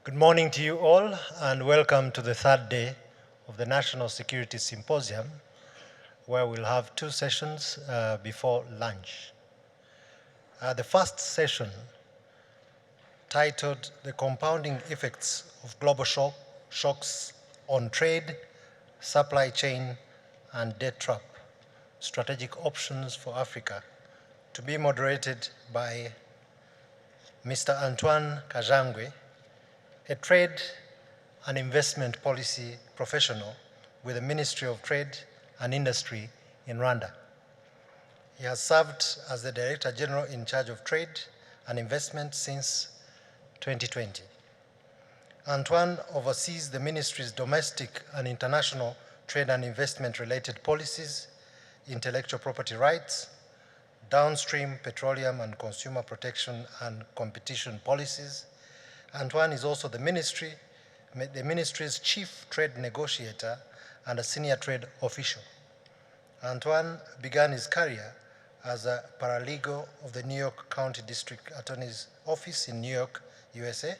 Good morning to you all, and welcome to the third day of the National Security Symposium, where we'll have two sessions before lunch. The first session, titled The Compounding Effects of Global Shocks on Trade, Supply Chain, and Debt Trap, Strategic Options for Africa, to be moderated by Mr. Antoine Kajangwe, a trade and investment policy professional with the Ministry of Trade and Industry in Rwanda. He has served as the Director General in charge of trade and investment since 2020. Antoine oversees the ministry's domestic and international trade and investment related policies, intellectual property rights, downstream petroleum and consumer protection and competition policies. Antoine is also the ministry's chief trade negotiator and a senior trade official. Antoine began his career as a paralegal of the New York County District Attorney's Office in New York, USA,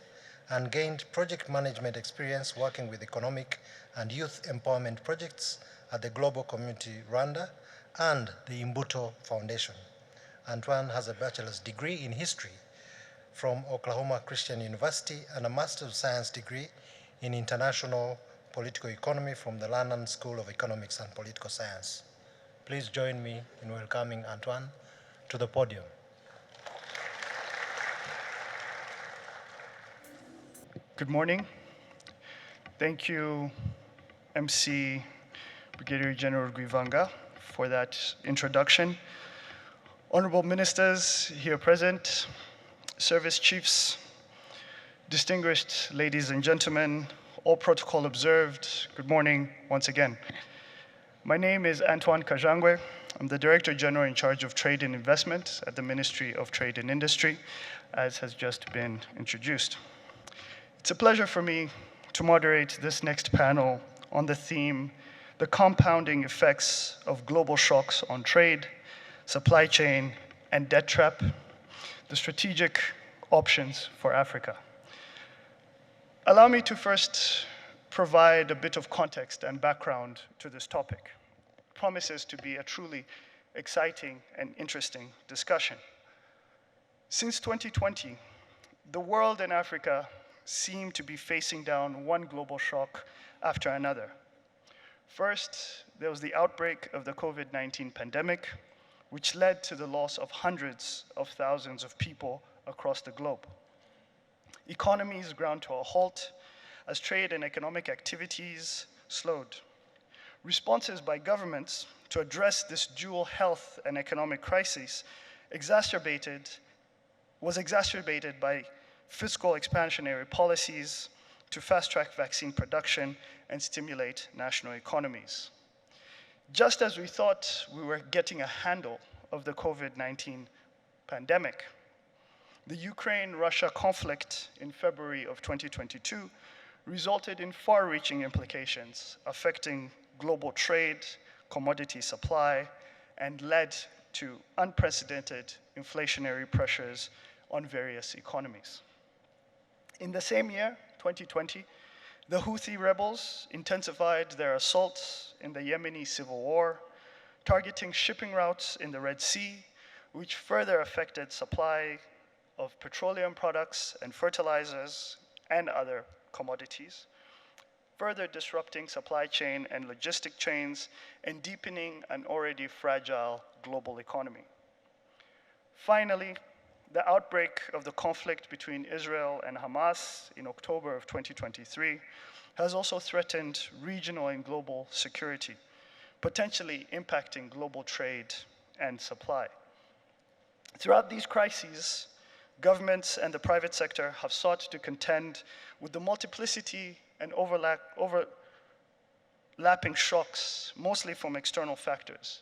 and gained project management experience working with economic and youth empowerment projects at the Global Community Rwanda and the Imbuto Foundation. Antoine has a bachelor's degree in history from Oklahoma Christian University and a Master of Science degree in International Political Economy from the London School of Economics and Political Science. Please join me in welcoming Antoine to the podium. Good morning. Thank you, MC Brigadier General Guivanga, for that introduction. Honorable ministers here present, service chiefs, distinguished ladies and gentlemen, all protocol observed, good morning once again. My name is Antoine Kajangwe. I'm the Director General in charge of Trade and Investment at the Ministry of Trade and Industry, as has just been introduced. It's a pleasure for me to moderate this next panel on the theme, the compounding effects of global shocks on trade, supply chain, and debt trap, the strategic options for Africa. Allow me to first provide a bit of context and background to this topic. It promises to be a truly exciting and interesting discussion. Since 2020, the world and Africa seem to be facing down one global shock after another. First, there was the outbreak of the COVID-19 pandemic, which led to the loss of hundreds of thousands of people across the globe. Economies ground to a halt as trade and economic activities slowed. Responses by governments to address this dual health and economic crisis was exacerbated by fiscal expansionary policies to fast-track vaccine production and stimulate national economies. Just as we thought we were getting a handle of the COVID-19 pandemic, the Ukraine-Russia conflict in February of 2022 resulted in far-reaching implications affecting global trade, commodity supply, and led to unprecedented inflationary pressures on various economies. In the same year, 2020, the Houthi rebels intensified their assaults in the Yemeni civil war, targeting shipping routes in the Red Sea, which further affected supply of petroleum products and fertilizers and other commodities, further disrupting supply chain and logistic chains and deepening an already fragile global economy. Finally, the outbreak of the conflict between Israel and Hamas in October of 2023 has also threatened regional and global security, potentially impacting global trade and supply. Throughout these crises, governments and the private sector have sought to contend with the multiplicity and overlapping shocks, mostly from external factors.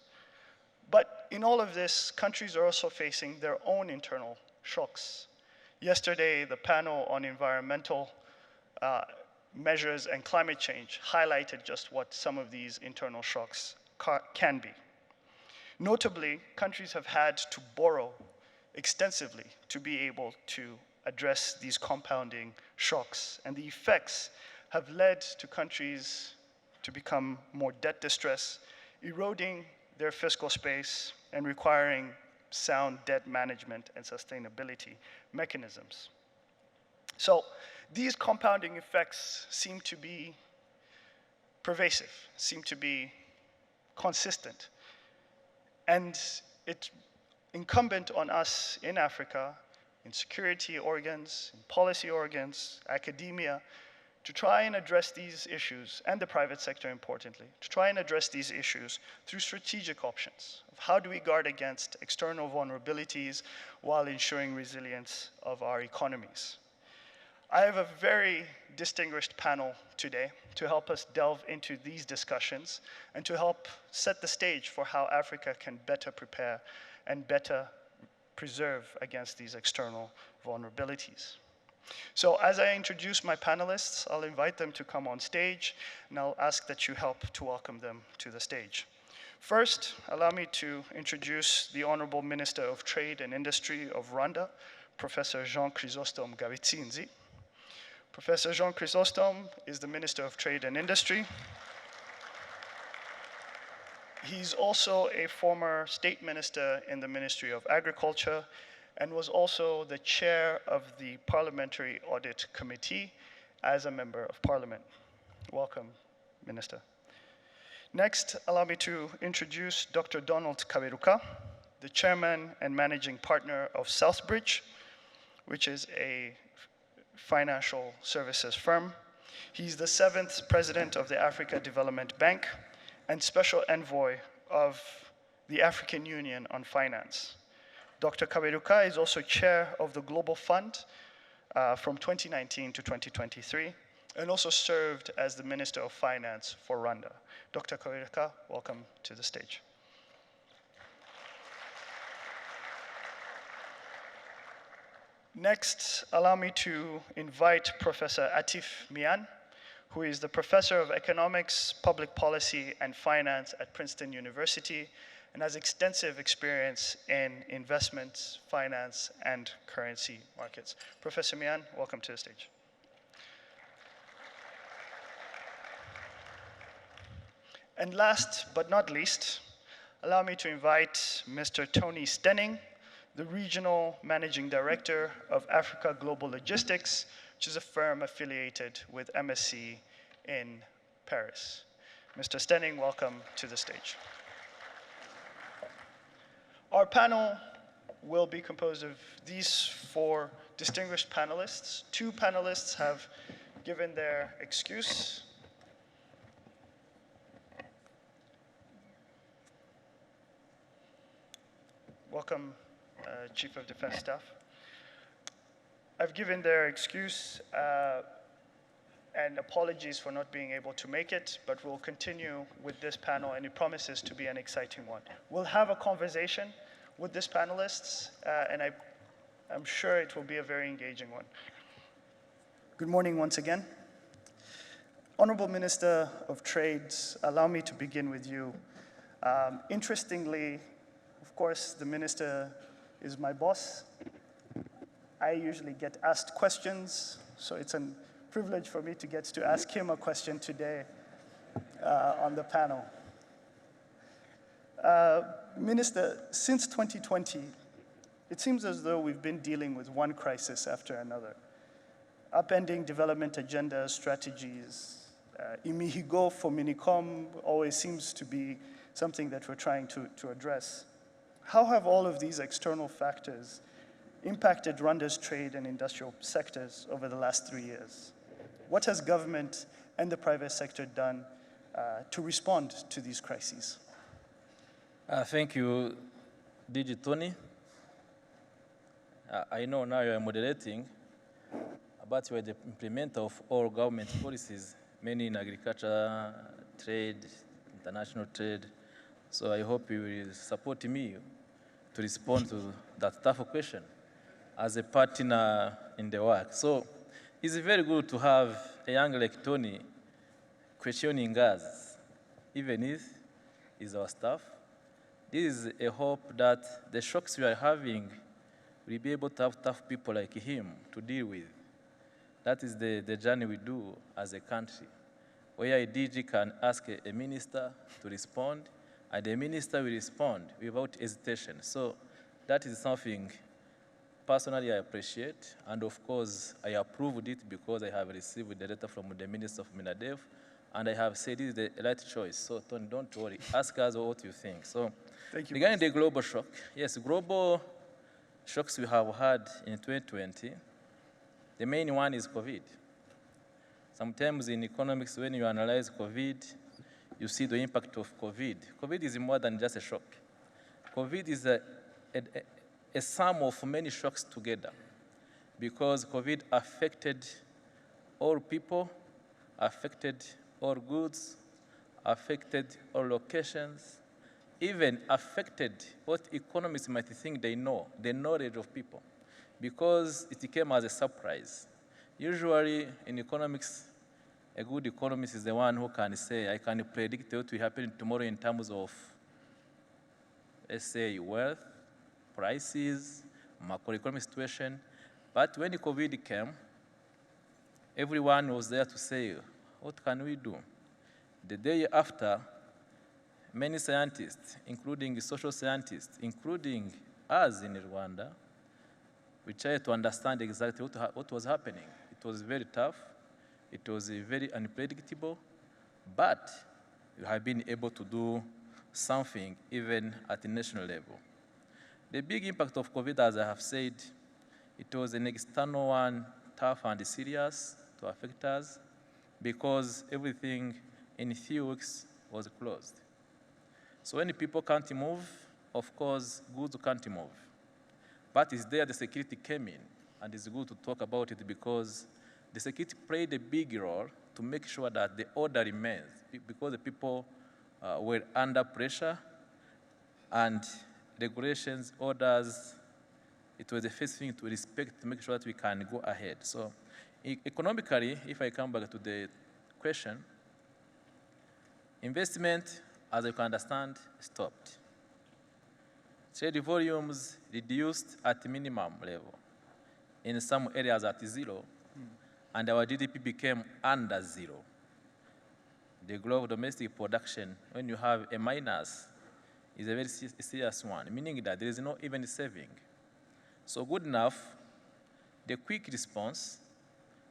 But in all of this, countries are also facing their own internal shocks. Yesterday, the panel on environmental measures and climate change highlighted just what some of these internal shocks can be. Notably, countries have had to borrow extensively to be able to address these compounding shocks. And the effects have led to countries to become more debt distressed, eroding their fiscal space and requiring sound debt management and sustainability mechanisms. So these compounding effects seem to be pervasive, seem to be consistent. And it's incumbent on us in Africa, in security organs, in policy organs, academia, to try and address these issues, and the private sector importantly, to try and address these issues through strategic options of how do we guard against external vulnerabilities while ensuring resilience of our economies. I have a very distinguished panel today to help us delve into these discussions and to help set the stage for how Africa can better prepare and better preserve against these external vulnerabilities. So as I introduce my panelists, I'll invite them to come on stage, and I'll ask that you help to welcome them to the stage. First, allow me to introduce the Honorable Minister of Trade and Industry of Rwanda, Professor Jean Chrysostome Gabitsinzi. Professor Jean Chrysostome is the Minister of Trade and Industry. He's also a former state minister in the Ministry of Agriculture and was also the chair of the Parliamentary Audit Committee as a member of Parliament. Welcome, Minister. Next, allow me to introduce Dr. Donald Kaberuka, the chairman and managing partner of Southbridge, which is a financial services firm. He's the 7th president of the Africa Development Bank and special envoy of the African Union on Finance. Dr. Kaberuka is also chair of the Global Fund from 2019 to 2023, and also served as the Minister of Finance for Rwanda. Dr. Kaberuka, welcome to the stage. Next, allow me to invite Professor Atif Mian, who is the Professor of Economics, Public Policy, and Finance at Princeton University, and has extensive experience in investments, finance, and currency markets. Professor Mian, welcome to the stage. And last but not least, allow me to invite Mr. Tony Stenning, the Regional Managing Director of Africa Global Logistics, which is a firm affiliated with MSC in Paris. Mr. Stenning, welcome to the stage. Our panel will be composed of these 4 distinguished panelists. 2 panelists have given their excuse. Welcome, Chief of Defense Staff. I've given their excuse and apologies for not being able to make it, but we'll continue with this panel, and it promises to be an exciting one. We'll have a conversation with these panelists, and I'm sure it will be a very engaging one. Good morning once again. Honorable Minister of Trade, allow me to begin with you. Interestingly, of course, the minister is my boss. I usually get asked questions, so it's a privilege for me to get to ask him a question today on the panel. Minister, since 2020, it seems as though we've been dealing with one crisis after another. Upending development agenda strategies, imihigo for Minicom always seems to be something that we're trying to address. How have all of these external factors impacted Rwanda's trade and industrial sectors over the last 3 years? What has government and the private sector done to respond to these crises? Thank you, DG Tony. I know now you are moderating, but you are the implementer of all government policies, mainly in agriculture, trade, international trade. So I hope you will support me to respond to that tough question as a partner in the work. So it's very good to have a young like Tony questioning us, even if he's our staff. This is a hope that the shocks we are having we'll be able to have tough people like him to deal with. That is the journey we do as a country, where a DG can ask a minister to respond, and the minister will respond without hesitation. So that is something personally I appreciate, and of course I approved it because I have received the letter from the Minister of Minadev, and I have said this is the right choice. So Tony, don't worry, ask us what you think. So Thank you. regarding the global shock, yes, global shocks we have had in 2020, the main one is COVID. Sometimes in economics, when you analyze COVID, you see the impact of COVID. COVID is more than just a shock. COVID is a sum of many shocks together, because COVID affected all people, affected all goods, affected all locations, even affected what economists might think they know, the knowledge of people, because it came as a surprise. Usually in economics, a good economist is the one who can say, I can predict what will happen tomorrow in terms of, let's say, wealth, prices, macroeconomic situation. But when the COVID came, everyone was there to say, what can we do? The day after, many scientists, including the social scientists, including us in Rwanda, we tried to understand exactly what was happening. It was very tough. It was very unpredictable, but we have been able to do something even at the national level. The big impact of COVID, as I have said, it was an external one, tough and serious to affect us, because everything in a few weeks was closed. So when people can't move, of course, goods can't move. But it's there the security came in, and it's good to talk about it because the security played a big role to make sure that the order remains, because the people were under pressure, and regulations, orders, it was the first thing to respect to make sure that we can go ahead. So economically, if I come back to the question, investment, as you can understand, stopped. Trade volumes reduced at minimum level, in some areas at zero, and our GDP became under zero. The global domestic production, when you have a minus, is a very serious one, meaning that there is no even saving. So good enough, the quick response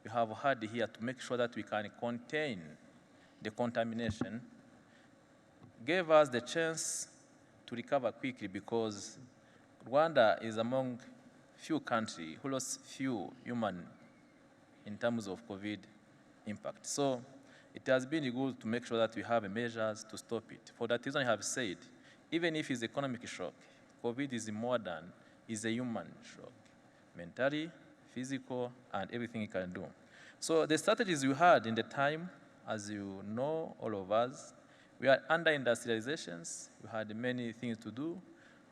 we have had here to make sure that we can contain the contamination gave us the chance to recover quickly, because Rwanda is among few countries who lost few human in terms of COVID impact. So it has been good to make sure that we have measures to stop it. For that reason, I have said, even if it's economic shock, COVID is more than is a human shock, mentally, physical, and everything it can do. So the strategies we had in the time, as you know, all of us, we are under industrializations. We had many things to do.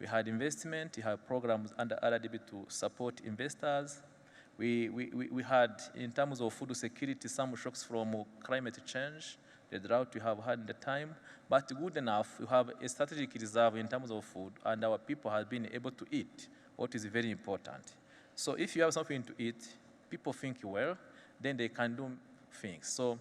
We had investment. We had programs under RDB to support investors. We had, in terms of food security, some shocks from climate change, the drought we have had in the time. But good enough, we have a strategic reserve in terms of food, and our people have been able to eat, what is very important. So if you have something to eat, people think well, then they can do things. So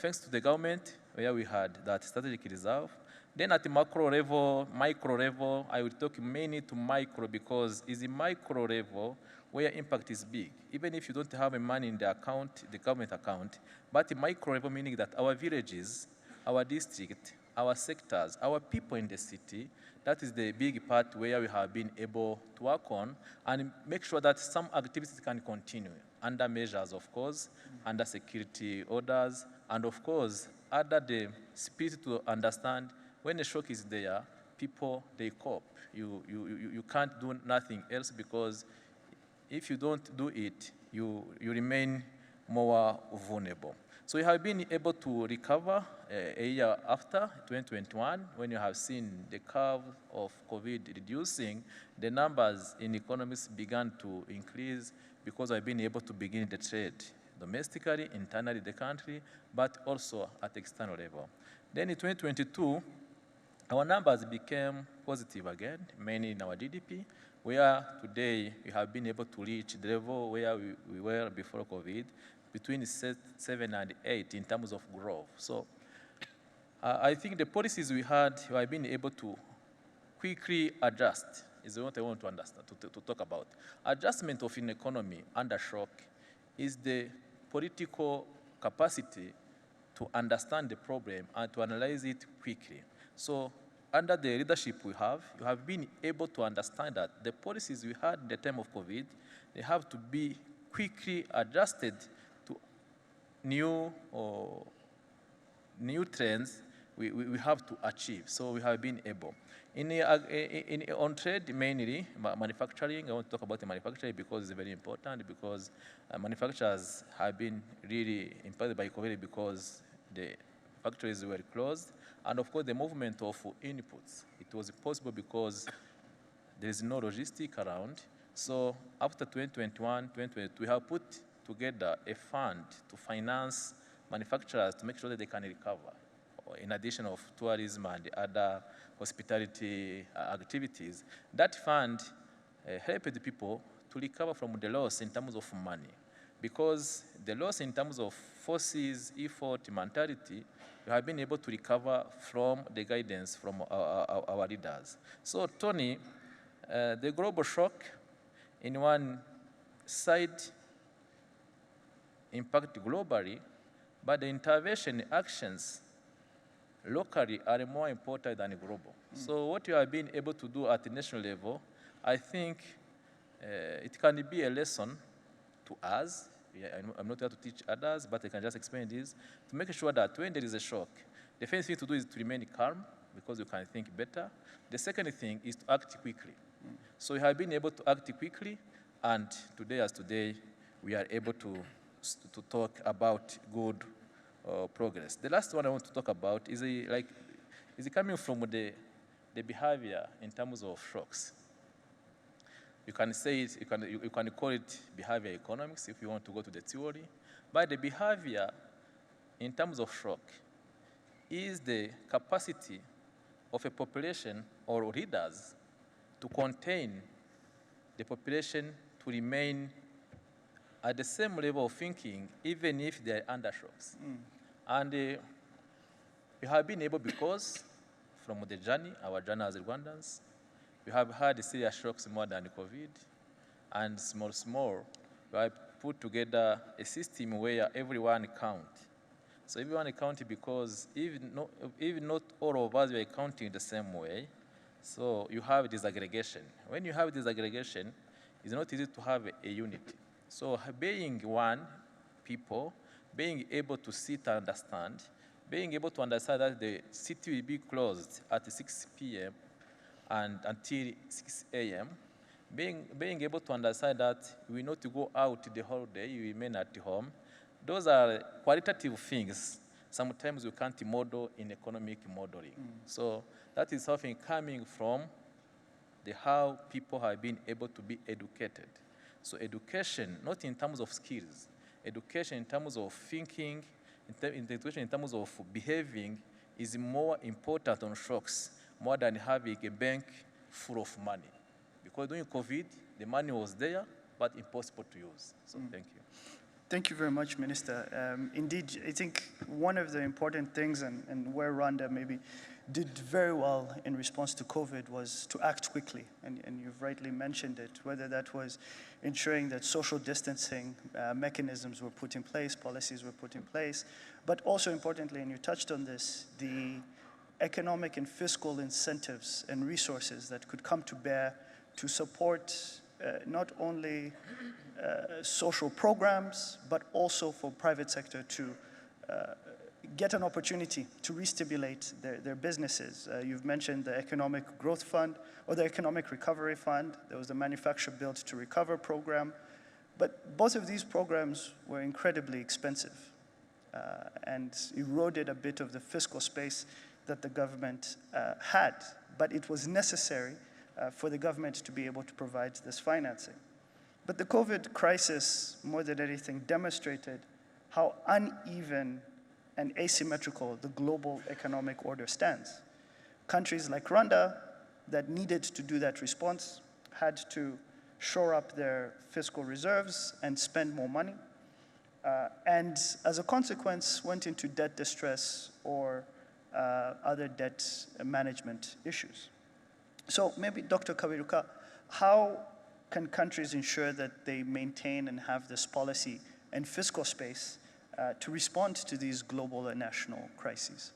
thanks to the government, where we had that strategic reserve. Then at the macro level, micro level, I will talk mainly to micro, because it's the micro level where impact is big. Even if you don't have money in the account, the government account, but the micro level, meaning that our villages, our district, our sectors, our people in the city, that is the big part where we have been able to work on and make sure that some activities can continue under measures, of course, under security orders, and of course, under the spirit to understand when the shock is there, people, they cope. You can't do nothing else, because if you don't do it, you remain more vulnerable. So we have been able to recover a year after, 2021, when you have seen the curve of COVID reducing, the numbers in economies began to increase, because we've been able to begin the trade domestically, internally the country, but also at the external level. Then in 2022, our numbers became positive again, mainly in our GDP, where today we have been able to reach the level where we were before COVID, between 7 and 8 in terms of growth. So I think the policies we have been able to quickly adjust is what I want to understand, to talk about. Adjustment of an economy under shock is the political capacity to understand the problem and to analyze it quickly. So under the leadership we have, you have been able to understand that the policies we had at the time of COVID, they have to be quickly adjusted to new trends we have to achieve. So we have been able. On trade, mainly, manufacturing, I want to talk about the manufacturing because it's very important, because manufacturers have been really impacted by COVID because the factories were closed. And of course, the movement of inputs, it was possible because there is no logistic around. So after 2021, 2022, we have put together a fund to finance manufacturers to make sure that they can recover, in addition of tourism and other hospitality activities. That fund helped the people to recover from the loss in terms of money, because the loss in terms of forces, effort, mentality, we have been able to recover from the guidance from our leaders. So, Tony, the global shock, in one side, impact globally, but the intervention actions locally are more important than global. So what you have been able to do at the national level, I think it can be a lesson to us. I'm not here to teach others, but I can just explain this, to make sure that when there is a shock, the first thing to do is to remain calm, because you can think better. The second thing is to act quickly. So we have been able to act quickly, and today as today, we are able to talk about good progress. The last one I want to talk about is coming from the behavior in terms of shocks. You can say it, you can call it behavior economics if you want to go to the theory. But the behavior in terms of shock is the capacity of a population or leaders to contain the population to remain at the same level of thinking, even if they're under shocks. And we have been able, because from the journey, our journey as Rwandans, we have had serious shocks more than COVID, and small, we have put together a system where everyone counts. So everyone counts because even not all of us were counting the same way, so you have disaggregation. When you have disaggregation, it's not easy to have a unity. So being one people, being able to sit and understand, being able to understand that the city will be closed at 6 p.m. and until 6 a.m., being able to understand that we not to go out the whole day, we remain at home. Those are qualitative things. Sometimes we can't model in economic modeling. So that is something coming from how people have been able to be educated. So education, not in terms of skills, education in terms of thinking, education in terms of behaving is more important on shocks, more than having a bank full of money. Because during COVID, the money was there, but impossible to use. So thank you. Thank you very much, Minister. Indeed, I think one of the important things, and where Rwanda maybe did very well in response to COVID, was to act quickly. And you've rightly mentioned it, whether that was ensuring that social distancing mechanisms were put in place, policies were put in place, but also importantly, and you touched on this, the economic and fiscal incentives and resources that could come to bear to support not only social programs, but also for private sector to get an opportunity to re-stimulate their businesses. You've mentioned the Economic Growth Fund or the Economic Recovery Fund. There was the Manufacture Build to Recover program. But both of these programs were incredibly expensive and eroded a bit of the fiscal space that the government had. But it was necessary for the government to be able to provide this financing. But the COVID crisis, more than anything, demonstrated how uneven and asymmetrical the global economic order stands. Countries like Rwanda that needed to do that response had to shore up their fiscal reserves and spend more money, and as a consequence went into debt distress or other debt management issues. So maybe Dr. Kaberuka, how can countries ensure that they maintain and have this policy and fiscal space to respond to these global and national crises?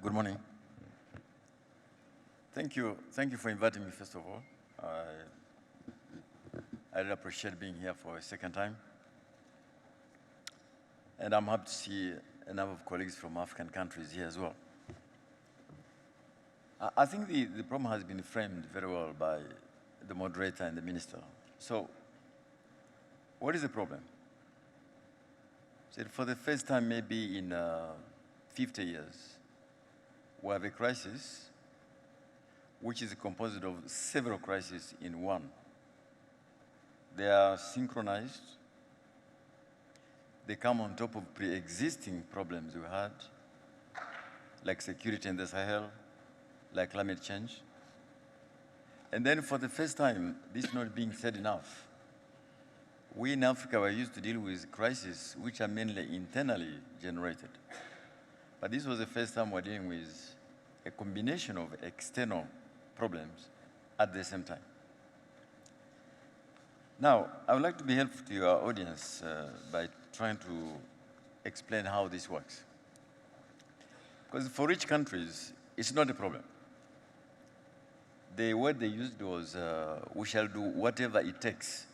Good morning. Thank you for inviting me, first of all. I really appreciate being here for a second time. And I'm happy to see a number of colleagues from African countries here as well. I think the problem has been framed very well by the moderator and the minister. So, what is the problem? So for the first time maybe in 50 years, we have a crisis which is composed of several crises in one. They are synchronized. They come on top of pre-existing problems we had, like security in the Sahel, like climate change. And then for the first time, this not being said enough, we in Africa were used to deal with crises which are mainly internally generated. But this was the first time we're dealing with a combination of external problems at the same time. Now, I would like to be helpful to your audience by trying to explain how this works. Because for rich countries, it's not a problem. The word they used was, we shall do whatever it takes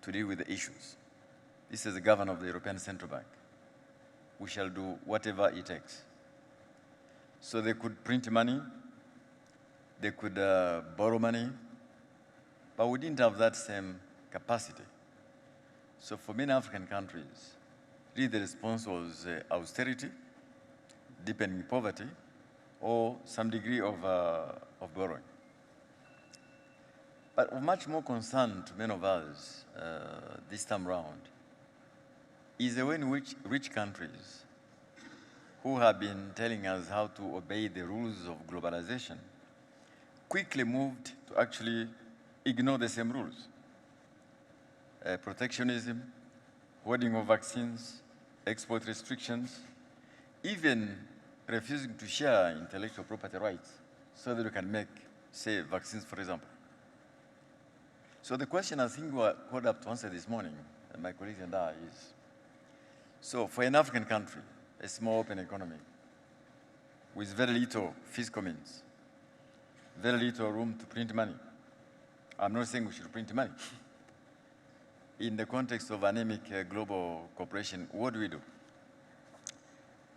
to deal with the issues. This is the governor of the European Central Bank. We shall do whatever it takes. So they could print money, they could borrow money, but we didn't have that same capacity. So for many African countries, really the response was austerity, deepening poverty, or some degree of borrowing. But of much more concern to many of us this time around is the way in which rich countries who have been telling us how to obey the rules of globalization quickly moved to actually ignore the same rules. Protectionism, hoarding of vaccines, export restrictions, even refusing to share intellectual property rights so that we can make, say, vaccines, for example. So the question I think we're called up to answer this morning, my colleagues and I, is, so for an African country, a small open economy, with very little fiscal means, very little room to print money. I'm not saying we should print money. In the context of anemic global cooperation, what do we do?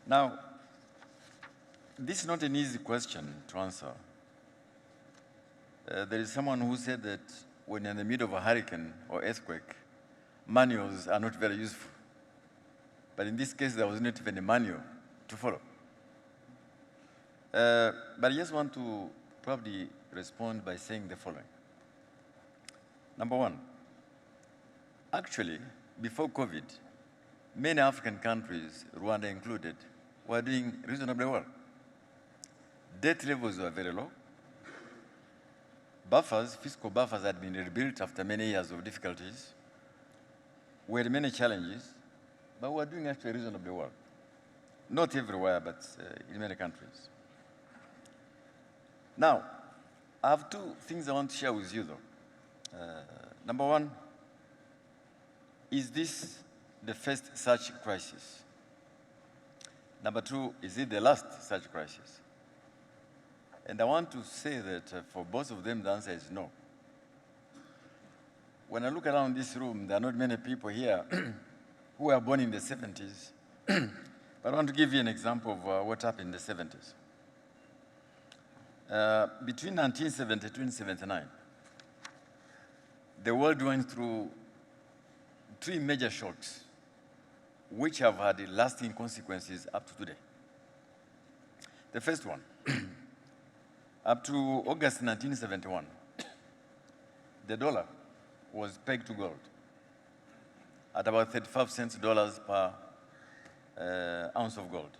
Now, this is not an easy question to answer. There is someone who said that when you're in the middle of a hurricane or earthquake, manuals are not very useful. But in this case, there was not even a manual to follow. But I just want to probably respond by saying the following. Number one, actually, before COVID, many African countries, Rwanda included, were doing reasonably well. Debt levels were very low. Buffers, fiscal buffers had been rebuilt after many years of difficulties. We had many challenges, but we were doing actually reasonably well. Not everywhere, but in many countries. Now, I have two things I want to share with you, though. Number one, is this the first such crisis? Number two, is it the last such crisis? And I want to say that for both of them, the answer is no. When I look around this room, there are not many people here who were born in the 70s. But I want to give you an example of what happened in the 70s. Between 1972 and 79, the world went through three major shocks, which have had lasting consequences up to today. The first one, up to August 1971, the dollar was pegged to gold at about 35 cents dollars per ounce of gold.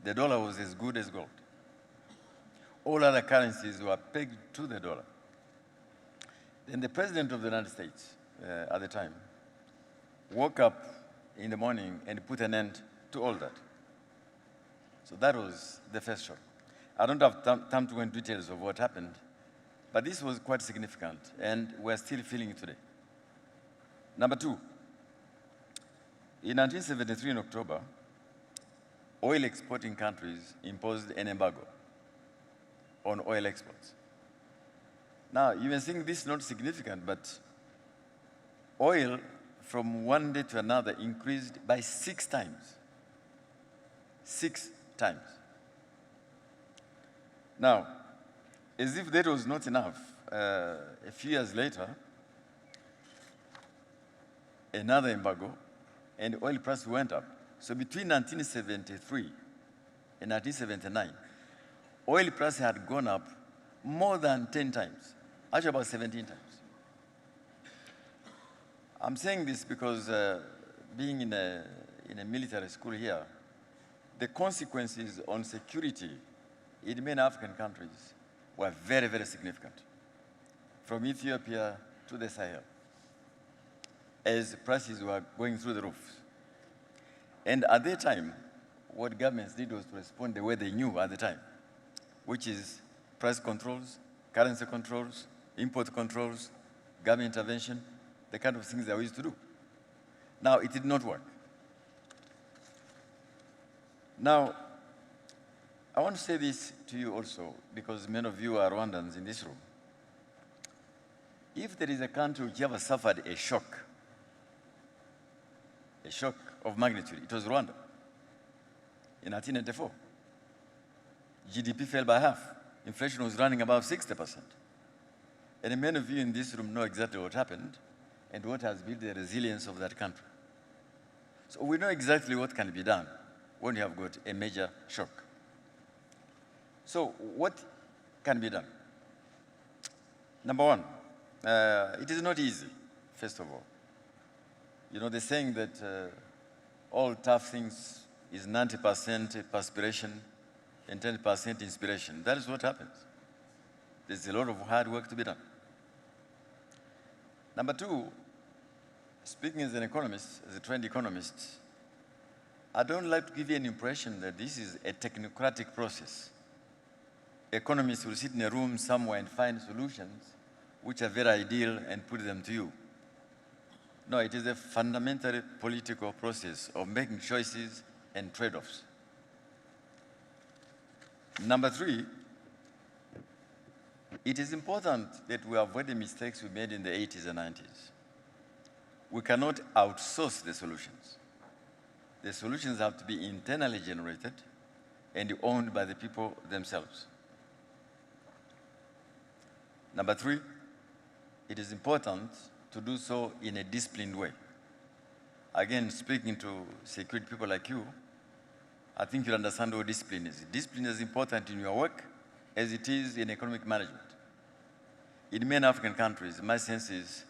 the dollar was as good as gold. All other currencies were pegged to the dollar. Then the President of the United States at the time woke up in the morning and put an end to all that. So that was the first shock. I don't have time to go into details of what happened, but this was quite significant, and we're still feeling it today. Number two, in 1973 in October, oil exporting countries imposed an embargo on oil exports. Now, you may think this is not significant, but oil from one day to another increased by 6 times. 6 times. Now, as if that was not enough, a few years later, another embargo, and oil price went up. So between 1973 and 1979, oil price had gone up more than 10 times, actually about 17 times. I'm saying this because being in a military school here, the consequences on security in many African countries were very, very significant, from Ethiopia to the Sahel, as prices were going through the roof. And at that time, what governments did was to respond the way they knew at the time, which is price controls, currency controls, import controls, government intervention, the kind of things they used to do. Now, it did not work. Now, I want to say this to you also, because many of you are Rwandans in this room. If there is a country which ever suffered a shock of magnitude, it was Rwanda in 1994. GDP fell by half. Inflation was running above 60%. And many of you in this room know exactly what happened and what has built the resilience of that country. So we know exactly what can be done when you have got a major shock. So what can be done? Number one, it is not easy, first of all. You know, the saying that all tough things is 90% perspiration and 10% inspiration. That is what happens. There's a lot of hard work to be done. Number two, speaking as an economist, as a trained economist, I don't like to give you an impression that this is a technocratic process. Economists will sit in a room somewhere and find solutions which are very ideal and put them to you. No, it is a fundamentally political process of making choices and trade-offs. Number three, it is important that we avoid the mistakes we made in the 80s and 90s. We cannot outsource the solutions. The solutions have to be internally generated and owned by the people themselves. Number three, it is important to do so in a disciplined way. Again, speaking to security people like you, I think you understand what discipline is. Discipline is important in your work as it is in economic management. In many African countries, my sense is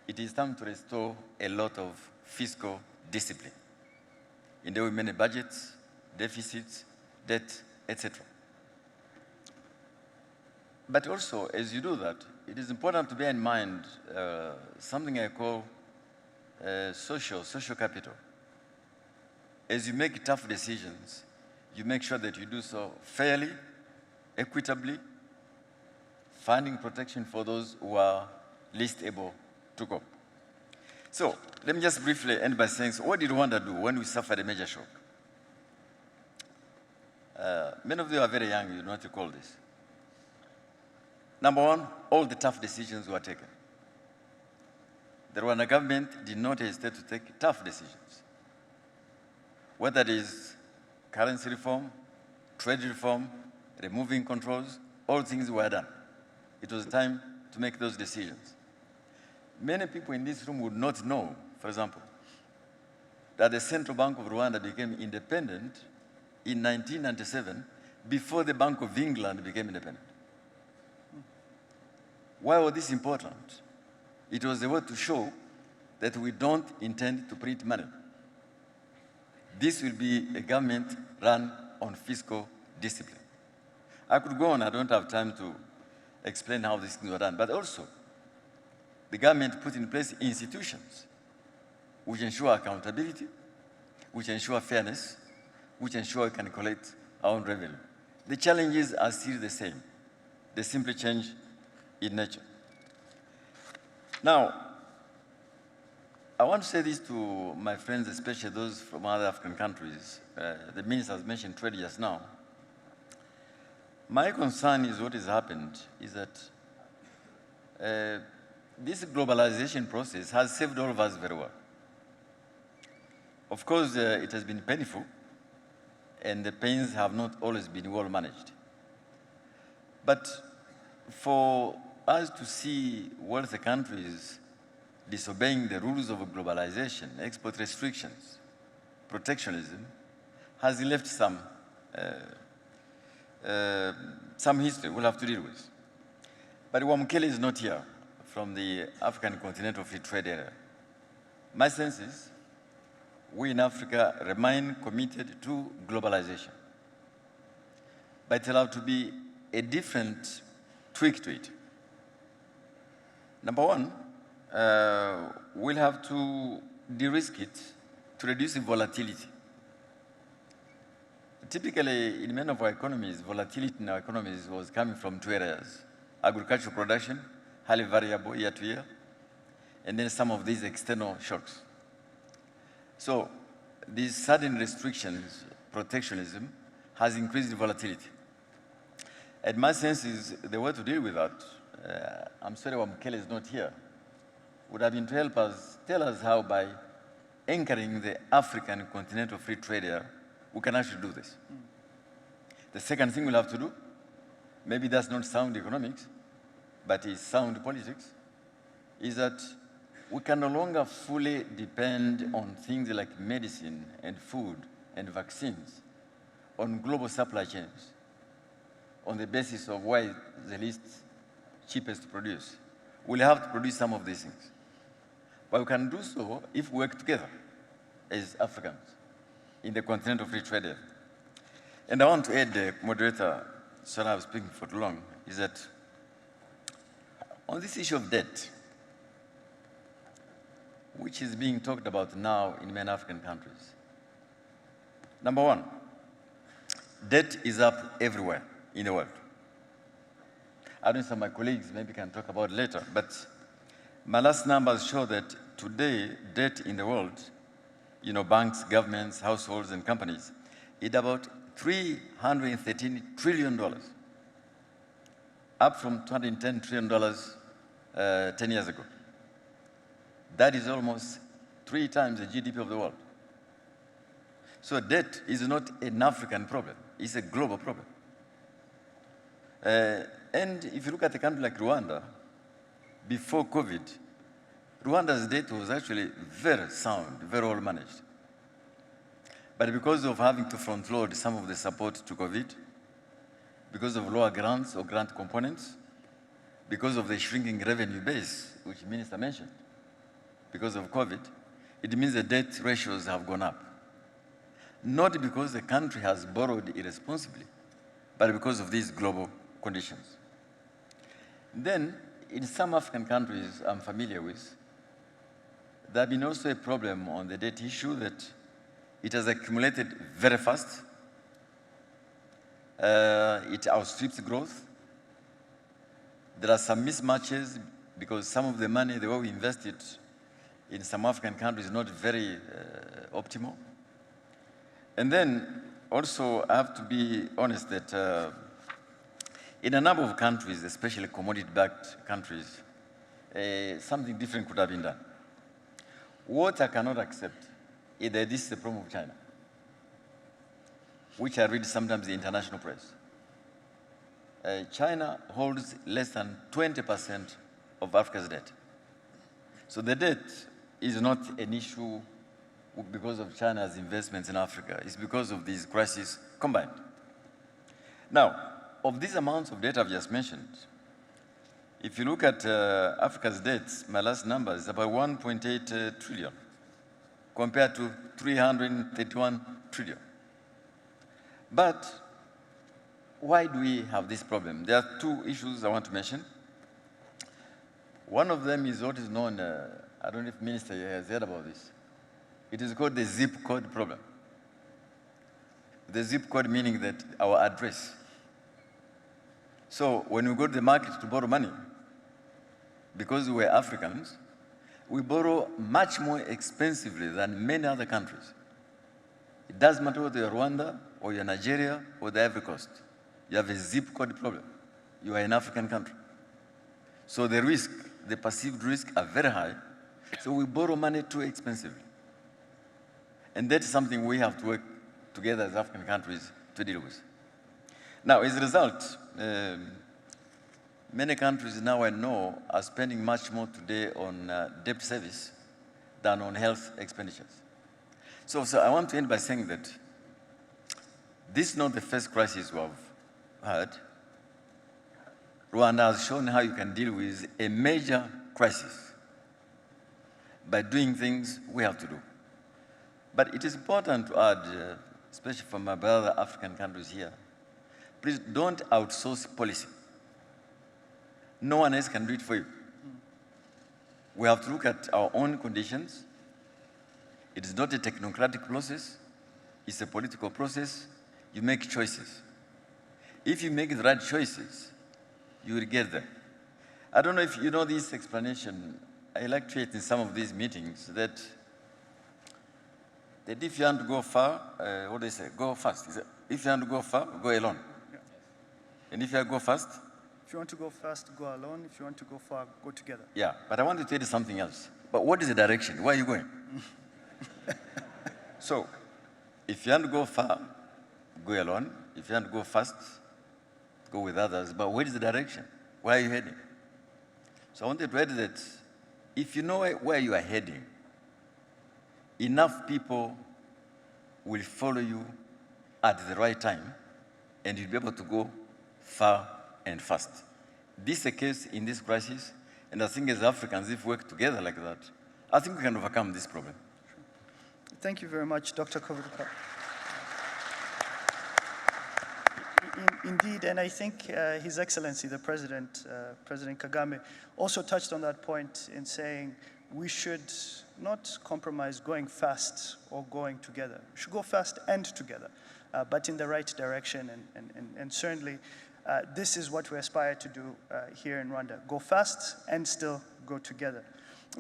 it is time to restore a lot of fiscal discipline in the way we manage budgets, deficits, debt, etc. But also, as you do that, it is important to bear in mind something I call social capital. As you make tough decisions, you make sure that you do so fairly, equitably, finding protection for those who are least able to cope. So let me just briefly end by saying, so what did Rwanda do when we suffered a major shock? Many of you are very young, you know what to call this. Number one, all the tough decisions were taken. The Rwanda government did not hesitate to take tough decisions. Whether it is currency reform, trade reform, removing controls, all things were done. It was time to make those decisions. Many people in this room would not know, for example, that the Central Bank of Rwanda became independent in 1997 before the Bank of England became independent. Why was this important? It was a way to show that we don't intend to print money. This will be a government run on fiscal discipline. I could go on, I don't have time to explain how these things were done, but also the government put in place institutions which ensure accountability, which ensure fairness, which ensure we can collect our own revenue. The challenges are still the same. They simply change in nature. Now, I want to say this to my friends, especially those from other African countries. The minister has mentioned trade just now. My concern is what has happened is that this globalization process has served all of us very well. Of course, it has been painful, and the pains have not always been well managed. But for us to see wealthy countries disobeying the rules of globalization, export restrictions, protectionism, has left some history we'll have to deal with. But Wamukele is not here from the African Continental Free Trade Area. My sense is we in Africa remain committed to globalization. But it'll have to be a different tweak to it. Number one, we'll have to de-risk it to reduce the volatility. Typically, in many of our economies, volatility in our economies was coming from two areas: agricultural production, highly variable year to year, and then some of these external shocks. So these sudden restrictions, protectionism, has increased the volatility. And my sense is the way to deal with that, I'm sorry Wamukele is not here, would have been to help us, tell us how by anchoring the African Continental Free Trade Area, we can actually do this. The second thing we'll have to do, maybe that's not sound economics, but it's sound politics, is that we can no longer fully depend on things like medicine and food and vaccines on global supply chains on the basis of where it's the least cheapest to produce. We'll have to produce some of these things. But we can do so if we work together as Africans in the Continental Free Trade Area. And I want to add, moderator, sorry I was speaking for too long, is that on this issue of debt, which is being talked about now in many African countries. Number one, debt is up everywhere in the world. I don't know if my colleagues maybe can talk about it later, but my last numbers show that today, debt in the world, banks, governments, households, and companies, is about $313 trillion, up from $210 trillion 10 years ago. That is almost 3 times the GDP of the world. So debt is not an African problem, it's a global problem. And if you look at a country like Rwanda, before COVID, Rwanda's debt was actually very sound, very well managed. But because of having to front-load some of the support to COVID, because of lower grants or grant components, because of the shrinking revenue base, which the minister mentioned, because of COVID, it means the debt ratios have gone up. Not because the country has borrowed irresponsibly, but because of these global conditions. Then, in some African countries I'm familiar with, there has been also a problem on the debt issue that it has accumulated very fast. It outstrips growth. There are some mismatches because some of the money, the way we invest it in some African countries is not very optimal. And then also I have to be honest that in a number of countries, especially commodity-backed countries, something different could have been done. What I cannot accept is that this is the problem of China, which I read sometimes in the international press. China holds less than 20% of Africa's debt. So the debt is not an issue because of China's investments in Africa. It's because of these crises combined. Now, of these amounts of debt I've just mentioned, if you look at Africa's debts, my last number is about 1.8 trillion compared to 331 trillion. But why do we have this problem? There are two issues I want to mention. One of them is what is known, I don't know if Minister has heard about this. It is called the zip code problem. The zip code meaning that our address. So when we go to the market to borrow money, because we're Africans, we borrow much more expensively than many other countries. It doesn't matter whether you're Rwanda or you're Nigeria or the Ivory Coast. You have a zip code problem. You are an African country. So the risk, the perceived risk are very high. So we borrow money too expensively. And that's something we have to work together as African countries to deal with. Now, as a result, many countries now I know are spending much more today on debt service than on health expenditures. So I want to end by saying that this is not the first crisis we have had. Rwanda has shown how you can deal with a major crisis by doing things we have to do. But it is important to add, especially for my brother African countries here, please don't outsource policy. No one else can do it for you. We have to look at our own conditions. It is not a technocratic process. It's a political process. You make choices. If you make the right choices, you will get there. I don't know if you know this explanation. I like to it in some of these meetings that if you want to go far, what do they say? Go fast. If you want to go far, go alone. Yeah. And if you want to go fast? If you want to go fast, go alone. If you want to go far, go together. Yeah, but I want to tell you something else. But what is the direction? Where are you going? So, if you want to go far, go alone. If you want to go fast, go with others. But where is the direction? Where are you heading? So I wanted to add that if you know where you are heading, enough people will follow you at the right time, and you'll be able to go far and fast. This is the case in this crisis, and I think as Africans, if we work together like that, I think we can overcome this problem. Thank you very much, Dr. Kaberuka. Indeed, and I think His Excellency, the President, President Kagame, also touched on that point in saying we should not compromise going fast or going together. We should go fast and together, but in the right direction, and certainly this is what we aspire to do here in Rwanda. Go fast and still go together.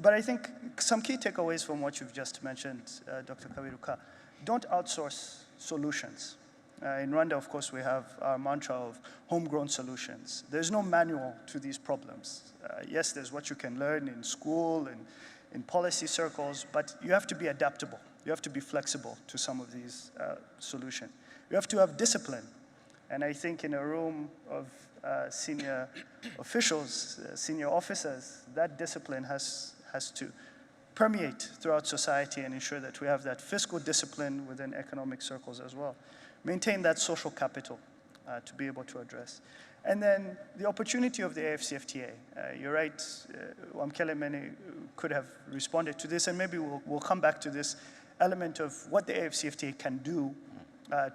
But I think some key takeaways from what you've just mentioned, Dr. Kaberuka, don't outsource solutions. In Rwanda, of course, we have our mantra of homegrown solutions. There's no manual to these problems. Yes, there's what you can learn in school and in policy circles, but you have to be adaptable. You have to be flexible to some of these solutions. You have to have discipline. And I think in a room of senior officials, senior officers, that discipline has to permeate throughout society and ensure that we have that fiscal discipline within economic circles as well. Maintain that social capital to be able to address. And then the opportunity of the AFCFTA. You're right, Wamkele Mene could have responded to this, and maybe we'll come back to this element of what the AFCFTA can do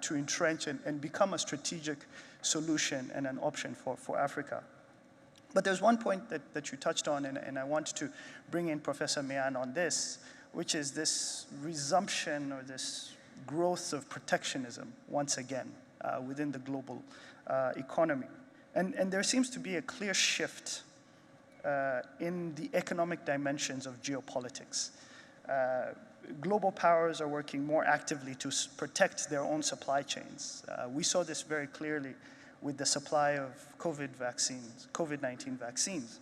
to entrench and become a strategic solution and an option for Africa. But there's one point that you touched on, and I want to bring in Professor Mian on this, which is this resumption or this growth of protectionism once again within the global economy. And there seems to be a clear shift in the economic dimensions of geopolitics. Global powers are working more actively to protect their own supply chains. We saw this very clearly with the supply of COVID-19 vaccines.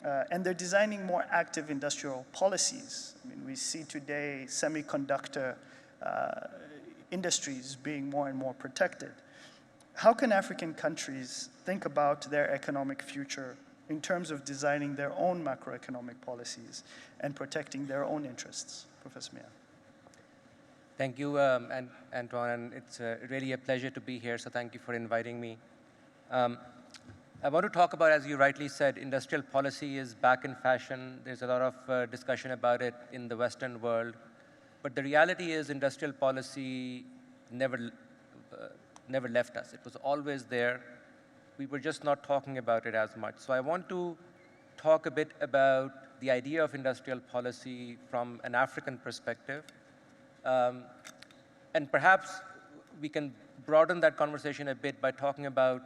And they're designing more active industrial policies. I mean, we see today semiconductor industries being more and more protected. How can African countries think about their economic future in terms of designing their own macroeconomic policies and protecting their own interests? Professor Mian. Thank you, Antoine, and it's really a pleasure to be here, so thank you for inviting me. I want to talk about, as you rightly said, industrial policy is back in fashion. There's a lot of discussion about it in the Western world. But the reality is industrial policy never never left us. It was always there. We were just not talking about it as much. So I want to talk a bit about the idea of industrial policy from an African perspective. And perhaps we can broaden that conversation a bit by talking about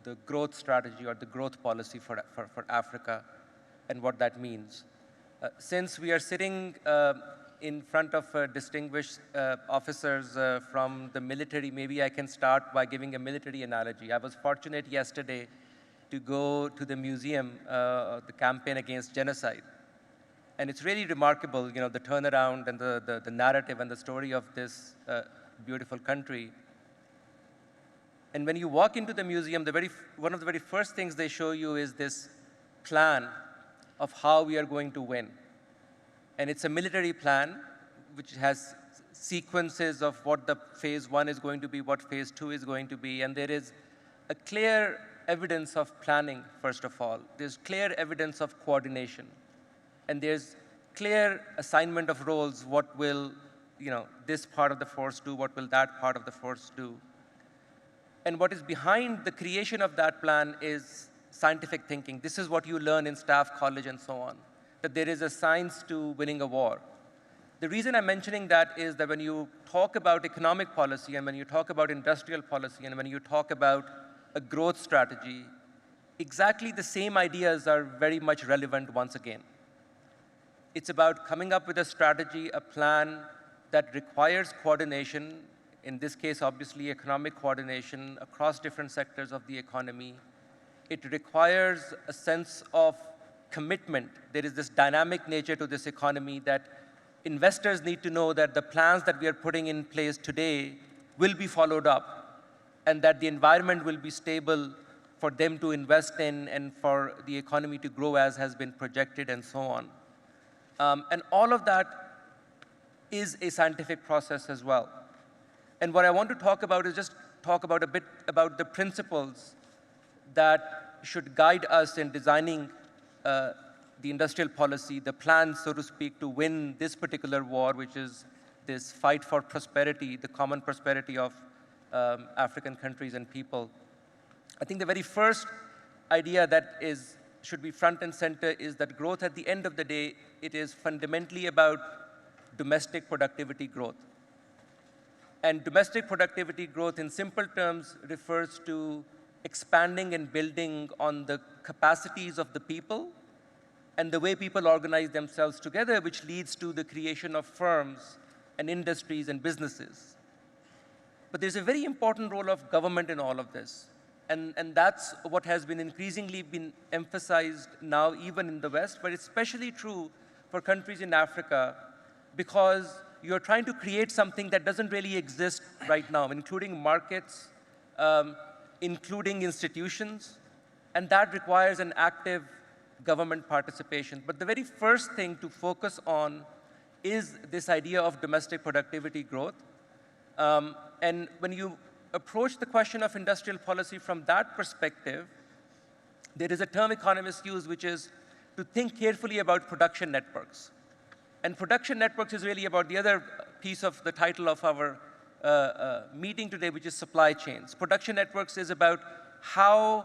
the growth strategy or the growth policy for Africa and what that means. Since we are sitting in front of distinguished officers from the military, maybe I can start by giving a military analogy. I was fortunate yesterday to go to the museum, the campaign against genocide. And it's really remarkable, you know, the turnaround and the narrative and the story of this beautiful country. And when you walk into the museum, one of the very first things they show you is this plan of how we are going to win. And it's a military plan, which has sequences of what the phase 1 is going to be, what phase 2 is going to be, and there is a clear evidence of planning, first of all. There's clear evidence of coordination. And there's clear assignment of roles, what will, you know, this part of the force do, what will that part of the force do. And what is behind the creation of that plan is scientific thinking. This is what you learn in staff college and so on, that there is a science to winning a war. The reason I'm mentioning that is that when you talk about economic policy and when you talk about industrial policy and when you talk about a growth strategy, exactly the same ideas are very much relevant once again. It's about coming up with a strategy, a plan that requires coordination, in this case, obviously, economic coordination across different sectors of the economy. It requires a sense of commitment. There is this dynamic nature to this economy that investors need to know that the plans that we are putting in place today will be followed up and that the environment will be stable for them to invest in and for the economy to grow as has been projected and so on. And all of that is a scientific process as well. And what I want to talk about is just talk about a bit about the principles that should guide us in designing the industrial policy, the plan, so to speak, to win this particular war, which is this fight for prosperity, the common prosperity of African countries and people. I think the very first idea that should be front and center is that growth, at the end of the day, it is fundamentally about domestic productivity growth. And domestic productivity growth, in simple terms, refers to expanding and building on the capacities of the people and the way people organize themselves together, which leads to the creation of firms and industries and businesses. But there's a very important role of government in all of this. And that's what has been increasingly been emphasized now, even in the West, but it's especially true for countries in Africa, because you're trying to create something that doesn't really exist right now, including markets, including institutions, and that requires an active government participation. But the very first thing to focus on is this idea of domestic productivity growth. And when you approach the question of industrial policy from that perspective, there is a term economists use, which is to think carefully about production networks. And production networks is really about the other piece of the title of our meeting today, which is supply chains. Production networks is about how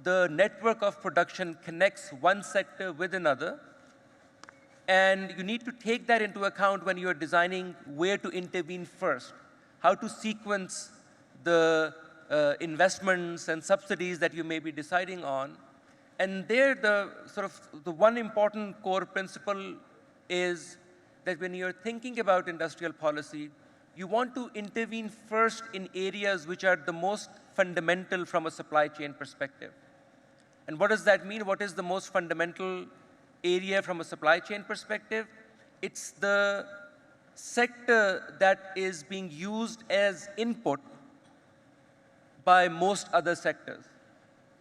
the network of production connects one sector with another. And you need to take that into account when you are designing where to intervene first, how to sequence the investments and subsidies that you may be deciding on. And there, the one important core principle is that when you're thinking about industrial policy, you want to intervene first in areas which are the most fundamental from a supply chain perspective. And what does that mean? What is the most fundamental area from a supply chain perspective? It's the sector that is being used as input by most other sectors.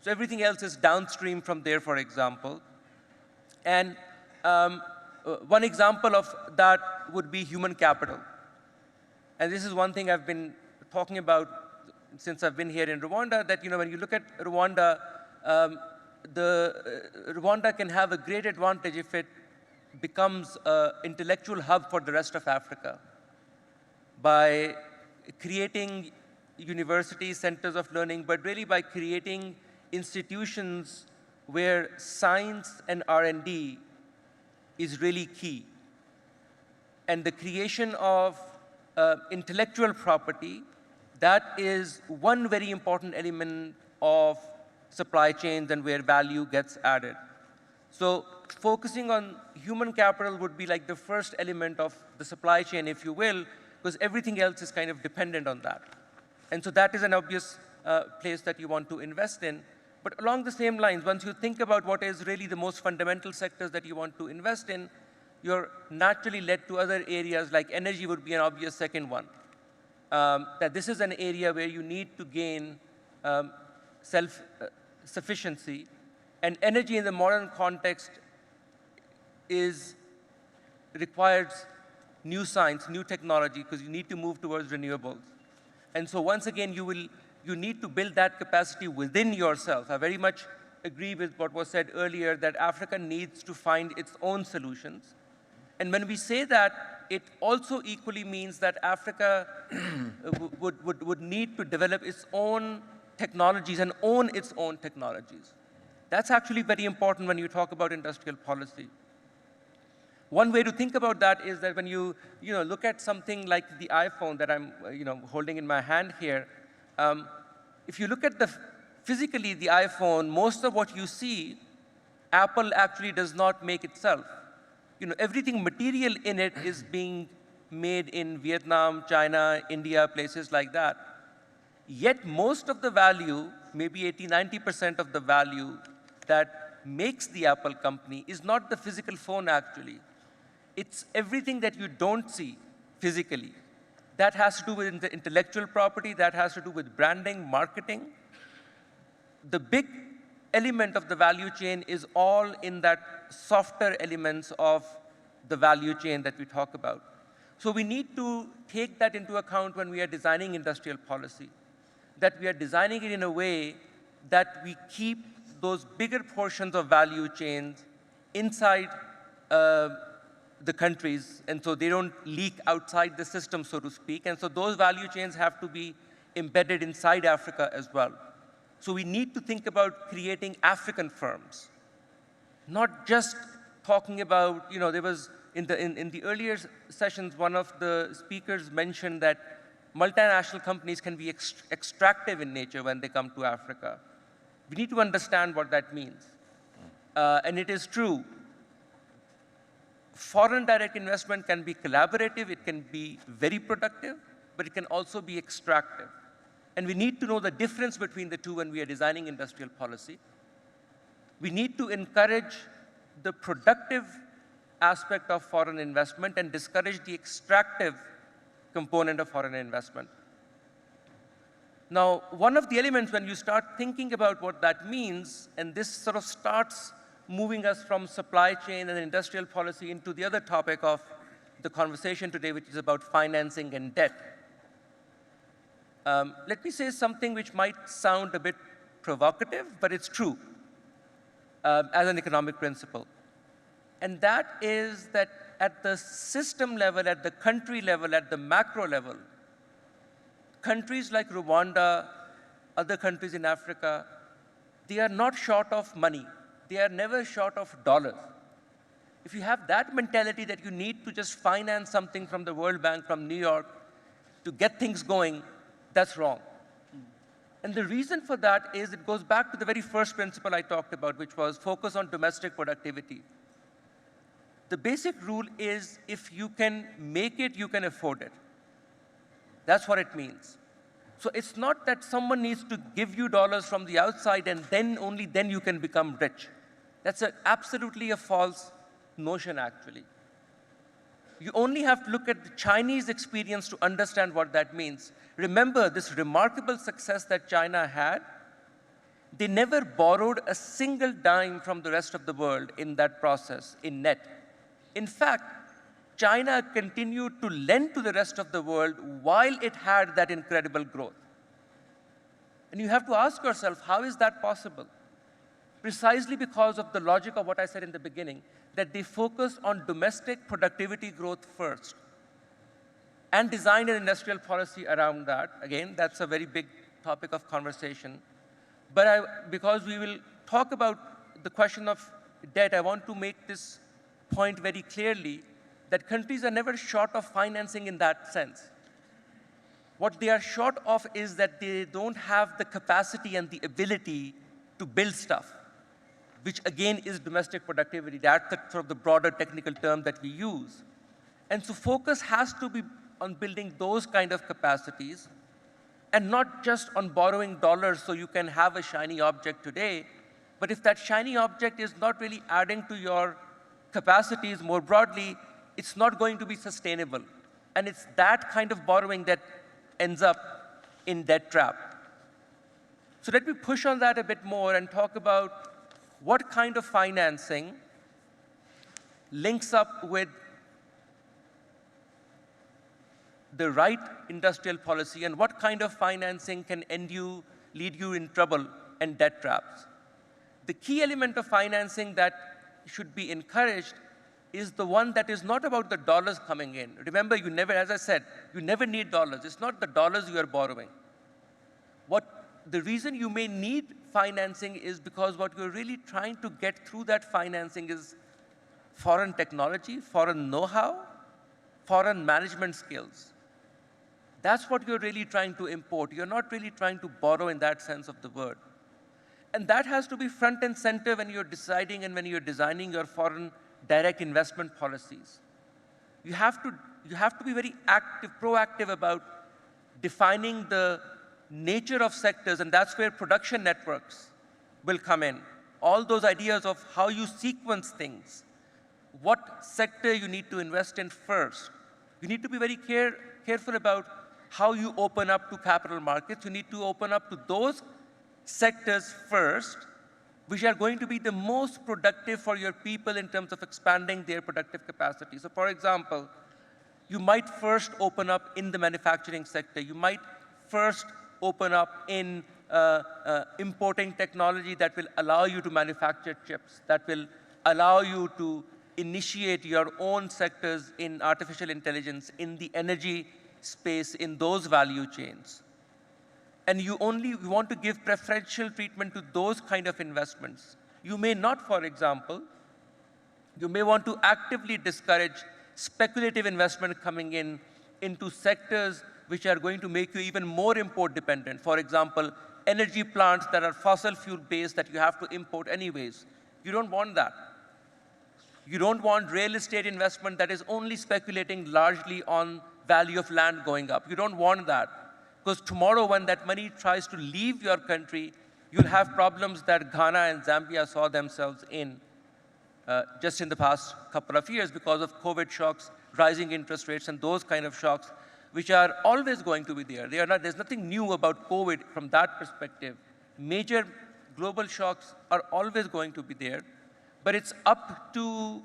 So everything else is downstream from there, for example. And one example of that would be human capital. And this is one thing I've been talking about since I've been here in Rwanda, that when you look at Rwanda, Rwanda can have a great advantage if it becomes an intellectual hub for the rest of Africa by creating universities, centers of learning, but really by creating institutions where science and R&D is really key. And the creation of intellectual property, that is one very important element of supply chains and where value gets added. So focusing on human capital would be like the first element of the supply chain, if you will, because everything else is kind of dependent on that. And so that is an obvious place that you want to invest in. But along the same lines, once you think about what is really the most fundamental sectors that you want to invest in, you're naturally led to other areas like energy would be an obvious second one. That this is an area where you need to gain self-sufficiency. And energy in the modern context requires new science, new technology, because you need to move towards renewables. And so once again, you need to build that capacity within yourself. I very much agree with what was said earlier, that Africa needs to find its own solutions. And when we say that, it also equally means that Africa would need to develop its own technologies and own its own technologies. That's actually very important when you talk about industrial policy. One way to think about that is that when you look at something like the iPhone that I'm holding in my hand here, if you look at physically the iPhone, most of what you see, Apple actually does not make itself. Everything material in it is being made in Vietnam, China, India, places like that. Yet most of the value, maybe 80, 90% of the value that makes the Apple company is not the physical phone actually. It's everything that you don't see physically. That has to do with intellectual property, that has to do with branding, marketing. The big element of the value chain is all in that softer elements of the value chain that we talk about. So we need to take that into account when we are designing industrial policy, that we are designing it in a way that we keep those bigger portions of value chains inside the countries, and so they don't leak outside the system, so to speak. And so those value chains have to be embedded inside Africa as well. So we need to think about creating African firms, not just talking about, there was, in the earlier sessions, one of the speakers mentioned that multinational companies can be extractive in nature when they come to Africa. We need to understand what that means. And it is true. Foreign direct investment can be collaborative, it can be very productive, but it can also be extractive. And we need to know the difference between the two when we are designing industrial policy. We need to encourage the productive aspect of foreign investment and discourage the extractive component of foreign investment. Now, one of the elements when you start thinking about what that means, and this sort of starts moving us from supply chain and industrial policy into the other topic of the conversation today, which is about financing and debt. Let me say something which might sound a bit provocative, but it's true as an economic principle. And that is that at the system level, at the country level, at the macro level, countries like Rwanda, other countries in Africa, they are not short of money. They are never short of dollars. If you have that mentality that you need to just finance something from the World Bank, from New York, to get things going, that's wrong. And the reason for that is it goes back to the very first principle I talked about, which was focus on domestic productivity. The basic rule is if you can make it, you can afford it. That's what it means. So it's not that someone needs to give you dollars from the outside and then only then you can become rich. That's absolutely a false notion, actually. You only have to look at the Chinese experience to understand what that means. Remember this remarkable success that China had. They never borrowed a single dime from the rest of the world in that process, in net. In fact, China continued to lend to the rest of the world while it had that incredible growth. And you have to ask yourself, how is that possible? Precisely because of the logic of what I said in the beginning, that they focus on domestic productivity growth first. and design an industrial policy around that. Again, that's a very big topic of conversation. But because we will talk about the question of debt, I want to make this point very clearly that countries are never short of financing in that sense. What they are short of is that they don't have the capacity and the ability to build stuff, which again is domestic productivity. That's sort of the broader technical term that we use. And so focus has to be on building those kind of capacities and not just on borrowing dollars so you can have a shiny object today, but if that shiny object is not really adding to your capacities more broadly, it's not going to be sustainable. And it's that kind of borrowing that ends up in debt trap. So let me push on that a bit more and talk about what kind of financing links up with the right industrial policy and what kind of financing can lead you in trouble and debt traps. The key element of financing that should be encouraged is the one that is not about the dollars coming in. Remember, you never, as I said, you never need dollars. It's not the dollars you are borrowing. The reason you may need financing is because what you're really trying to get through that financing is foreign technology, foreign know-how, foreign management skills. That's what you're really trying to import. You're not really trying to borrow in that sense of the word. And that has to be front and center when you're deciding and when you're designing your foreign direct investment policies. You have to be very active, proactive about defining the nature of sectors, and that's where production networks will come in. All those ideas of how you sequence things, what sector you need to invest in first. You need to be very careful about how you open up to capital markets. You need to open up to those sectors first, which are going to be the most productive for your people in terms of expanding their productive capacity. So for example, you might first open up in the manufacturing sector. You might first open up in importing technology that will allow you to manufacture chips, that will allow you to initiate your own sectors in artificial intelligence, in the energy space, in those value chains. And you want to give preferential treatment to those kind of investments. You may not, for example, you may want to actively discourage speculative investment coming into sectors which are going to make you even more import dependent. For example, energy plants that are fossil fuel based that you have to import anyways. You don't want that. You don't want real estate investment that is only speculating largely on value of land going up. You don't want that. Because tomorrow when that money tries to leave your country, you'll have problems that Ghana and Zambia saw themselves in just in the past couple of years because of COVID shocks, rising interest rates, and those kind of shocks, which are always going to be there. There's nothing new about COVID from that perspective. Major global shocks are always going to be there, but it's up to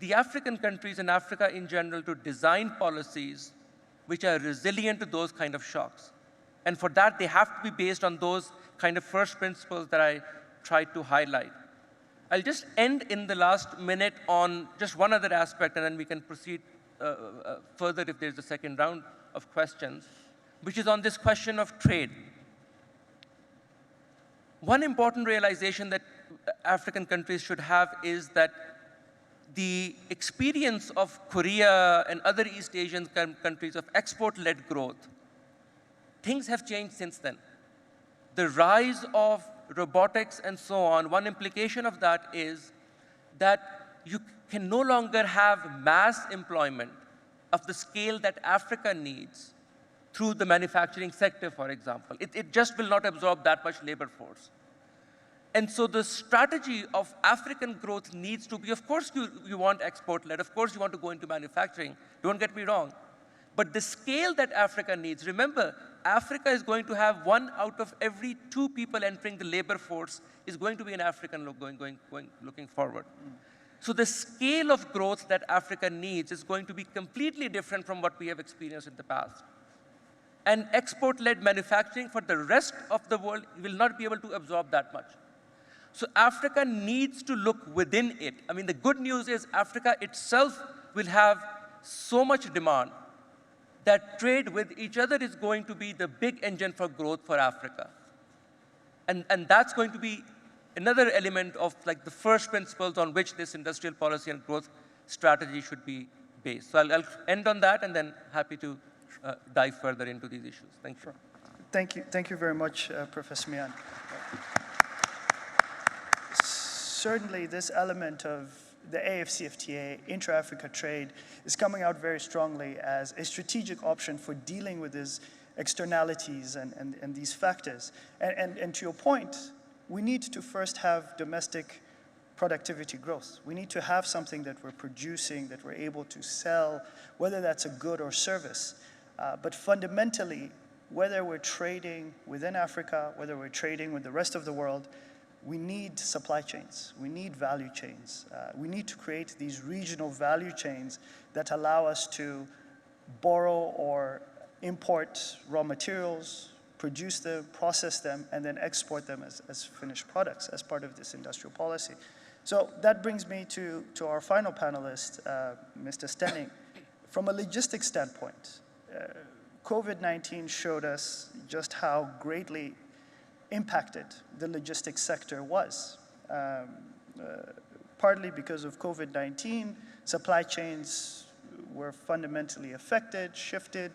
the African countries and Africa in general to design policies which are resilient to those kind of shocks. And for that, they have to be based on those kind of first principles that I tried to highlight. I'll just end in the last minute on just one other aspect, and then we can proceed further if there's a second round of questions, which is on this question of trade. One important realization that African countries should have is that the experience of Korea and other East Asian countries of export-led growth, things have changed since then. The rise of robotics and so on, one implication of that is that you can no longer have mass employment of the scale that Africa needs through the manufacturing sector, for example. It just will not absorb that much labor force. And so the strategy of African growth needs to be, of course, you want export-led. Of course, you want to go into manufacturing. Don't get me wrong. But the scale that Africa needs, remember, Africa is going to have 1 out of every 2 people entering the labor force is going to be an African looking forward. So the scale of growth that Africa needs is going to be completely different from what we have experienced in the past. And export-led manufacturing for the rest of the world will not be able to absorb that much. So Africa needs to look within it. I mean, the good news is Africa itself will have so much demand that trade with each other is going to be the big engine for growth for Africa. And that's going to be another element of like the first principles on which this industrial policy and growth strategy should be based. So I'll end on that and then happy to dive further into these issues. Thank you. Thank you very much, Professor Mian. Certainly, this element of the AFCFTA, intra-Africa trade, is coming out very strongly as a strategic option for dealing with these externalities and these factors. And to your point, we need to first have domestic productivity growth. We need to have something that we're producing, that we're able to sell, whether that's a good or service. But fundamentally, whether we're trading within Africa, whether we're trading with the rest of the world, we need supply chains. We need value chains. We need to create these regional value chains that allow us to borrow or import raw materials, produce them, process them, and then export them as finished products as part of this industrial policy. So that brings me to our final panelist, Mr. Stenning. From a logistics standpoint, COVID-19 showed us just how greatly impacted the logistics sector was. Partly because of COVID-19, supply chains were fundamentally affected, shifted.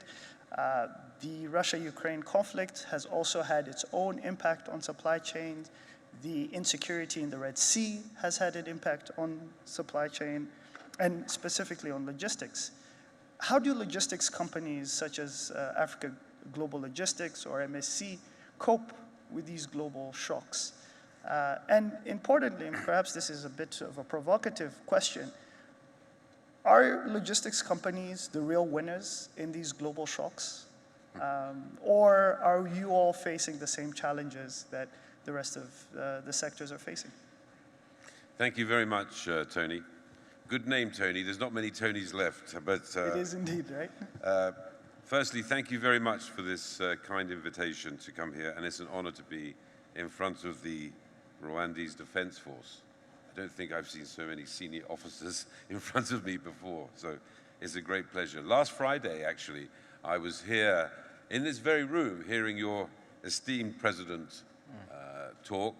The Russia-Ukraine conflict has also had its own impact on supply chains. The insecurity in the Red Sea has had an impact on supply chain, and specifically on logistics. How do logistics companies such as Africa Global Logistics or MSC cope with these global shocks? And importantly, and perhaps this is a bit of a provocative question, are logistics companies the real winners in these global shocks? Or are you all facing the same challenges that the rest of the sectors are facing? Thank you very much, Tony. Good name, Tony. There's not many Tonys left, but it is indeed, right? Firstly, thank you very much for this kind invitation to come here, and it's an honor to be in front of the Rwandese Defense Force. I don't think I've seen so many senior officers in front of me before, so it's a great pleasure. Last Friday, actually, I was here in this very room hearing your esteemed president talk,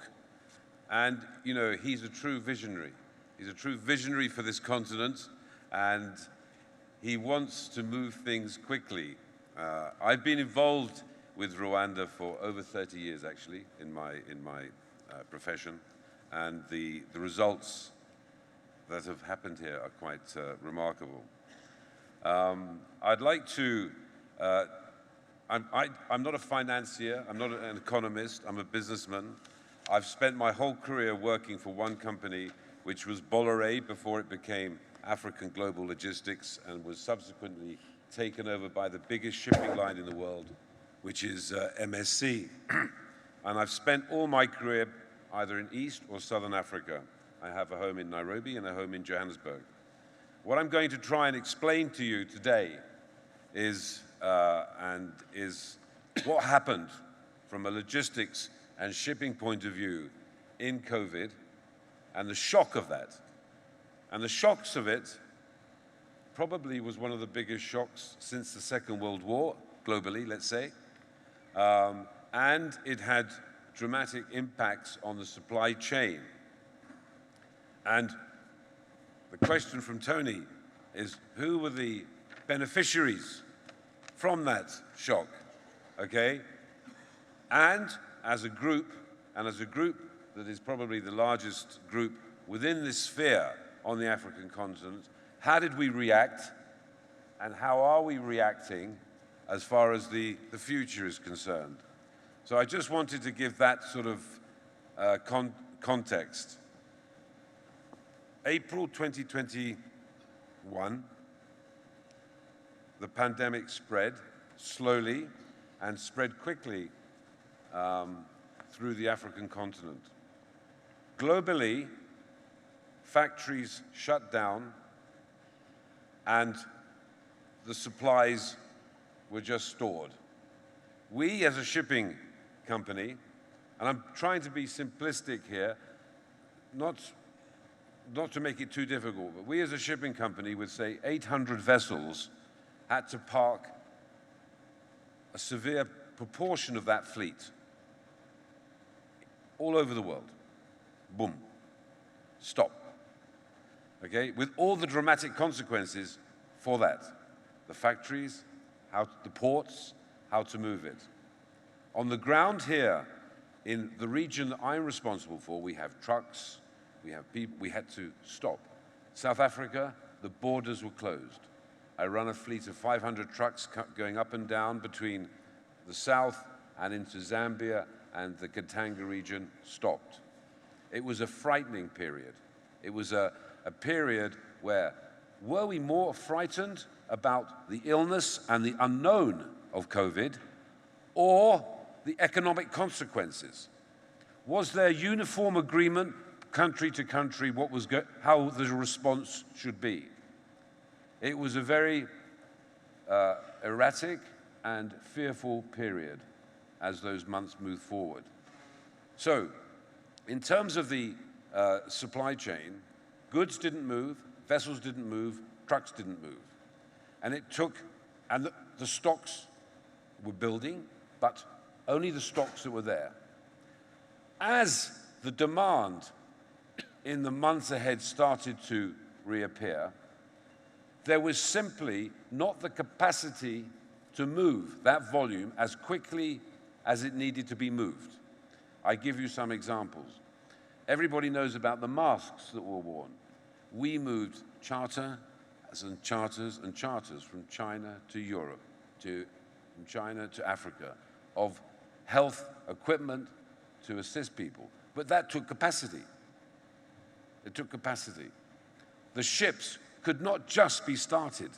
and you know, he's a true visionary. He's a true visionary for this continent, and he wants to move things quickly. I've been involved with Rwanda for over 30 years, actually, in my profession, and the results that have happened here are quite remarkable. I'd like to, I'm not a financier, I'm not an economist, I'm a businessman. I've spent my whole career working for one company, which was Bolloré before it became African Global Logistics and was subsequently taken over by the biggest shipping line in the world, which is MSC. And I've spent all my career either in East or Southern Africa. I have a home in Nairobi and a home in Johannesburg. What I'm going to try and explain to you today is what happened from a logistics and shipping point of view in COVID and the shock of that. And the shocks of it probably was one of the biggest shocks since the Second World War, globally, let's say. And it had dramatic impacts on the supply chain. And the question from Tony is, who were the beneficiaries from that shock, okay? And as a group that is probably the largest group within this sphere on the African continent, how did we react, and how are we reacting as far as the future is concerned? So I just wanted to give that sort of context. April 2021, the pandemic spread slowly and spread quickly through the African continent. Globally, factories shut down and the supplies were just stored. We, as a shipping company, and I'm trying to be simplistic here, not to make it too difficult, but we as a shipping company with, say, 800 vessels had to park a severe proportion of that fleet all over the world. Boom. Stop. Okay? With all the dramatic consequences for that. The factories, the ports, how to move it. On the ground here, in the region that I'm responsible for, we have trucks, we have people, we had to stop. South Africa, the borders were closed. I run a fleet of 500 trucks going up and down between the south and into Zambia, and the Katanga region stopped. It was a frightening period. It was a period where, were we more frightened about the illness and the unknown of COVID, or the economic consequences? Was there uniform agreement, country to country, how the response should be? It was a very erratic and fearful period as those months moved forward. So, in terms of the supply chain, goods didn't move, vessels didn't move, trucks didn't move. And it took, and the stocks were building, but only the stocks that were there. As the demand in the months ahead started to reappear, there was simply not the capacity to move that volume as quickly as it needed to be moved. I give you some examples. Everybody knows about the masks that were worn. We moved charters and charters and charters from China to Europe, from China to Africa, of health equipment to assist people. But that took capacity. It took capacity. The ships could not just be started.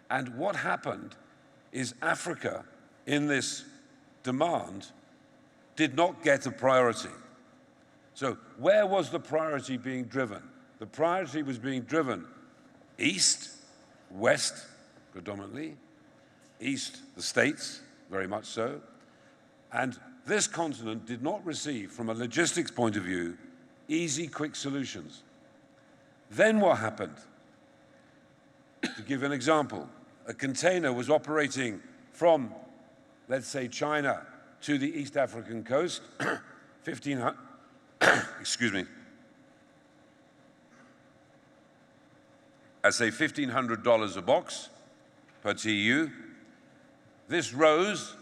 And what happened is Africa, in this demand, did not get a priority. So where was the priority being driven? The priority was being driven east, west predominantly, east the States, very much so, and this continent did not receive, from a logistics point of view, easy, quick solutions. Then what happened? To give an example, a container was operating from, let's say, China to the East African coast, 1,500, excuse me, at say $1,500 a box per TEU. This rose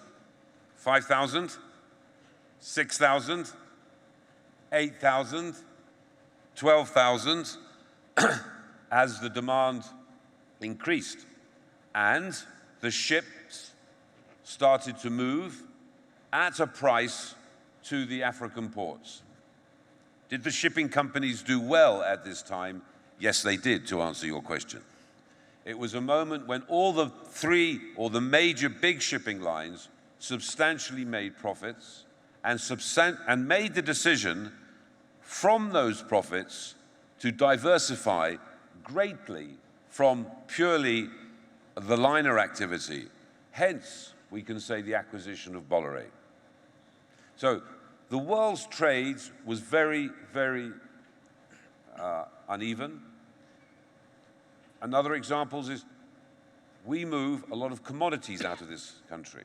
5,000, 6,000, 8,000, 12,000 as the demand increased. And the ships started to move at a price to the African ports. Did the shipping companies do well at this time? Yes, they did, to answer your question. It was a moment when all the three or the major big shipping lines substantially made profits and made the decision from those profits to diversify greatly from purely the liner activity. Hence, we can say the acquisition of Bolloré. So the world's trades was very, very uneven. Another example is we move a lot of commodities out of this country.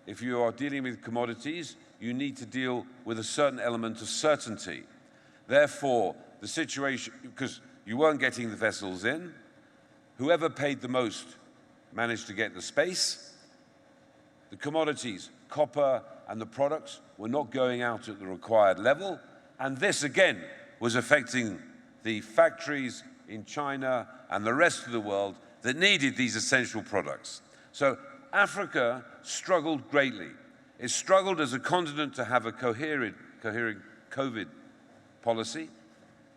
If you are dealing with commodities, you need to deal with a certain element of certainty. Therefore, the situation, because you weren't getting the vessels in, whoever paid the most managed to get the space. The commodities, copper and the products, were not going out at the required level. And this, again, was affecting the factories in China and the rest of the world that needed these essential products. So Africa struggled greatly. It struggled as a continent to have a coherent COVID policy.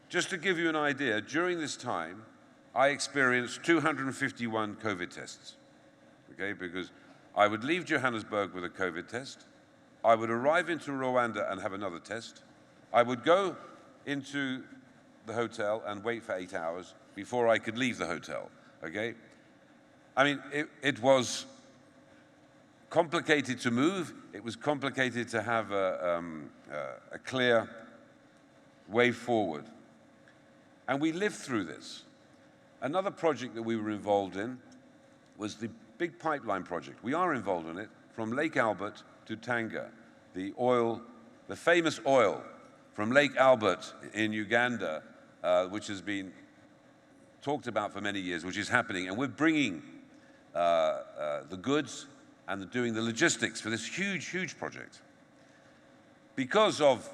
Just to give you an idea, during this time, I experienced 251 COVID tests, okay? Because I would leave Johannesburg with a COVID test. I would arrive into Rwanda and have another test. I would go into the hotel and wait for 8 hours before I could leave the hotel, okay? I mean, it was complicated to move. It was complicated to have a clear way forward. And we lived through this. Another project that we were involved in was the big pipeline project. We are involved in it from Lake Albert to Tanga. The famous oil from Lake Albert in Uganda, which has been talked about for many years, which is happening. And we're bringing the goods and doing the logistics for this huge, huge project. Because of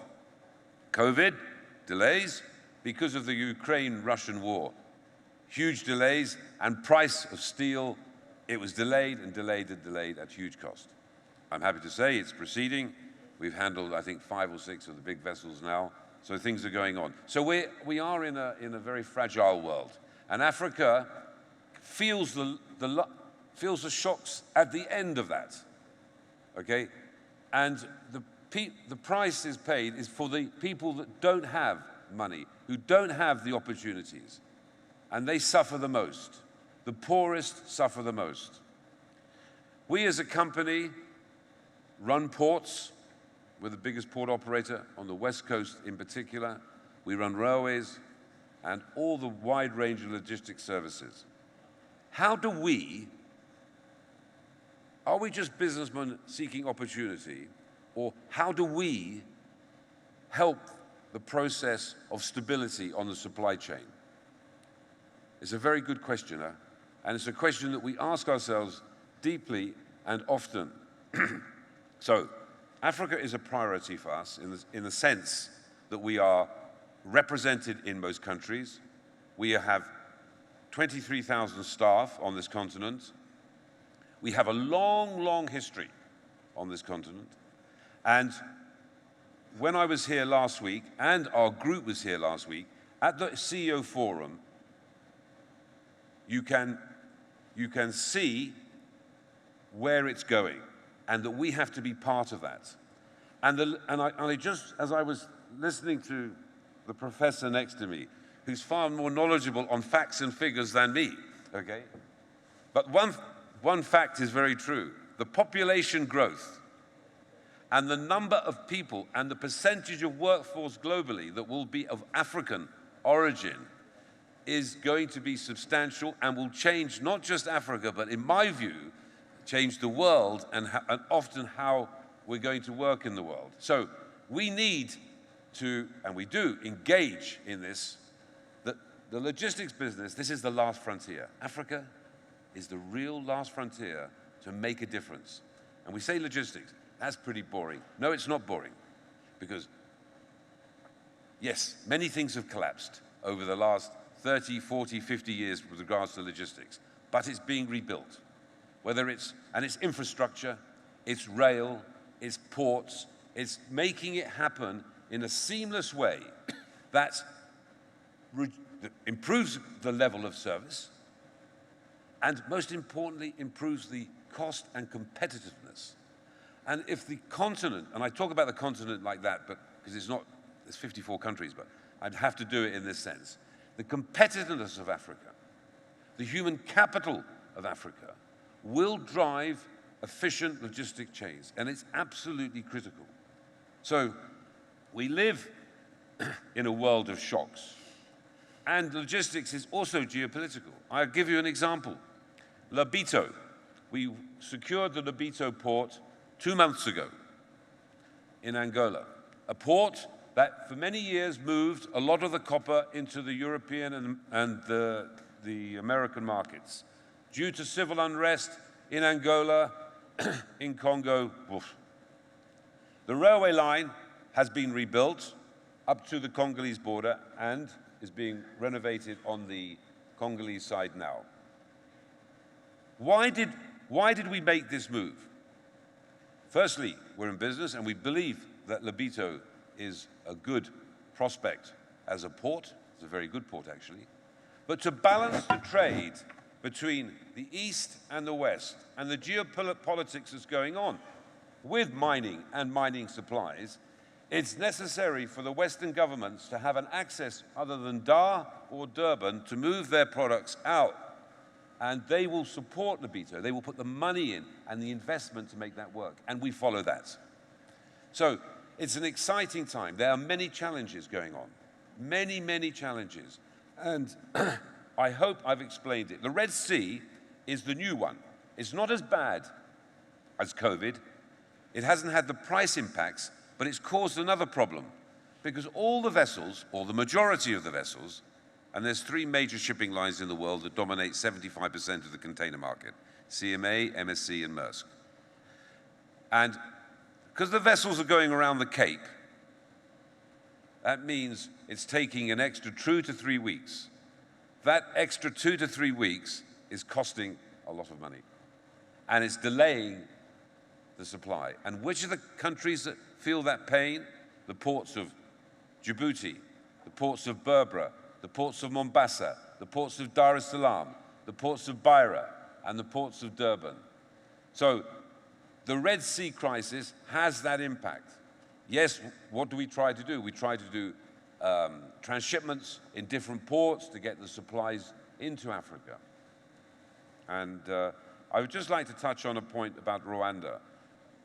COVID, delays, because of the Ukraine-Russian war, huge delays, and price of steel, it was delayed and delayed and delayed at huge cost. I'm happy to say it's proceeding. We've handled, I think, 5 or 6 of the big vessels now, so things are going on. So we are in a very fragile world, and Africa feels the shocks at the end of that, okay? And the price is paid is for the people that don't have money, who don't have the opportunities, and they suffer the most. The poorest suffer the most. We as a company run ports. We're the biggest port operator on the West Coast in particular. We run railways and all the wide range of logistics services. How do are we just businessmen seeking opportunity, or how do we help the process of stability on the supply chain? It's a very good question, and it's a question that we ask ourselves deeply and often. So, Africa is a priority for us in the sense that we are represented in most countries. We have 23,000 staff on this continent. We have a long, long history on this continent. And when I was here last week, and our group was here last week, at the CEO Forum, you can see where it's going, and that we have to be part of that. And I just, as I was listening to the professor next to me, who's far more knowledgeable on facts and figures than me, okay? But one fact is very true. The population growth and the number of people and the percentage of workforce globally that will be of African origin is going to be substantial and will change not just Africa, but in my view, change the world and often how we're going to work in the world. So we need to, and we do, engage in this. The logistics business, this is the last frontier. Africa is the real last frontier to make a difference. And we say logistics, that's pretty boring. No, it's not boring, because yes, many things have collapsed over the last 30, 40, 50 years with regards to logistics, but it's being rebuilt. Whether it's infrastructure, it's rail, it's ports, it's making it happen in a seamless way that improves the level of service, and most importantly, improves the cost and competitiveness. And if the continent, and I talk about the continent like that, but because there's 54 countries, but I'd have to do it in this sense. The competitiveness of Africa, the human capital of Africa, will drive efficient logistic chains, and it's absolutely critical. So we live in a world of shocks, and logistics is also geopolitical. I'll give you an example. Lobito. We secured the Lobito port 2 months ago in Angola, a port that for many years moved a lot of the copper into the European and the American markets. Due to civil unrest in Angola, in Congo, woof. The railway line has been rebuilt up to the Congolese border and is being renovated on the Congolese side now. Why did we make this move? Firstly, we're in business and we believe that Lobito is a good prospect as a port. It's a very good port, actually. But to balance the trade between the East and the West and the geopolitics that's going on with mining and mining supplies, it's necessary for the Western governments to have an access other than Dar or Durban to move their products out. And they will support Lobito. They will put the money in and the investment to make that work. And we follow that. So it's an exciting time. There are many challenges going on. Many, many challenges. And I hope I've explained it. The Red Sea is the new one. It's not as bad as COVID. It hasn't had the price impacts, but it's caused another problem because all the vessels, or the majority of the vessels, and there's 3 major shipping lines in the world that dominate 75% of the container market: CMA, MSC, and Maersk. And because the vessels are going around the Cape, that means it's taking an extra 2 to 3 weeks. That extra 2 to 3 weeks is costing a lot of money, and it's delaying the supply. And which are the countries that feel that pain? The ports of Djibouti, the ports of Berbera, the ports of Mombasa, the ports of Dar es Salaam, the ports of Beira, and the ports of Durban. So the Red Sea crisis has that impact. Yes, what do we try to do? We try to do transshipments in different ports to get the supplies into Africa. And I would just like to touch on a point about Rwanda.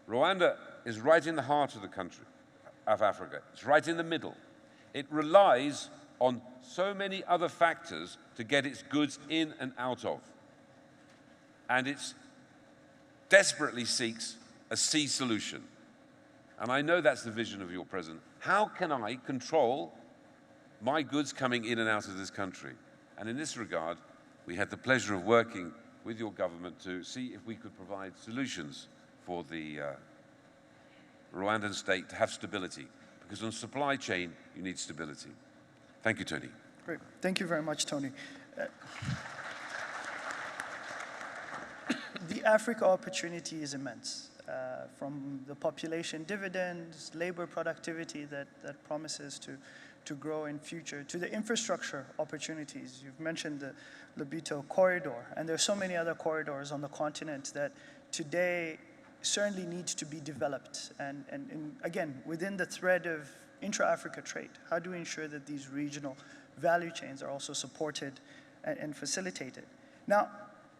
Rwanda is right in the heart of the country, of Africa. It's right in the middle. It relies on so many other factors to get its goods in and out of. And it desperately seeks a sea solution. And I know that's the vision of your president. How can I control my goods coming in and out of this country? And in this regard, we had the pleasure of working with your government to see if we could provide solutions for the Rwandan state to have stability. Because on supply chain, you need stability. Thank you, Tony. Great. Thank you very much, Tony. The Africa opportunity is immense, from the population dividends, labor productivity that promises to grow in future, to the infrastructure opportunities. You've mentioned the Lobito corridor, and there's so many other corridors on the continent that today certainly needs to be developed. And again, within the thread of intra-Africa trade, how do we ensure that these regional value chains are also supported and facilitated? Now,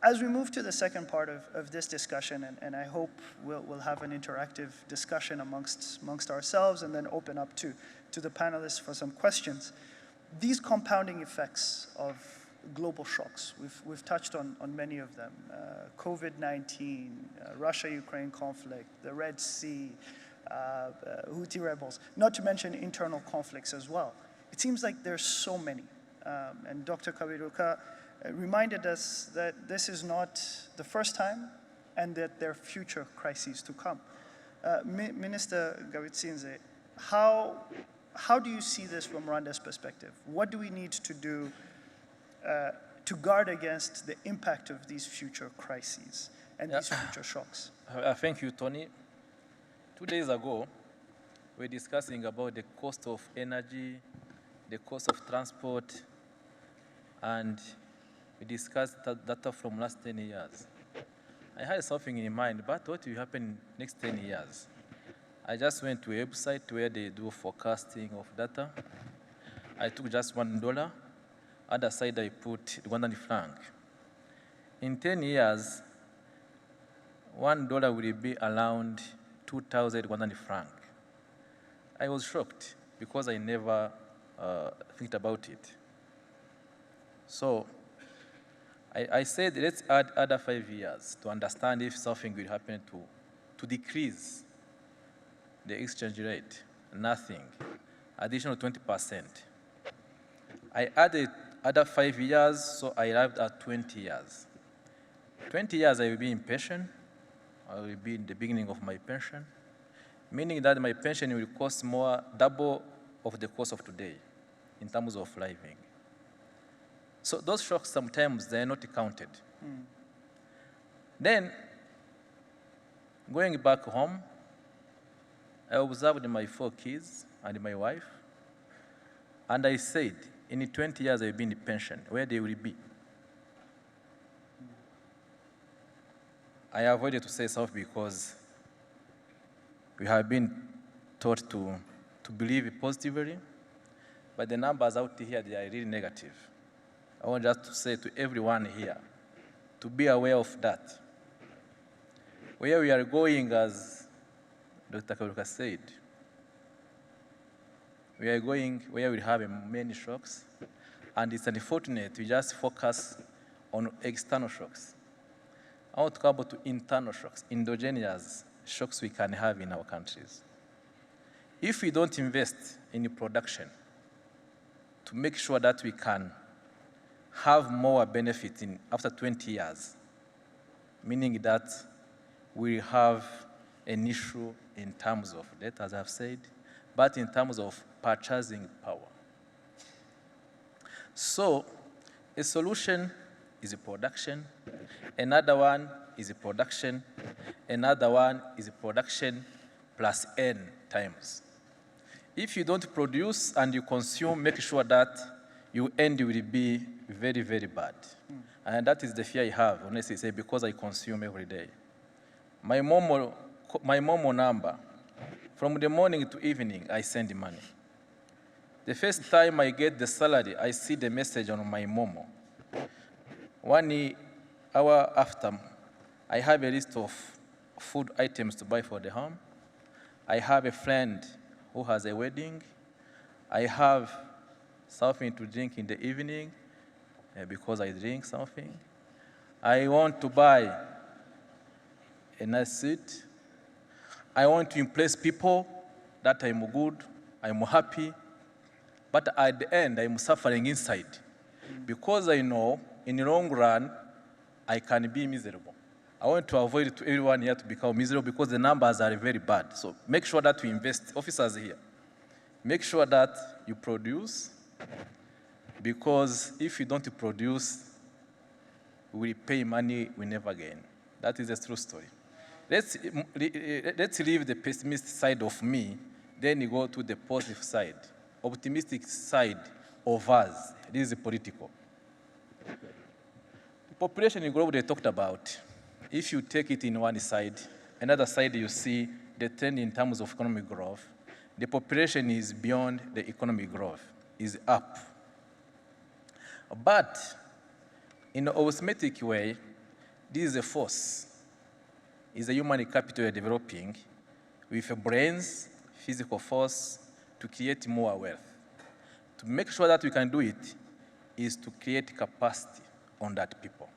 as we move to the second part of this discussion, and I hope we'll have an interactive discussion amongst ourselves and then open up to the panelists for some questions. These compounding effects of global shocks, we've touched on many of them. COVID-19, Russia-Ukraine conflict, the Red Sea, Houthi rebels, not to mention internal conflicts as well. It seems like there's so many. And Dr. Kaberuka reminded us that this is not the first time and that there are future crises to come. Minister Gawitsinze, how do you see this from Rwanda's perspective? What do we need to do to guard against the impact of these future crises and these future shocks? Thank you, Tony. 2 days ago, we were discussing about the cost of energy, the cost of transport, and we discussed data from last 10 years. I had something in mind, but what will happen next 10 years? I just went to a website where they do forecasting of data. I took just $1. Other side, I put Rwandan franc. In 10 years, $1 will be around 2,000 Rwandan franc. I was shocked because I never think about it. So I said, let's add other 5 years to understand if something will happen to decrease the exchange rate. Nothing. Additional 20%. I added other 5 years, so I arrived at 20 years. 20 years, I will be in pension. I will be in the beginning of my pension, meaning that my pension will cost more, double of the cost of today in terms of living. So those shocks sometimes they're not counted. Then, going back home, I observed my 4 kids and my wife, and I said, in 20 years I'll be in pension, where they will be. I avoided to say something because we have been taught to believe positively, but the numbers out here, they are really negative. I want just to say to everyone here to be aware of that. Where we are going, as Dr. Kaberuka said, we are going where we have many shocks, and it's unfortunate we just focus on external shocks. I want to come to internal shocks, endogenous shocks we can have in our countries. If we don't invest in production to make sure that we can have more benefit after 20 years, meaning that we have an issue in terms of debt, as I've said, but in terms of purchasing power. So a solution is a production, another one is a production, another one is a production plus N times. If you don't produce and you consume, make sure that your end will be very, very bad. And that is the fear I have, honestly say, because I consume every day. My Momo number, from the morning to evening, I send money. The first time I get the salary, I see the message on my Momo. 1 hour after, I have a list of food items to buy for the home. I have a friend who has a wedding. I have something to drink in the evening because I drink something. I want to buy a nice suit. I want to impress people that I'm good, I'm happy, but at the end, I'm suffering inside because I know in the long run, I can be miserable. I want to avoid to everyone here to become miserable because the numbers are very bad. So make sure that we invest, officers here, make sure that you produce, because if you don't produce, we pay money we never gain. That is a true story. Let's leave the pessimistic side of me, then you go to the positive side, optimistic side of us. This is political. The population in global they talked about, if you take it in one side, another side you see the trend in terms of economic growth, the population is beyond the economic growth, is up. But in an arithmetic way, this is a force. It's a human capital you're developing with a brains, physical force to create more wealth. To make sure that we can do it is to create capacity on that people.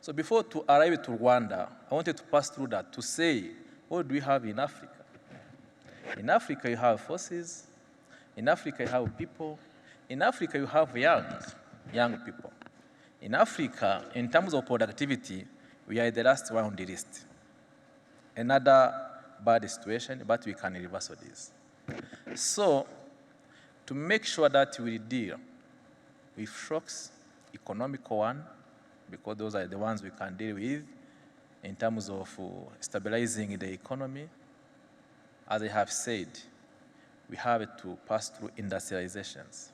So before to arrive to Rwanda, I wanted to pass through that to say, what do we have in Africa? In Africa, you have forces. In Africa, you have people. In Africa, you have young people. In Africa, in terms of productivity, we are the last one on the list. Another bad situation, but we can reverse this. So, to make sure that we deal with shocks, economic one, because those are the ones we can deal with in terms of stabilizing the economy, as I have said, we have to pass through industrializations.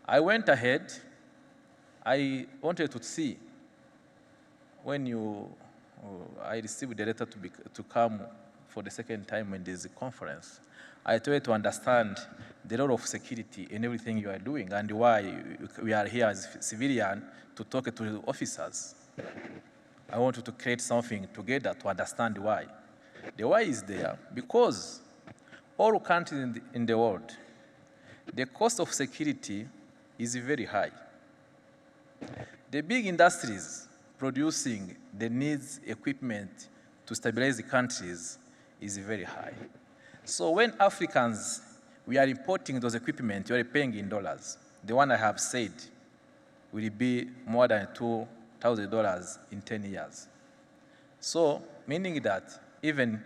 I went ahead, I wanted to see when I received the letter to come for the second time in this conference. I tried to understand the role of security in everything you are doing and why we are here as civilians to talk to the officers. I wanted to create something together to understand why. The why is there because all countries in the world, the cost of security is very high. The big industries producing the needs equipment to stabilize the countries is very high. So when Africans, we are importing those equipment, we are paying in dollars. The one I have said will be more than $2,000 in 10 years. So meaning that even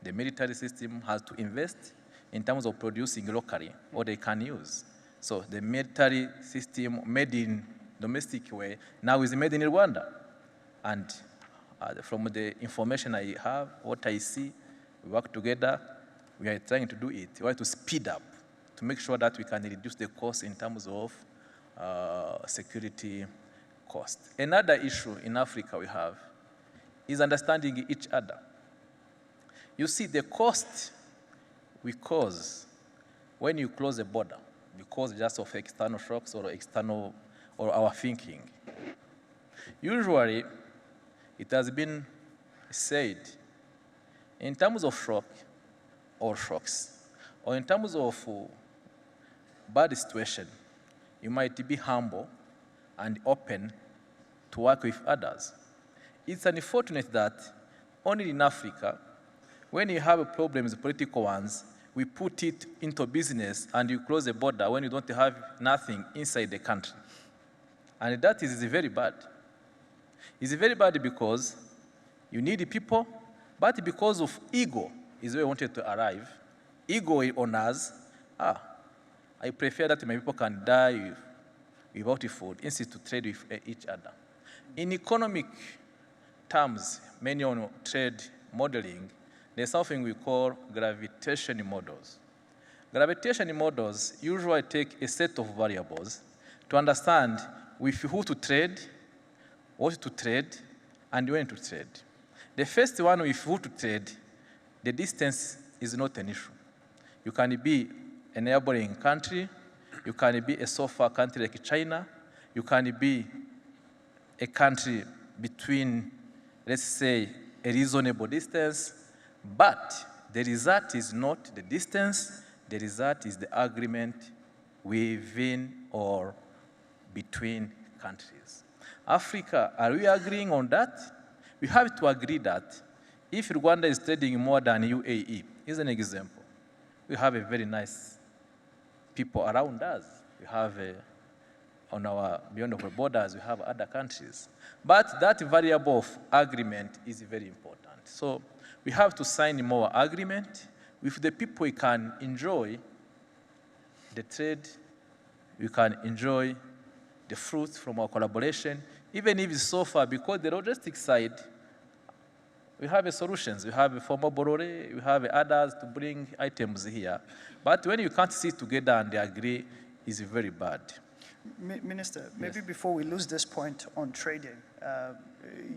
the military system has to invest in terms of producing locally what they can use. So the military system made in domestic way now is made in Rwanda. And from the information I have, what I see, we work together, we are trying to do it. We want to speed up to make sure that we can reduce the cost in terms of security cost. Another issue in Africa we have is understanding each other. You see, the cost we cause when you close a border because just of external shocks or external or our thinking. Usually, it has been said in terms of shock or shocks, or in terms of bad situation, you might be humble and open to work with others. it's unfortunate that only in Africa, when you have problems, political ones, we put it into business and you close the border when you don't have nothing inside the country. And that is very bad. It's very bad because you need people, but because of ego is where we wanted to arrive. Ego on us, I prefer that my people can die without food instead to trade with each other. In economic terms, many on trade modeling, there's something we call gravitation models. Gravitation models usually take a set of variables to understand with who to trade, what to trade, and when to trade. The first one with who to trade, the distance is not an issue. You can be a neighboring country, you can be a so far country like China, you can be a country between, let's say, a reasonable distance, but the result is not the distance, the result is the agreement within or between countries. Africa, are we agreeing on that? We have to agree that if Rwanda is trading more than UAE, is an example. We have a very nice people around us. We have on our beyond our borders, we have other countries. But that variable of agreement is very important. So we have to sign more agreement. With the people, we can enjoy the trade, we can enjoy the fruits from our collaboration, even if it's so far, because the logistics side, we have solutions. We have former Borore, we have others to bring items here. But when you can't sit together and they agree, it's very bad. Minister, maybe before we lose this point on trading,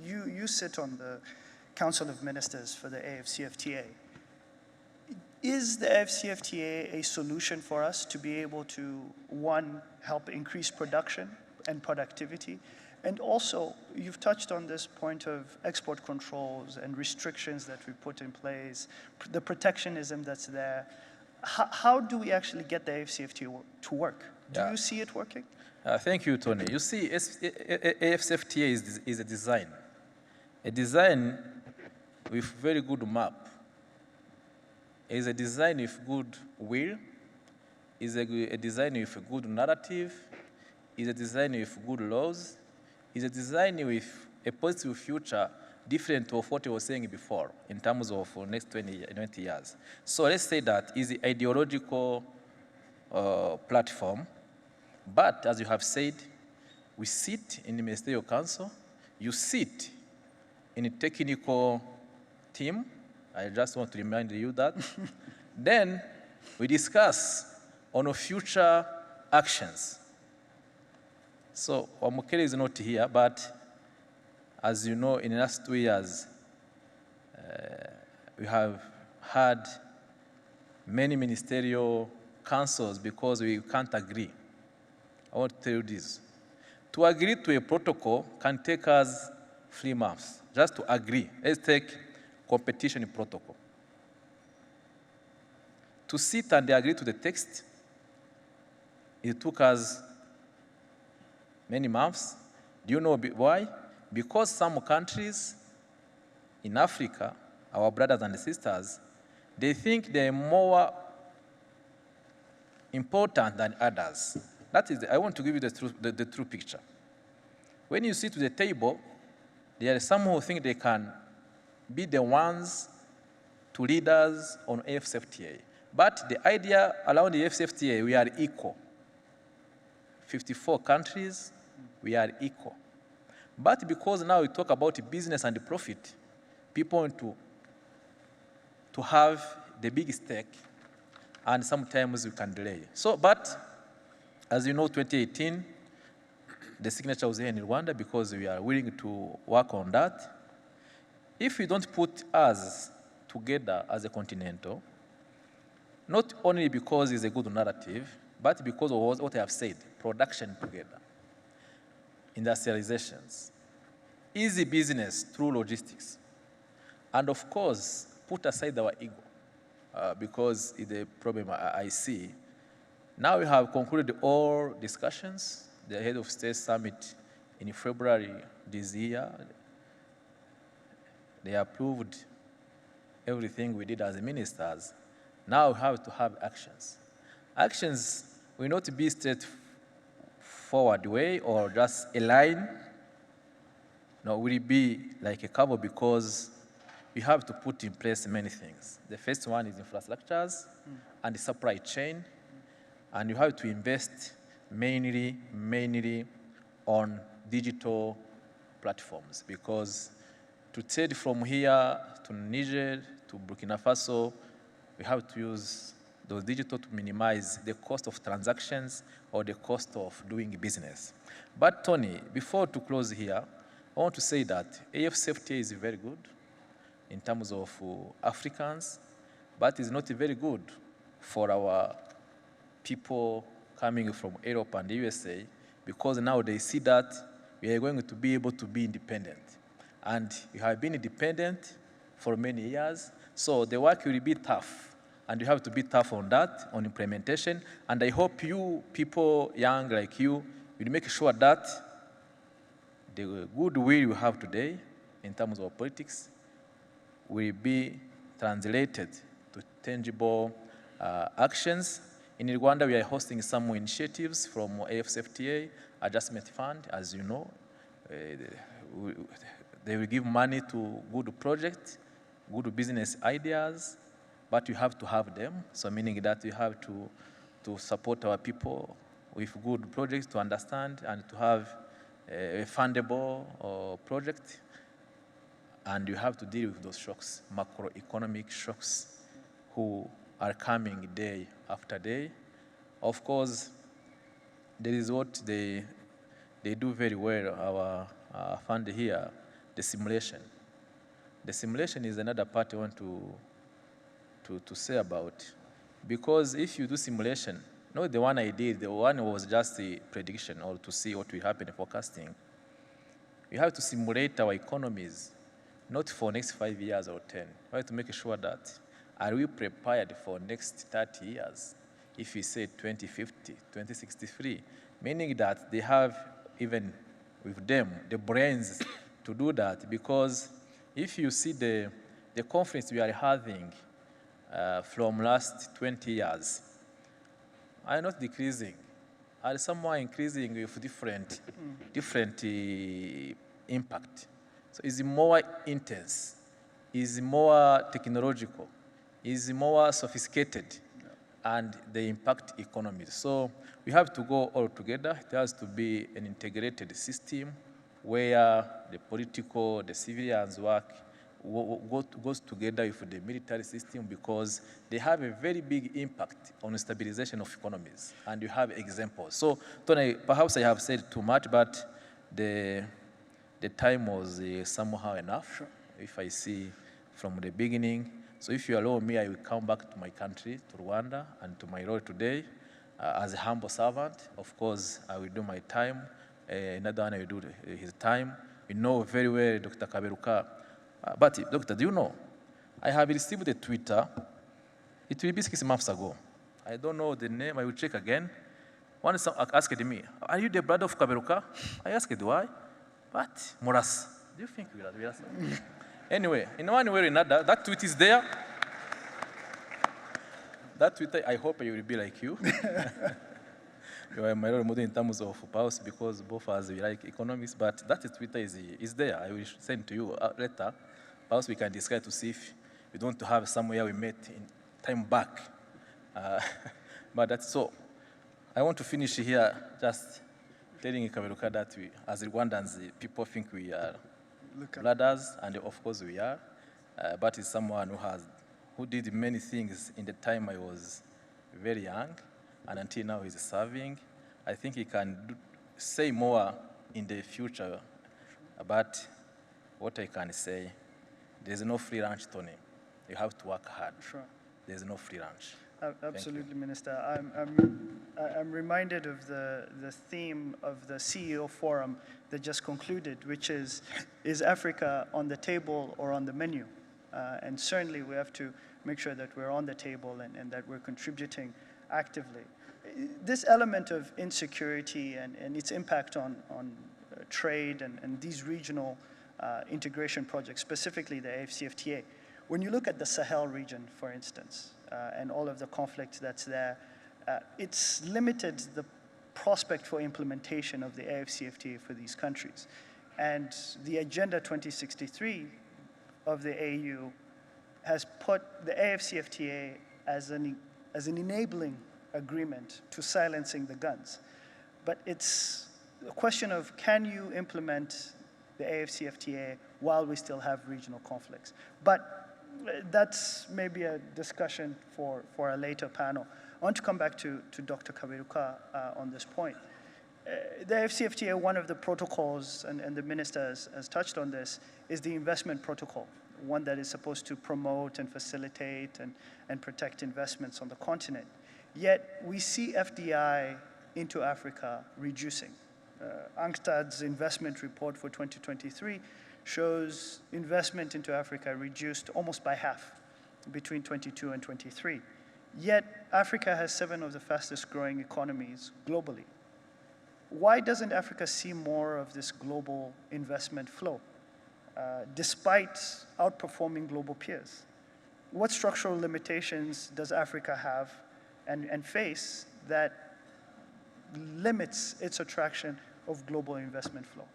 you sit on the Council of Ministers for the AFCFTA. Is the AFCFTA a solution for us to be able to, one, help increase production and productivity? And also, you've touched on this point of export controls and restrictions that we put in place, the protectionism that's there. How do we actually get the AFCFTA to work? Do you see it working? Thank you, Tony. You see, AFCFTA is a design with very good map. Is a design with good will, is a design with a good narrative, is a design with good laws, is a design with a positive future different of what I was saying before in terms of next 20 years. So let's say that is the ideological platform, but as you have said, we sit in the Ministerial Council, you sit in a technical team. I just want to remind you that. Then we discuss on future actions. So Wamukele is not here, but as you know, in the last 2 years, we have had many ministerial councils because we can't agree. I want to tell you this. To agree to a protocol can take us 3 months, just to agree. Let's take competition protocol. To sit and agree to the text, it took us many months. Do you know why? Because some countries in Africa, our brothers and sisters, they think they're more important than others. That is, I want to give you the true picture. When you sit to the table, there are some who think they can be the ones to lead us on AFCFTA. But the idea around the AFCFTA, we are equal. 54 countries, we are equal. But because now we talk about business and profit, people want to have the big stake, and sometimes we can delay. So, but as you know, 2018, the signature was here in Rwanda because we are willing to work on that. If we don't put us together as a continental, not only because it's a good narrative, but because of what I have said, production together, industrializations, easy business through logistics, and of course, put aside our ego, because it's a problem I see. Now we have concluded all discussions. The head of state summit in February this year, they approved everything we did as ministers. Now we have to have actions. Actions will not be straightforward way or just a line. No, will be like a cover because we have to put in place many things. The first one is infrastructures and the supply chain, and you have to invest mainly on digital platforms because to trade from here to Niger to Burkina Faso, we have to use those digital to minimize the cost of transactions or the cost of doing business. But Tony, before to close here, I want to say that AFCFTA is very good in terms of Africans, but it's not very good for our people coming from Europe and the USA because now they see that we are going to be able to be independent. And we have been independent for many years, so the work will be tough. And you have to be tough on that, on implementation. And I hope you people young like you will make sure that the goodwill you have today in terms of politics will be translated to tangible actions. In Rwanda, we are hosting some initiatives from AFCFTA Adjustment Fund, as you know. They will give money to good projects, good business ideas, but you have to have them. So meaning that you have to support our people with good projects to understand and to have a fundable project. And you have to deal with those shocks, macroeconomic shocks, who are coming day after day. Of course, there is what they do very well, our fund here, the simulation. The simulation is another part I want to say about. Because if you do simulation, not the one I did, the one was just the prediction or to see what will happen in forecasting. You have to simulate our economies, not for next 5 years or 10. We have to make sure that, are we prepared for next 30 years? If we say 2050, 2063, meaning that they have even with them the brains to do that, because if you see the conflicts we are having from last 20 years, are not decreasing, are somewhat increasing with different impact. So it's more intense, is more technological, is more sophisticated, and they impact economies. So we have to go all together. It has to be an integrated system where the political, the civilians work, goes together with the military system because they have a very big impact on the stabilization of economies. And you have examples. So, Tony, perhaps I have said too much, but the time was somehow enough, sure, if I see from the beginning. So if you allow me, I will come back to my country, to Rwanda, and to my role today as a humble servant. Of course, I will do my time. Another one, I will do his time. You know very well Dr. Kaberuka. But, Doctor, do you know, I have received a Twitter. It will be 6 months ago. I don't know the name. I will check again. One asked me, are you the brother of Kaberuka? I asked, why? But, Moras, do you think we are? Anyway, in one way or another, that tweet is there. That Twitter, I hope you will be like you. You are my role model in terms of powers because both of us we like economics, but that Twitter is there. I will send to you later. Perhaps we can discuss to see if we don't have somewhere we met in time back. But that's so. I want to finish here just telling Kaberuka that we, as Rwandans, people think we are brothers, and of course we are. But it's someone who did many things in the time I was very young, and until now he's serving. I think he can say more in the future, but what I can say, there's no free lunch, Tony. You have to work hard. Sure. There's no free lunch. Absolutely, Minister. I'm reminded of the theme of the CEO forum that just concluded, which is Africa on the table or on the menu? And certainly we have to make sure that we're on the table and that we're contributing actively. This element of insecurity and its impact on trade and these regional integration projects, specifically the AFCFTA. When you look at the Sahel region, for instance, and all of the conflict that's there, it's limited the prospect for implementation of the AFCFTA for these countries. And the Agenda 2063 of the AU has put the AFCFTA as an enabling agreement to silencing the guns. But it's a question of, can you implement the AFCFTA while we still have regional conflicts? But that's maybe a discussion for a later panel. I want to come back to Dr. Kaberuka on this point. The AFCFTA, one of the protocols, and the minister has touched on this, is the investment protocol, one that is supposed to promote and facilitate and protect investments on the continent. Yet we see FDI into Africa reducing. UNCTAD's investment report for 2023 shows investment into Africa reduced almost by half between 22 and 23. Yet Africa has 7 of the fastest growing economies globally. Why doesn't Africa see more of this global investment flow, despite outperforming global peers? What structural limitations does Africa have and face that limits its attraction of global investment flow?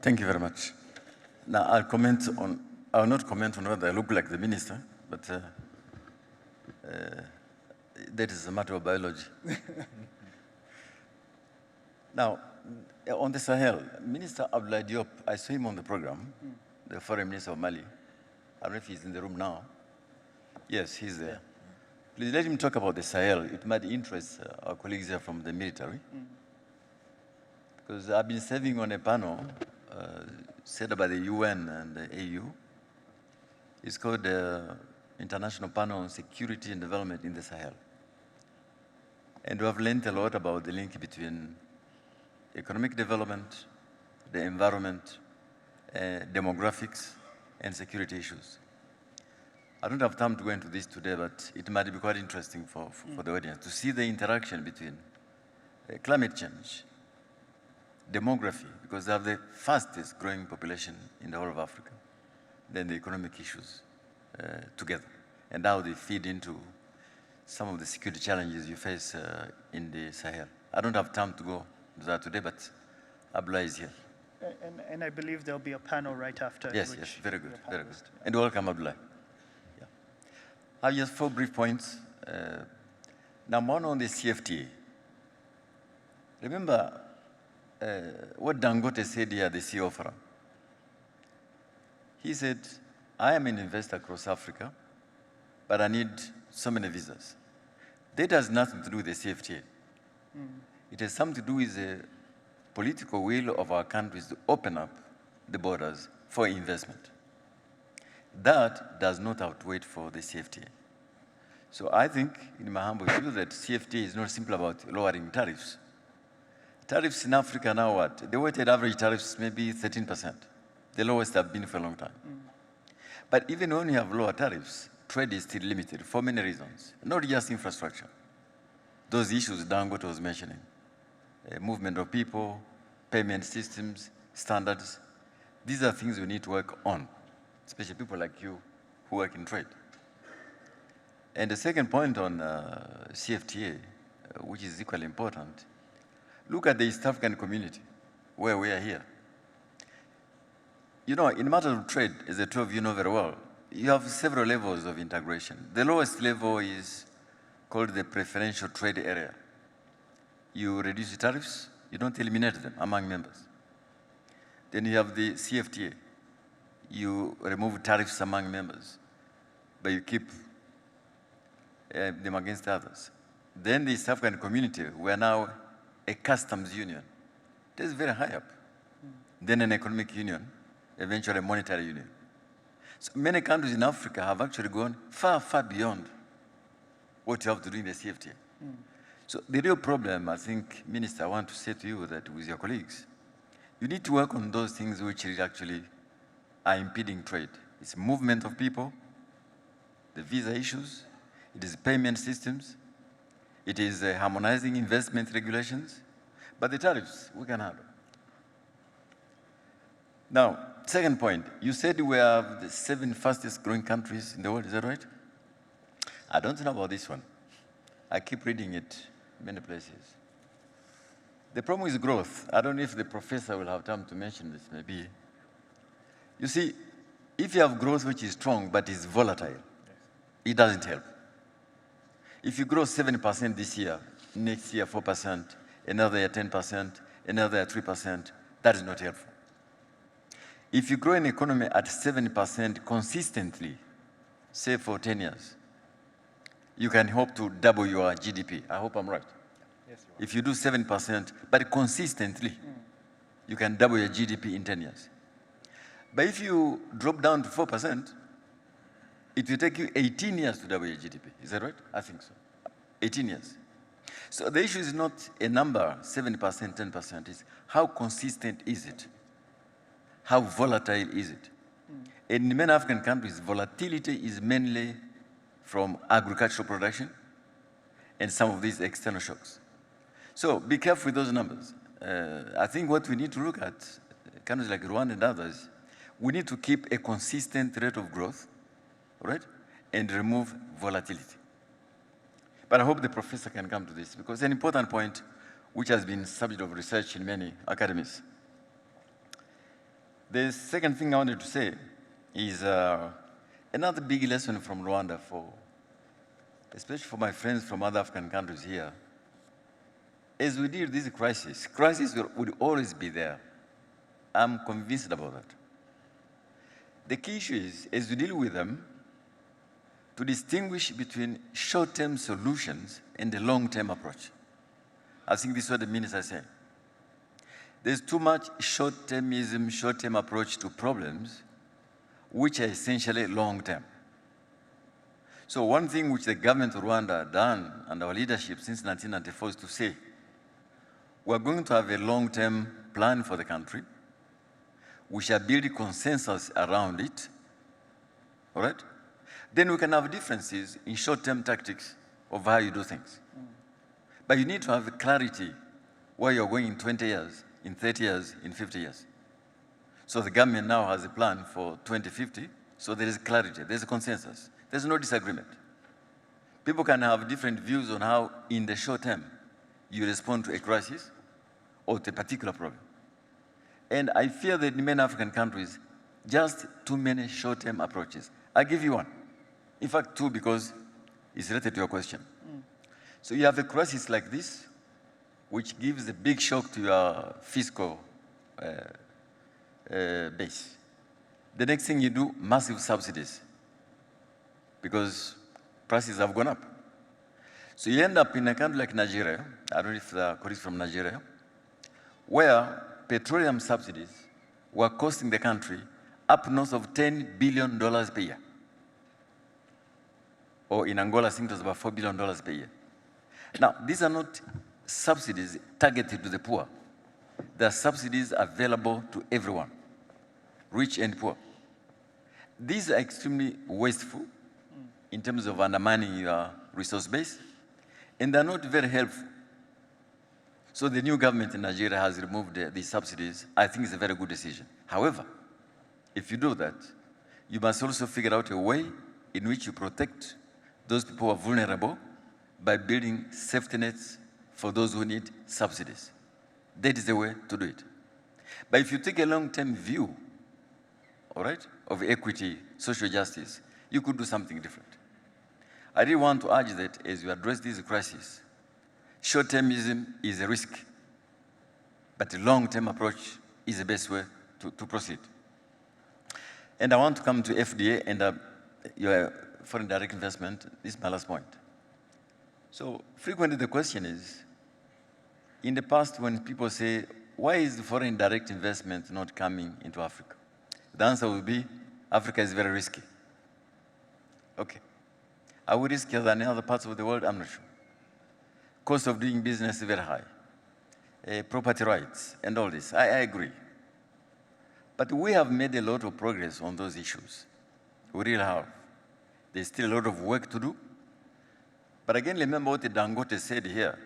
Thank you very much. Now I'll not comment on whether I look like the minister, but that is a matter of biology. Now, on the Sahel, Minister Abdoulaye Diop, I saw him on the program, the foreign minister of Mali. I don't know if he's in the room now. Yes, he's there. Please let him talk about the Sahel. It might interest our colleagues here from the military. Because I've been serving on a panel set by the UN and the AU. It's called the International Panel on Security and Development in the Sahel. And we have learned a lot about the link between economic development, the environment, demographics, and security issues. I don't have time to go into this today, but it might be quite interesting for the audience to see the interaction between climate change, demography, because they have the fastest growing population in the whole of Africa, then the economic issues together, and how they feed into some of the security challenges you face in the Sahel. I don't have time to go to that today, but Abdoulaye is here. And I believe there'll be a panel right after. Yes, yes, very good, very good. And welcome, Abdoulaye. Yeah. I have just 4 brief points. Number one on the CFTA. Remember what Dangote said here, the CEO forum. He said, I am an investor across Africa, but I need so many visas. That has nothing to do with the CFTA. It has something to do with the political will of our countries to open up the borders for investment. That does not outweigh for the CFTA. So I think, in my humble view, that CFTA is not simply about lowering tariffs. Tariffs in Africa now what? The weighted average tariffs may be 13%, the lowest have been for a long time. But even when you have lower tariffs, trade is still limited for many reasons, not just infrastructure. Those issues Dangote was mentioning, movement of people, payment systems, standards, these are things we need to work on, especially people like you who work in trade. And the second point on CFTA, which is equally important, look at the East African community, where we are here. You know, in matters of trade, as the two of you know very well, you have several levels of integration. The lowest level is called the preferential trade area. You reduce the tariffs, you don't eliminate them among members. Then you have the CFTA. You remove tariffs among members, but you keep them against others. Then the East African community, we are now a customs union. That is very high up. Then an economic union, eventually a monetary union. So many countries in Africa have actually gone far, far beyond what you have to do in the CFTA. So the real problem, I think, Minister, I want to say to you that with your colleagues, you need to work on those things which actually are impeding trade. It's movement of people, the visa issues, it is payment systems, it is harmonizing investment regulations, but the tariffs, we can handle. Now, second point, you said we are the 7 fastest growing countries in the world, is that right? I don't know about this one. I keep reading it in many places. The problem is growth. I don't know if the professor will have time to mention this, maybe. You see, if you have growth which is strong but is volatile, it doesn't help. If you grow 7% this year, next year 4%, another year 10%, another year 3%, that is not helpful. If you grow an economy at 7% consistently, say for 10 years, you can hope to double your GDP. I hope I'm right. Yes, If you do 7%, but consistently, you can double your GDP in 10 years. But if you drop down to 4%, it will take you 18 years to double your GDP. Is that right? I think so. 18 years. So the issue is not a number, 7%, 10%. It's how consistent is it? How volatile is it? In many African countries, volatility is mainly from agricultural production and some of these external shocks. So be careful with those numbers. I think what we need to look at, countries like Rwanda and others, we need to keep a consistent rate of growth, right? And remove volatility. But I hope the professor can come to this because it's an important point which has been subject of research in many academies. The second thing I wanted to say is another big lesson from Rwanda, especially for my friends from other African countries here. As we deal with this crisis will always be there. I'm convinced about that. The key issue is, as we deal with them, to distinguish between short-term solutions and the long-term approach. I think this is what the minister said. There's too much short-termism, short-term approach to problems, which are essentially long-term. So one thing which the government of Rwanda has done and our leadership since 1994 is to say, we're going to have a long-term plan for the country. We shall build a consensus around it, all right? Then we can have differences in short-term tactics of how you do things. But you need to have clarity where you're going in 20 years, in 30 years, in 50 years. So the government now has a plan for 2050, so there is clarity, there's a consensus, there's no disagreement. People can have different views on how, in the short term, you respond to a crisis or to a particular problem. And I fear that in many African countries, just too many short-term approaches. I'll give you one. In fact, two, because it's related to your question. So you have a crisis like this, which gives a big shock to your fiscal base. The next thing you do, massive subsidies, because prices have gone up. So you end up in a country like Nigeria, I don't know if the colleagues from Nigeria, where petroleum subsidies were costing the country up north of $10 billion per year. Or in Angola, I think it was about $4 billion per year. Now, these are not subsidies targeted to the poor. They are subsidies available to everyone, rich and poor. These are extremely wasteful in terms of undermining your resource base, and they're not very helpful. So the new government in Nigeria has removed these subsidies. I think it's a very good decision. However, if you do that, you must also figure out a way in which you protect those people who are vulnerable by building safety nets for those who need subsidies. That is the way to do it. But if you take a long-term view, all right, of equity, social justice, you could do something different. I really want to urge that as you address this crisis, short-termism is a risk, but a long-term approach is the best way to proceed. And I want to come to FDA and your foreign direct investment. This is my last point. So frequently the question is, in the past when people say, why is the foreign direct investment not coming into Africa? The answer will be, Africa is very risky. Okay. Are we riskier than other parts of the world? I'm not sure. Cost of doing business is very high. Property rights and all this, I agree. But we have made a lot of progress on those issues. We really have. There's still a lot of work to do. But again, remember what Dangote said here.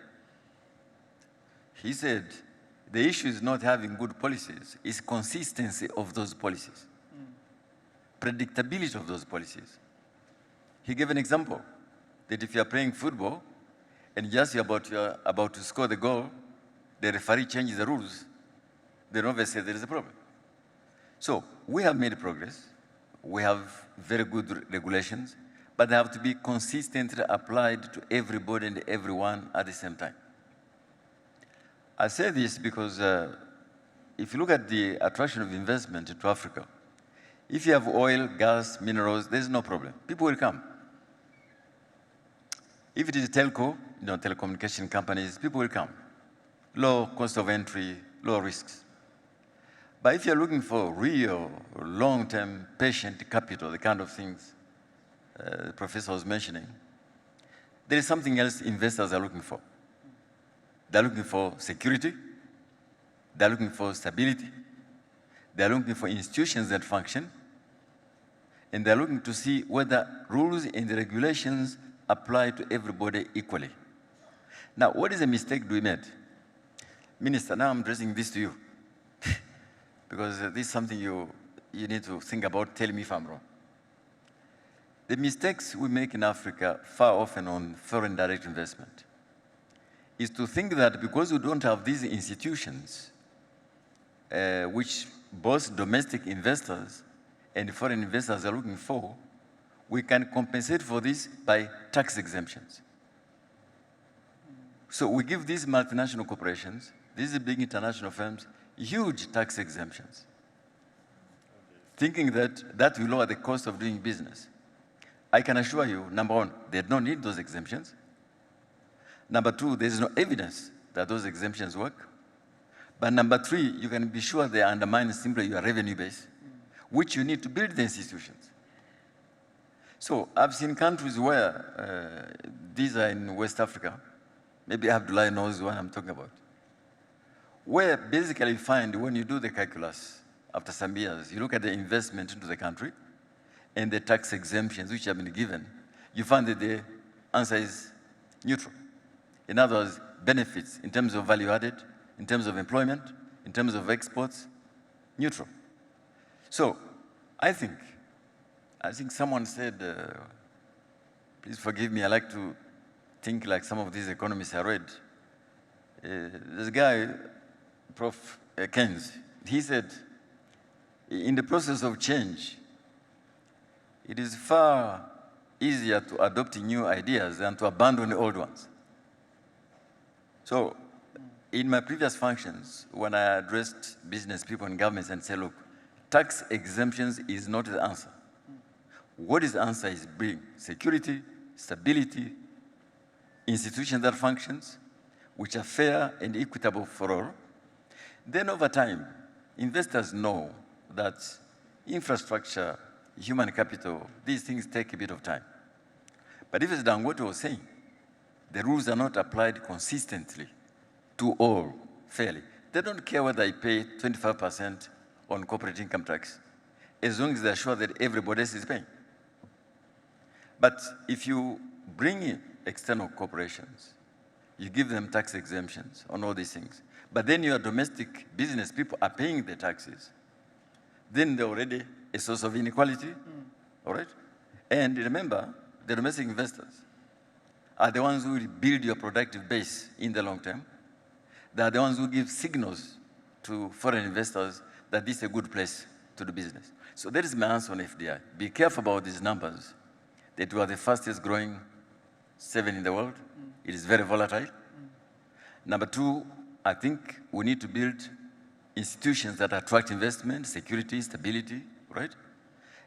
He said, The issue is not having good policies, it's consistency of those policies, predictability of those policies. He gave an example that if you're playing football and just you're about to score the goal, the referee changes the rules, then obviously there is a problem. So we have made progress. We have very good regulations, but they have to be consistently applied to everybody and everyone at the same time. I say this because if you look at the attraction of investment into Africa, if you have oil, gas, minerals, there's no problem. People will come. If it is telco, telecommunication companies, people will come. Low cost of entry, low risks. But if you're looking for real, long-term, patient capital, the kind of things the professor was mentioning, there is something else investors are looking for. They're looking for security. They're looking for stability. They're looking for institutions that function. And they're looking to see whether rules and regulations apply to everybody equally. Now, what is the mistake we made? Minister, now I'm addressing this to you. Because this is something you need to think about. Tell me if I'm wrong. The mistakes we make in Africa, far often on foreign direct investment, is to think that because we don't have these institutions, which both domestic investors and foreign investors are looking for, we can compensate for this by tax exemptions. So we give these multinational corporations, these big international firms, huge tax exemptions, thinking that that will lower the cost of doing business. I can assure you, number one, they don't need those exemptions. Number two, there is no evidence that those exemptions work. But number three, you can be sure they undermine simply your revenue base, which you need to build the institutions. So I've seen countries where, these are in West Africa, maybe Abdullah knows what I'm talking about, where basically you find when you do the calculus after some years, you look at the investment into the country and the tax exemptions which have been given, you find that the answer is neutral. In other words, benefits in terms of value added, in terms of employment, in terms of exports, neutral. So I think someone said, please forgive me, I like to think like some of these economists I read. There's a guy, Prof. Keynes, he said, in the process of change, it is far easier to adopt new ideas than to abandon the old ones. So in my previous functions, when I addressed business people and governments and said, look, tax exemptions is not the answer. What is the answer is bring security, stability, institutions that functions, which are fair and equitable for all. Then over time, investors know that infrastructure, human capital, these things take a bit of time. But if it's done what I was saying, the rules are not applied consistently to all fairly. They don't care whether I pay 25% on corporate income tax, as long as they're sure that everybody else is paying. But if you bring in external corporations, you give them tax exemptions on all these things, but then your domestic business people are paying the taxes, then they're already a source of inequality, all right? And remember, the domestic investors are the ones who will build your productive base in the long term. They are the ones who give signals to foreign investors that this is a good place to do business. So that is my answer on FDI. Be careful about these numbers, that we are the fastest growing 7 in the world. It is very volatile. Number two, I think we need to build institutions that attract investment, security, stability, right?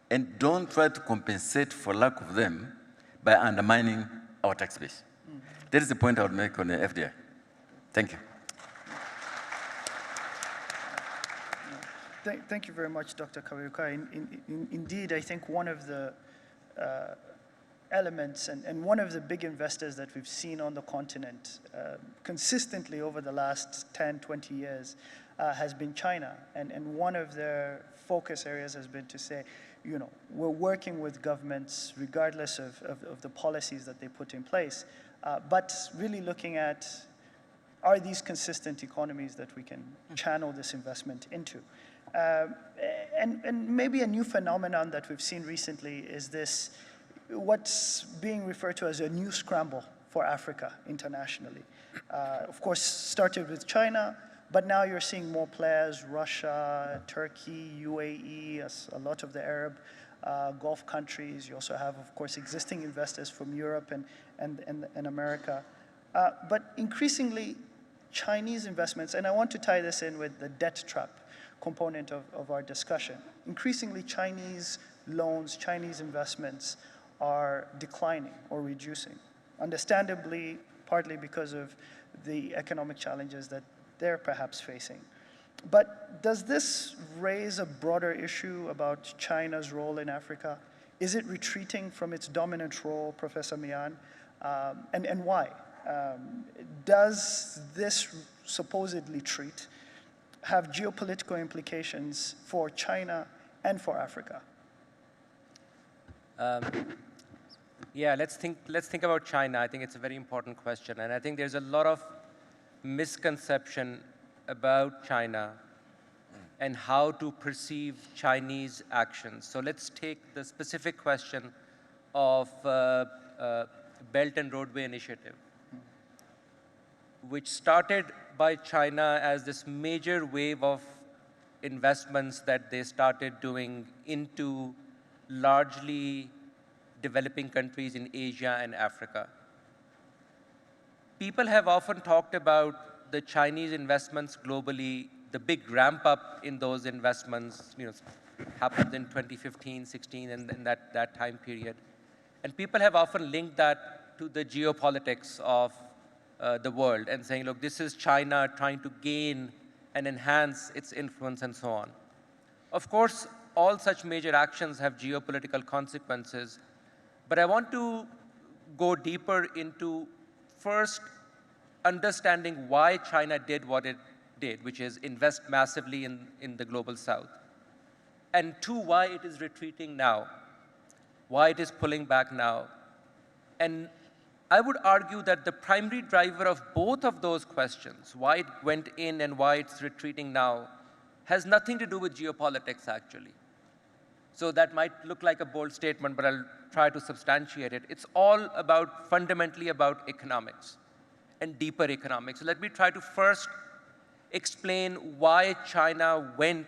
And don't try to compensate for lack of them by undermining our tax base. That is the point I would make on the FDI. Thank you. Thank you very much, Dr. Kawiruka. Indeed, I think one of the elements and one of the big investors that we've seen on the continent consistently over the last 10, 20 years has been China. And one of their focus areas has been to say, you know, we're working with governments regardless of the policies that they put in place, but really looking at are these consistent economies that we can channel this investment into? And maybe a new phenomenon that we've seen recently is this, what's being referred to as a new scramble for Africa internationally. Of course, started with China, but now you're seeing more players, Russia, Turkey, UAE, as a lot of the Arab Gulf countries. You also have, of course, existing investors from Europe and America. But increasingly, Chinese investments, and I want to tie this in with the debt trap component of our discussion. Increasingly, Chinese loans, Chinese investments are declining or reducing, understandably, partly because of the economic challenges that they're perhaps facing. But does this raise a broader issue about China's role in Africa? Is it retreating from its dominant role, Professor Mian? And why? Does this supposed retreat have geopolitical implications for China and for Africa? Yeah, let's think about China. I think it's a very important question, and I think there's a lot of misconception about China and how to perceive Chinese actions. So let's take the specific question of Belt and Roadway Initiative, which started by China as this major wave of investments that they started doing into largely developing countries in Asia and Africa. People have often talked about the Chinese investments globally. The big ramp up in those investments, happened in 2015, 16, and that time period. And people have often linked that to the geopolitics of the world and saying, look, this is China trying to gain and enhance its influence and so on. Of course, all such major actions have geopolitical consequences, but I want to go deeper into first understanding why China did what it did, which is invest massively in the global south. And two, why it is retreating now, why it is pulling back now. And I would argue that the primary driver of both of those questions, why it went in and why it's retreating now, has nothing to do with geopolitics, actually. So that might look like a bold statement, but I'll try to substantiate it. It's all fundamentally about economics and deeper economics. So let me try to first explain why China went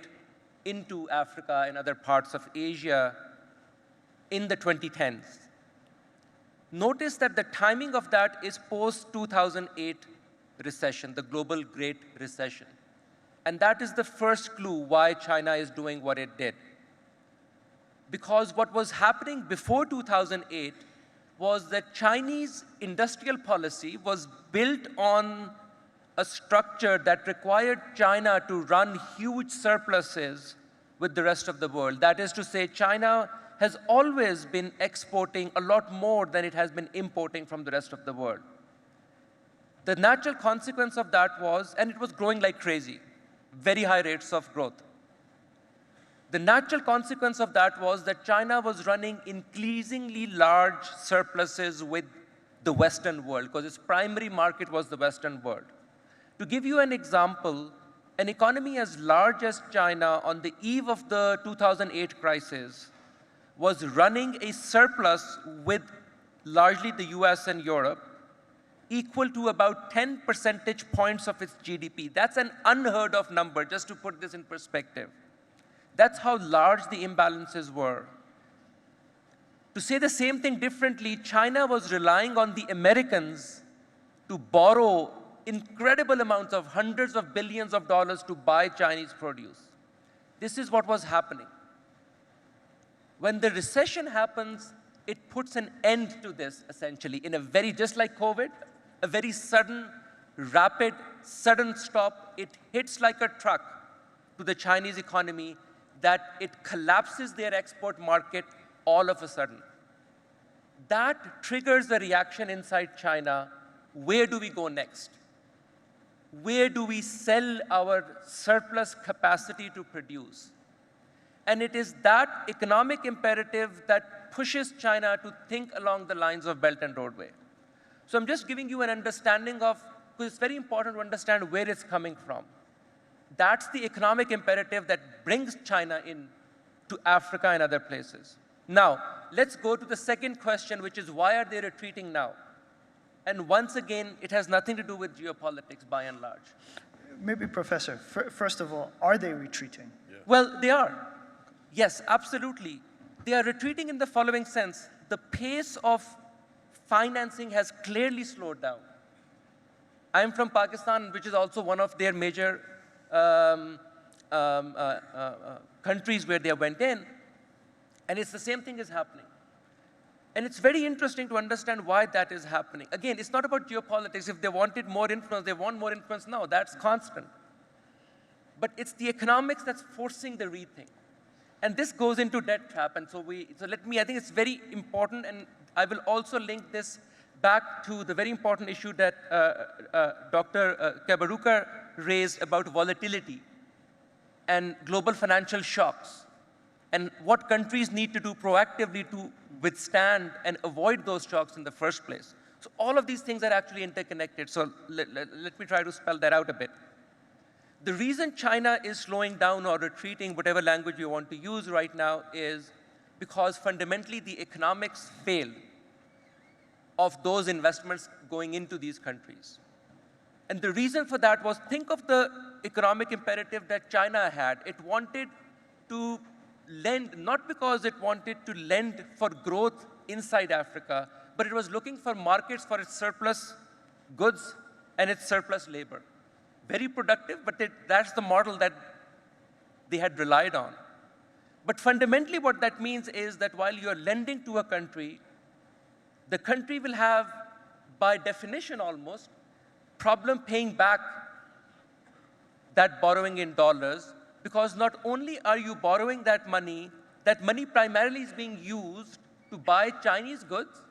into Africa and other parts of Asia in the 2010s. Notice that the timing of that is post-2008 recession, the global Great Recession. And that is the first clue why China is doing what it did. Because what was happening before 2008 was that Chinese industrial policy was built on a structure that required China to run huge surpluses with the rest of the world. That is to say, China has always been exporting a lot more than it has been importing from the rest of the world. The natural consequence of that was, and it was growing like crazy, very high rates of growth. The natural consequence of that was that China was running increasingly large surpluses with the Western world, because its primary market was the Western world. To give you an example, an economy as large as China on the eve of the 2008 crisis was running a surplus with largely the US and Europe, equal to about 10 percentage points of its GDP. That's an unheard of number, just to put this in perspective. That's how large the imbalances were. To say the same thing differently, China was relying on the Americans to borrow incredible amounts of hundreds of billions of dollars to buy Chinese produce. This is what was happening. When the recession happens, it puts an end to this, essentially, in a very, just like COVID, a very sudden, rapid, sudden stop. It hits like a truck to the Chinese economy that it collapses their export market all of a sudden. That triggers a reaction inside China. Where do we go next? Where do we sell our surplus capacity to produce? And it is that economic imperative that pushes China to think along the lines of Belt and Roadway. So I'm just giving you an understanding of because it's very important to understand where it's coming from. That's the economic imperative that brings China in to Africa and other places. Now, let's go to the second question, which is why are they retreating now? And once again, it has nothing to do with geopolitics by and large. Maybe, Professor, first of all, are they retreating? Yeah. Well, they are. Yes, absolutely. They are retreating in the following sense. The pace of financing has clearly slowed down. I'm from Pakistan, which is also one of their major countries where they went in, and it's the same thing is happening. And it's very interesting to understand why that is happening. Again, it's not about geopolitics. If they wanted more influence, they want more influence now. That's constant. But it's the economics that's forcing the rethink. And this goes into debt trap. And so I think it's very important, and I will also link this back to the very important issue that Dr. Kabaruka raised about volatility and global financial shocks, and what countries need to do proactively to withstand and avoid those shocks in the first place. So all of these things are actually interconnected. So let me try to spell that out a bit. The reason China is slowing down or retreating, whatever language you want to use right now, is because fundamentally the economics failed of those investments going into these countries. And the reason for that was, think of the economic imperative that China had. It wanted to lend, not because it wanted to lend for growth inside Africa, but it was looking for markets for its surplus goods and its surplus labor. Very productive, but that's the model that they had relied on. But fundamentally what that means is that while you're lending to a country, the country will have, by definition almost, problem paying back that borrowing in dollars, because not only are you borrowing that money primarily is being used to buy Chinese goods,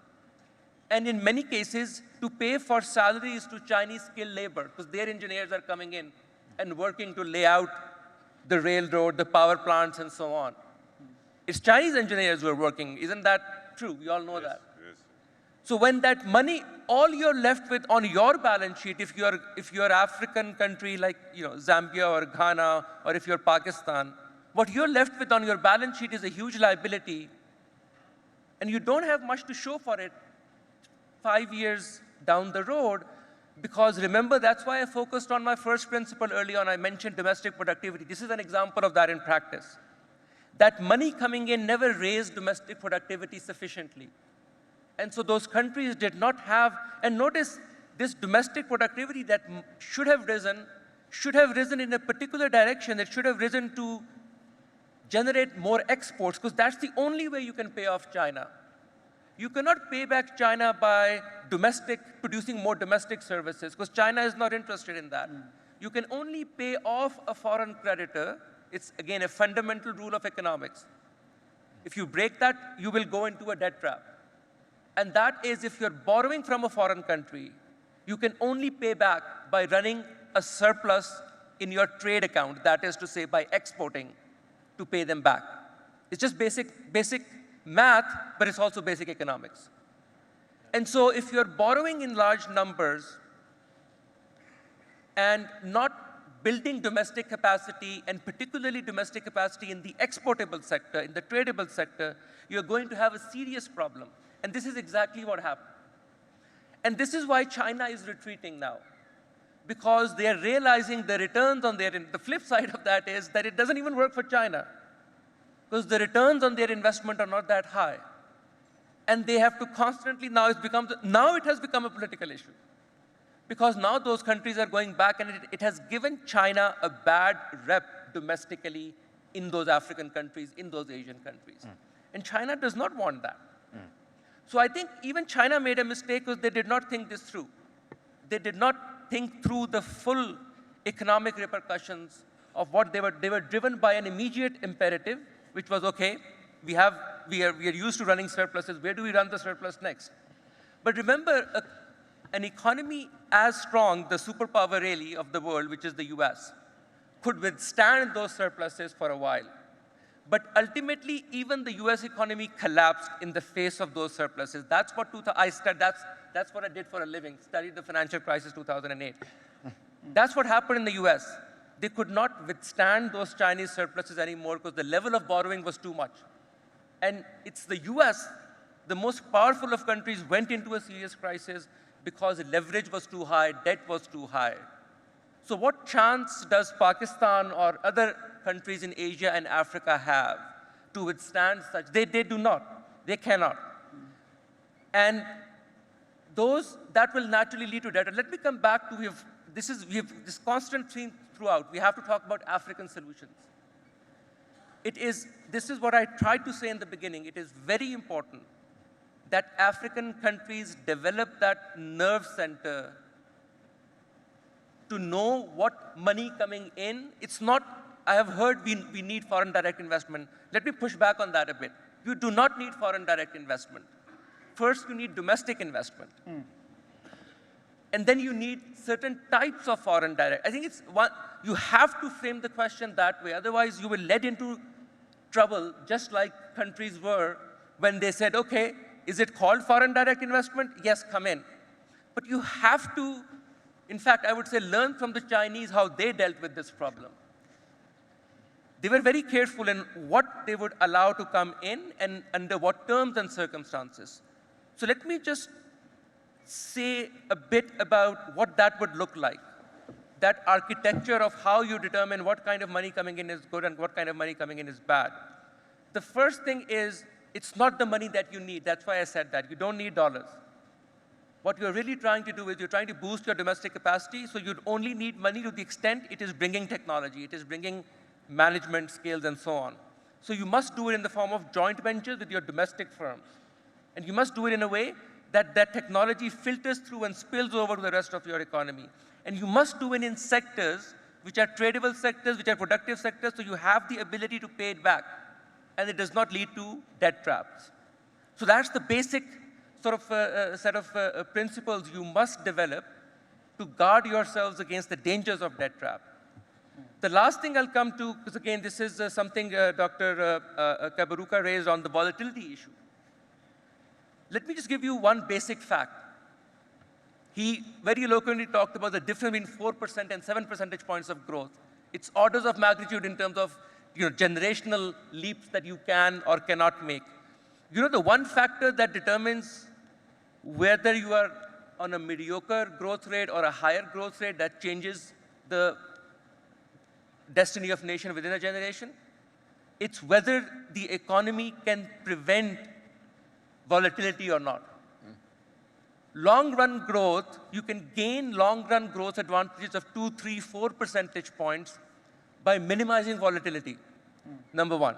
and in many cases, to pay for salaries to Chinese skilled labor, because their engineers are coming in and working to lay out the railroad, the power plants, and so on. It's Chinese engineers who are working. Isn't that true? We all know that. Yes. So when that money, all you're left with on your balance sheet, if you're African country like Zambia or Ghana, or if you're Pakistan, what you're left with on your balance sheet is a huge liability, and you don't have much to show for it 5 years down the road, because remember, that's why I focused on my first principle early on. I mentioned domestic productivity. This is an example of that in practice. That money coming in never raised domestic productivity sufficiently. And so those countries did not have, and notice this domestic productivity that should have risen in a particular direction. It should have risen to generate more exports, because that's the only way you can pay off China. You cannot pay back China by producing more domestic services, because China is not interested in that. You can only pay off a foreign creditor. It's, again, a fundamental rule of economics. If you break that, you will go into a debt trap. And that is, if you're borrowing from a foreign country, you can only pay back by running a surplus in your trade account, that is to say, by exporting to pay them back. It's just basic math, but it's also basic economics. And so if you're borrowing in large numbers and not building domestic capacity, and particularly domestic capacity in the exportable sector, in the tradable sector, you're going to have a serious problem. And this is exactly what happened. And this is why China is retreating now, because they are realizing the returns on the flip side of that is that it doesn't even work for China, because the returns on their investment are not that high. And they have to constantly, now it has become a political issue, because now those countries are going back, and it has given China a bad rep domestically in those African countries, in those Asian countries. And China does not want that. So I think even China made a mistake because they did not think this through. They did not think through the full economic repercussions of what they were driven by an immediate imperative, which was, okay, we are used to running surpluses. Where do we run the surplus next? But remember, an economy as strong, the superpower really of the world, which is the US, could withstand those surpluses for a while. But ultimately, even the US economy collapsed in the face of those surpluses. That's what that's what I did for a living, studied the financial crisis 2008. That's what happened in the US. They could not withstand those Chinese surpluses anymore because the level of borrowing was too much. And it's the US, the most powerful of countries, went into a serious crisis because leverage was too high, debt was too high. So what chance does Pakistan or other countries in Asia and Africa have to withstand such? They do not. They cannot. And that will naturally lead to debt. And let me come back to, we have this constant theme throughout. We have to talk about African solutions. This is what I tried to say in the beginning. It is very important that African countries develop that nerve center to know what money coming in. It's not, I have heard we need foreign direct investment. Let me push back on that a bit. You do not need foreign direct investment. First, you need domestic investment. And then you need certain types of foreign direct. I think you have to frame the question that way. Otherwise, you will lead into trouble, just like countries were when they said, okay, is it called foreign direct investment? Yes, come in. But you have to, in fact, I would say, learn from the Chinese how they dealt with this problem. They were very careful in what they would allow to come in and under what terms and circumstances. So let me just say a bit about what that would look like. That architecture of how you determine what kind of money coming in is good and what kind of money coming in is bad. The first thing is, it's not the money that you need. That's why I said that. You don't need dollars. What you're really trying to do is you're trying to boost your domestic capacity, so you'd only need money to the extent it is bringing technology, it is bringing management skills and so on. So you must do it in the form of joint ventures with your domestic firms. And you must do it in a way that that technology filters through and spills over to the rest of your economy. And you must do it in sectors which are tradable sectors, which are productive sectors, so you have the ability to pay it back. And it does not lead to debt traps. So that's the basic sort of set of principles you must develop to guard yourselves against the dangers of debt trap. The last thing I'll come to, because again, this is something Dr. Kabaruka raised on the volatility issue. Let me just give you one basic fact. He very eloquently talked about the difference between 4% and 7 percentage points of growth. It's orders of magnitude in terms of generational leaps that you can or cannot make. The one factor that determines whether you are on a mediocre growth rate or a higher growth rate that changes the destiny of nation within a generation, it's whether the economy can prevent volatility or not. Long-run growth, you can gain long-run growth advantages of 2, 3, 4 percentage points by minimizing volatility, number one.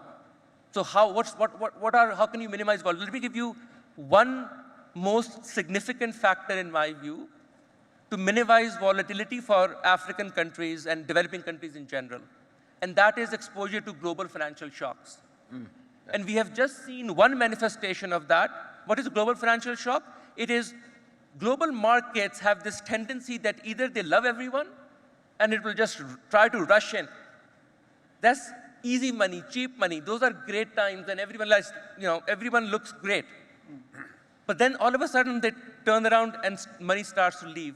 So how can you minimize volatility? Let me give you one most significant factor in my view to minimize volatility for African countries and developing countries in general. And that is exposure to global financial shocks. And we have just seen one manifestation of that. What is a global financial shock? It is global markets have this tendency that either they love everyone and it will just try to rush in. That's easy money, cheap money. Those are great times and everyone likes, everyone looks great. But then all of a sudden they turn around and money starts to leave.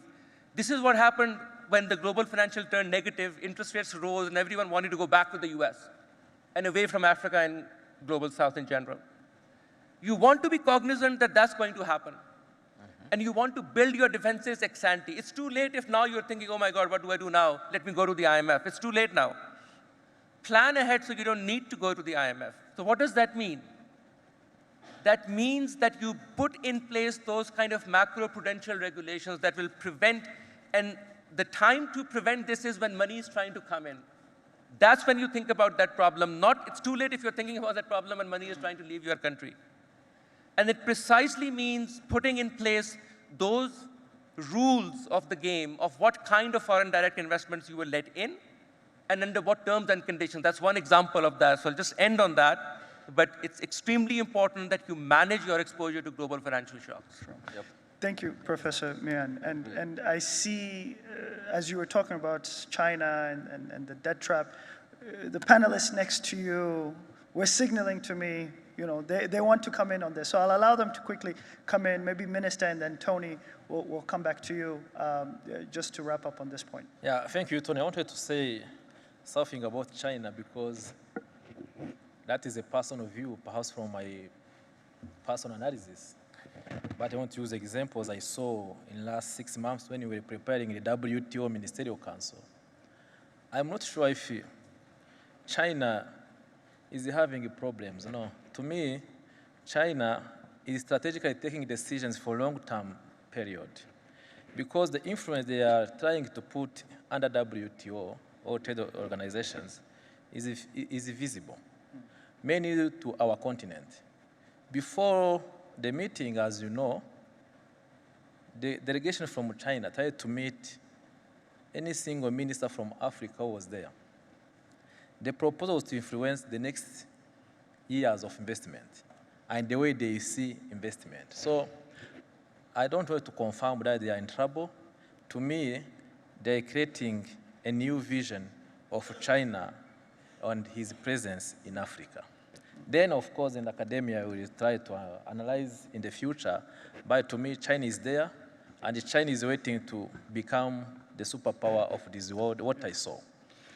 This is what happened when the global financial turned negative, interest rates rose and everyone wanted to go back to the US and away from Africa and global South in general. You want to be cognizant that that's going to happen. And you want to build your defenses ex ante. It's too late if now you're thinking, oh my God, what do I do now? Let me go to the IMF. It's too late now. Plan ahead so you don't need to go to the IMF. So what does that mean? That means that you put in place those kind of macro-prudential regulations that will prevent, and the time to prevent this is when money is trying to come in. That's when you think about that problem. Not, it's too late if you're thinking about that problem and money is trying to leave your country. And it precisely means putting in place those rules of the game of what kind of foreign direct investments you will let in and under what terms and conditions. That's one example of that. So I'll just end on that. But it's extremely important that you manage your exposure to global financial shocks. Sure. Yep. Thank you, Professor Mian. And I see, as you were talking about China and the debt trap, the panelists next to you were signaling to me, they want to come in on this. So I'll allow them to quickly come in, maybe Minister, and then Tony will come back to you just to wrap up on this point. Yeah, thank you, Tony. I wanted to say something about China because that is a personal view, perhaps from my personal analysis. But I want to use examples I saw in the last 6 months when we were preparing the WTO Ministerial Council. I'm not sure if China is having problems. No, to me, China is strategically taking decisions for long-term period because the influence they are trying to put under WTO or trade organizations is visible, mainly to our continent. Before the meeting, as you know, the delegation from China tried to meet any single minister from Africa was there. The proposal was to influence the next years of investment and the way they see investment. So I don't want to confirm that they are in trouble. To me, they're creating a new vision of China and his presence in Africa. Then, of course, in academia, we will try to analyze in the future, but to me, China is there, and China is waiting to become the superpower of this world, what I saw.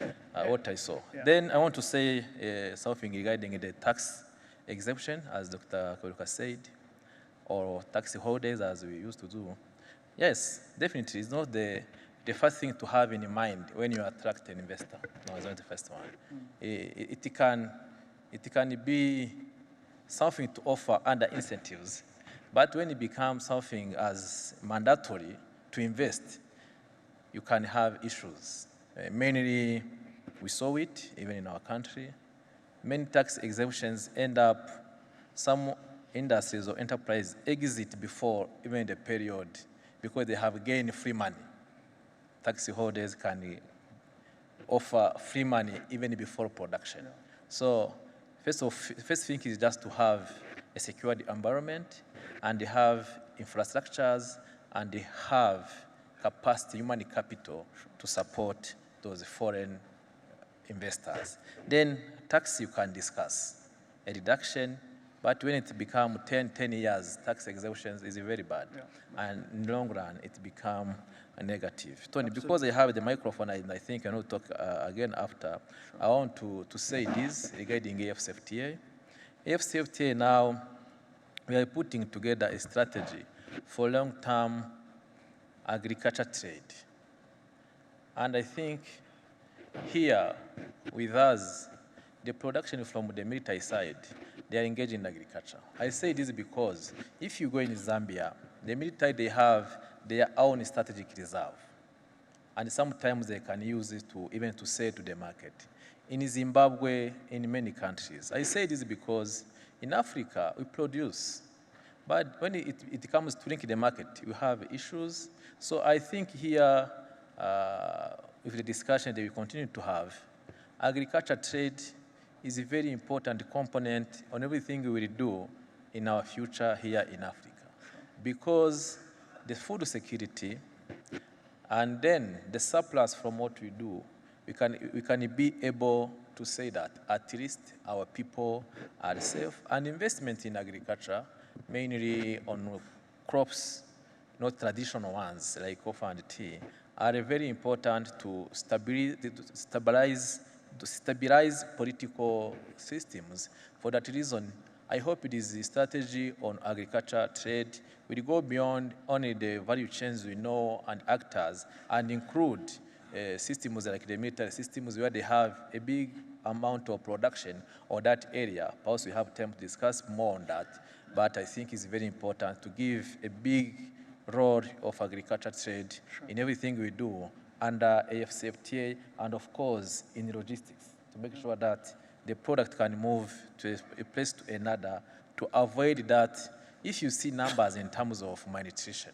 Yeah. Then I want to say something regarding the tax exemption, as Dr. Koruka said, or tax holidays, as we used to do. Yes, definitely, it's not the first thing to have in mind when you attract an investor. No, it's not the first one. It can be something to offer under incentives, but when it becomes something as mandatory to invest, you can have issues. Mainly, we saw it even in our country. Many tax exemptions end up, some industries or enterprises exit before even the period because they have gained free money. Tax holders can offer free money even before production. So first thing is just to have a secured environment and have infrastructures and have capacity, human capital to support those foreign investors. Then tax you can discuss, a reduction, but when it becomes 10 years, tax exemptions is very bad. Yeah. And in the long run, it becomes a negative. Tony, absolutely. Because I have the microphone, and I think I will talk again after, sure. I want to say this regarding AFCFTA. AFCFTA now, we are putting together a strategy for long-term agriculture trade. And I think here with us, the production from the military side, they are engaged in agriculture. I say this because if you go in Zambia, the military, they have their own strategic reserve. And sometimes they can use it to even to sell to the market. In Zimbabwe, in many countries. I say this because in Africa, we produce. But when it comes to link the market, you have issues. So I think here, with the discussion that we continue to have, agriculture trade is a very important component on everything we will do in our future here in Africa. Because the food security and then the surplus from what we do, we can be able to say that at least our people are safe. And investment in agriculture, mainly on crops, not traditional ones like coffee and tea, are very important to stabilize political systems. For that reason, I hope it is a strategy on agriculture trade will go beyond only the value chains we know and actors and include systems like the military systems where they have a big amount of production or that area. Perhaps we have time to discuss more on that, but I think it's very important to give a big role of agriculture trade in everything we do under AFCFTA and of course in logistics to make sure that the product can move to a place to another to avoid that. If you see numbers in terms of malnutrition,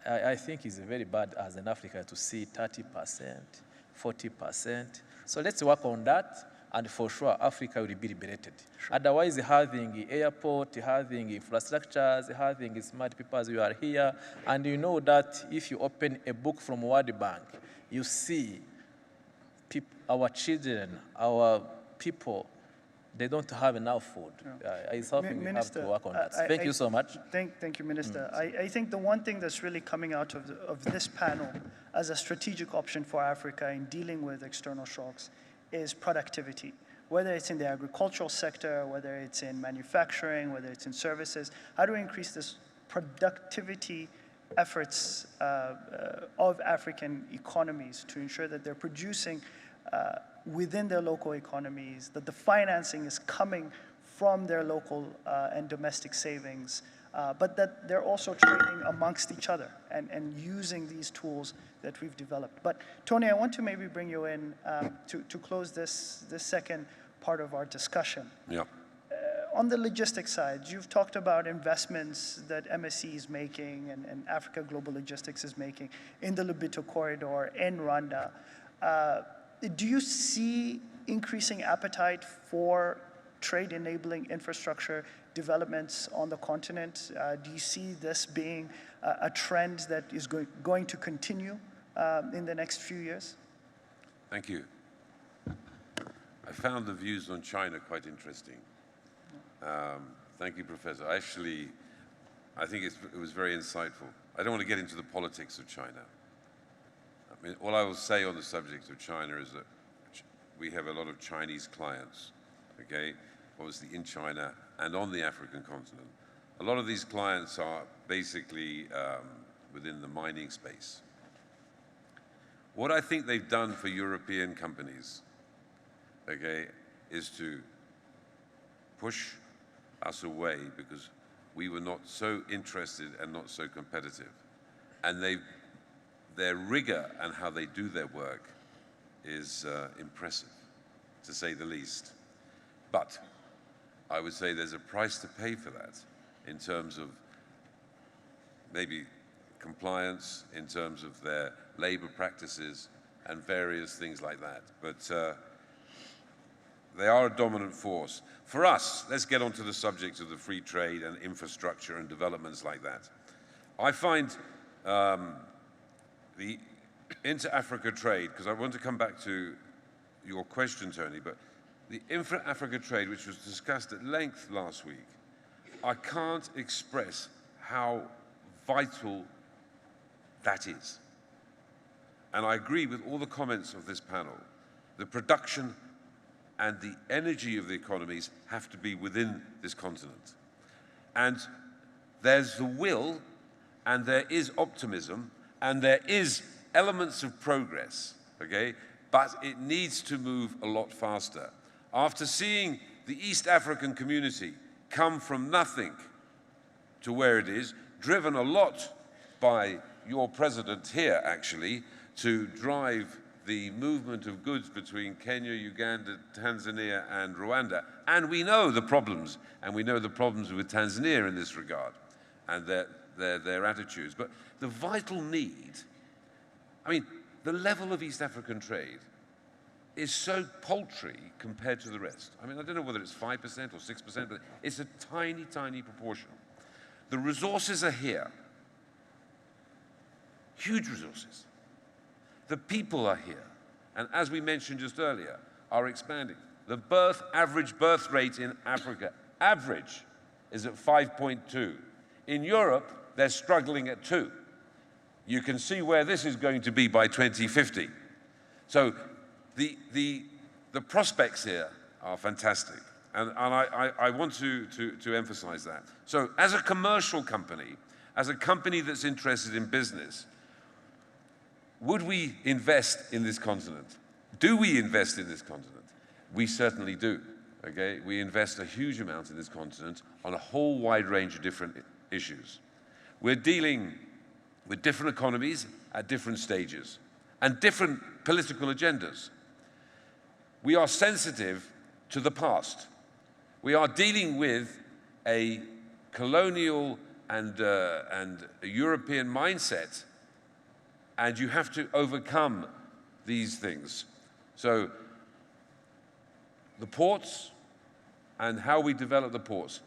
I think it's very bad as an African to see 30%, 40%. So let's work on that, and for sure Africa will be liberated. Sure. Otherwise, having airport, having infrastructures, having smart people as you are here, and you know that if you open a book from World Bank, you see our children, our people they don't have enough food. It's something we have to work on that. Thank you so much. Thank you, Minister. I think the one thing that's really coming out of this panel as a strategic option for Africa in dealing with external shocks is productivity. Whether it's in the agricultural sector, whether it's in manufacturing, whether it's in services, how do we increase this productivity efforts of African economies to ensure that they're producing within their local economies, that the financing is coming from their local and domestic savings, but that they're also trading amongst each other and using these tools that we've developed. But Tony, I want to maybe bring you in to close this second part of our discussion. Yeah. On the logistics side, you've talked about investments that MSC is making and Africa Global Logistics is making in the Lobito corridor, in Rwanda. Do you see increasing appetite for trade-enabling infrastructure developments on the continent? Do you see this being a trend that is going to continue in the next few years? Thank you. I found the views on China quite interesting. Thank you, Professor. Actually, I think it was very insightful. I don't want to get into the politics of China. I mean, all I will say on the subject of China is that we have a lot of Chinese clients, okay, obviously in China and on the African continent. A lot of these clients are basically within the mining space. What I think they've done for European companies, okay, is to push us away because we were not so interested and not so competitive. And their rigor and how they do their work is impressive, to say the least. But I would say there's a price to pay for that in terms of maybe compliance, in terms of their labor practices and various things like that. But they are a dominant force. For us, let's get onto the subject of the free trade and infrastructure and developments like that. I find the inter-Africa trade, because I want to come back to your question, Tony, but the intra-Africa trade, which was discussed at length last week, I can't express how vital that is. And I agree with all the comments of this panel. The production and the energy of the economies have to be within this continent. And there's the will, and there is optimism, and there is elements of progress, okay? But it needs to move a lot faster. After seeing the East African community come from nothing to where it is, driven a lot by your president here, actually, to drive the movement of goods between Kenya, Uganda, Tanzania, and Rwanda. And we know the problems, and we know the problems with Tanzania in this regard, and their attitudes. But the vital need, I mean, the level of East African trade is so paltry compared to the rest. I mean, I don't know whether it's 5% or 6%, but it's a tiny, tiny proportion. The resources are here, huge resources. The people are here, and as we mentioned just earlier, are expanding. The average birth rate in Africa, average, is at 5.2. In Europe, they're struggling at 2. You can see where this is going to be by 2050. So the prospects here are fantastic, and I want to emphasize that. So as a commercial company, as a company that's interested in business, would we invest in this continent? Do we invest in this continent? We certainly do, okay? We invest a huge amount in this continent on a whole wide range of different issues. We're dealing with different economies at different stages and different political agendas. We are sensitive to the past. We are dealing with a colonial and a European mindset, and you have to overcome these things. So the ports and how we develop the ports.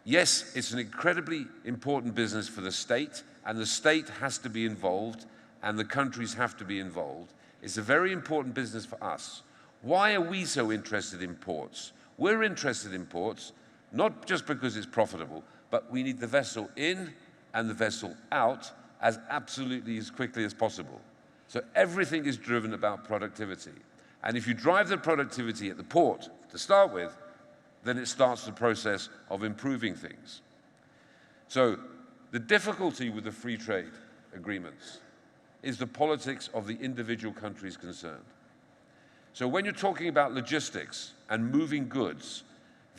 Yes, it's an incredibly important business for the state, and the state has to be involved, and the countries have to be involved. It's a very important business for us. Why are we so interested in ports? We're interested in ports, not just because it's profitable, but we need the vessel in and the vessel out as absolutely as quickly as possible. So everything is driven about productivity. And if you drive the productivity at the port to start with, then it starts the process of improving things. So the difficulty with the free trade agreements is the politics of the individual countries concerned. So when you're talking about logistics and moving goods,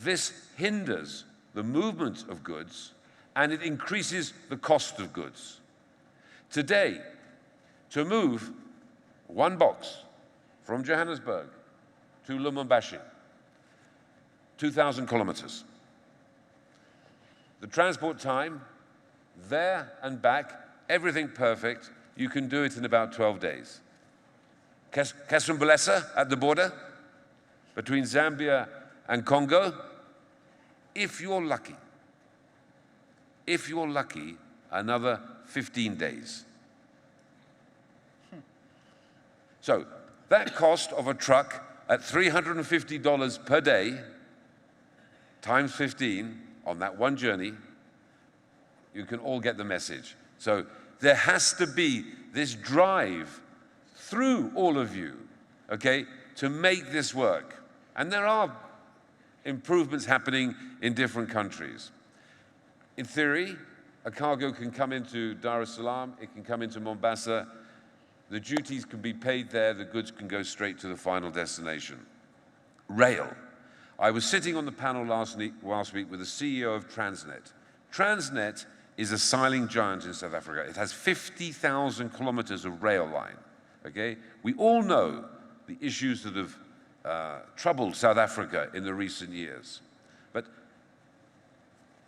this hinders the movement of goods and it increases the cost of goods. Today, to move one box from Johannesburg to Lubumbashi, 2,000 kilometers. The transport time, there and back, everything perfect, you can do it in about 12 days. Kasumbalesa at the border between Zambia and Congo, if you're lucky, another 15 days. So that cost of a truck at $350 per day times 15 on that one journey, you can all get the message. So there has to be this drive through all of you, okay, to make this work. And there are improvements happening in different countries. In theory, a cargo can come into Dar es Salaam, it can come into Mombasa, the duties can be paid there, the goods can go straight to the final destination. Rail. I was sitting on the panel last week with the CEO of Transnet. Transnet is a silent giant in South Africa. It has 50,000 kilometers of rail line, okay? We all know the issues that have troubled South Africa in the recent years. But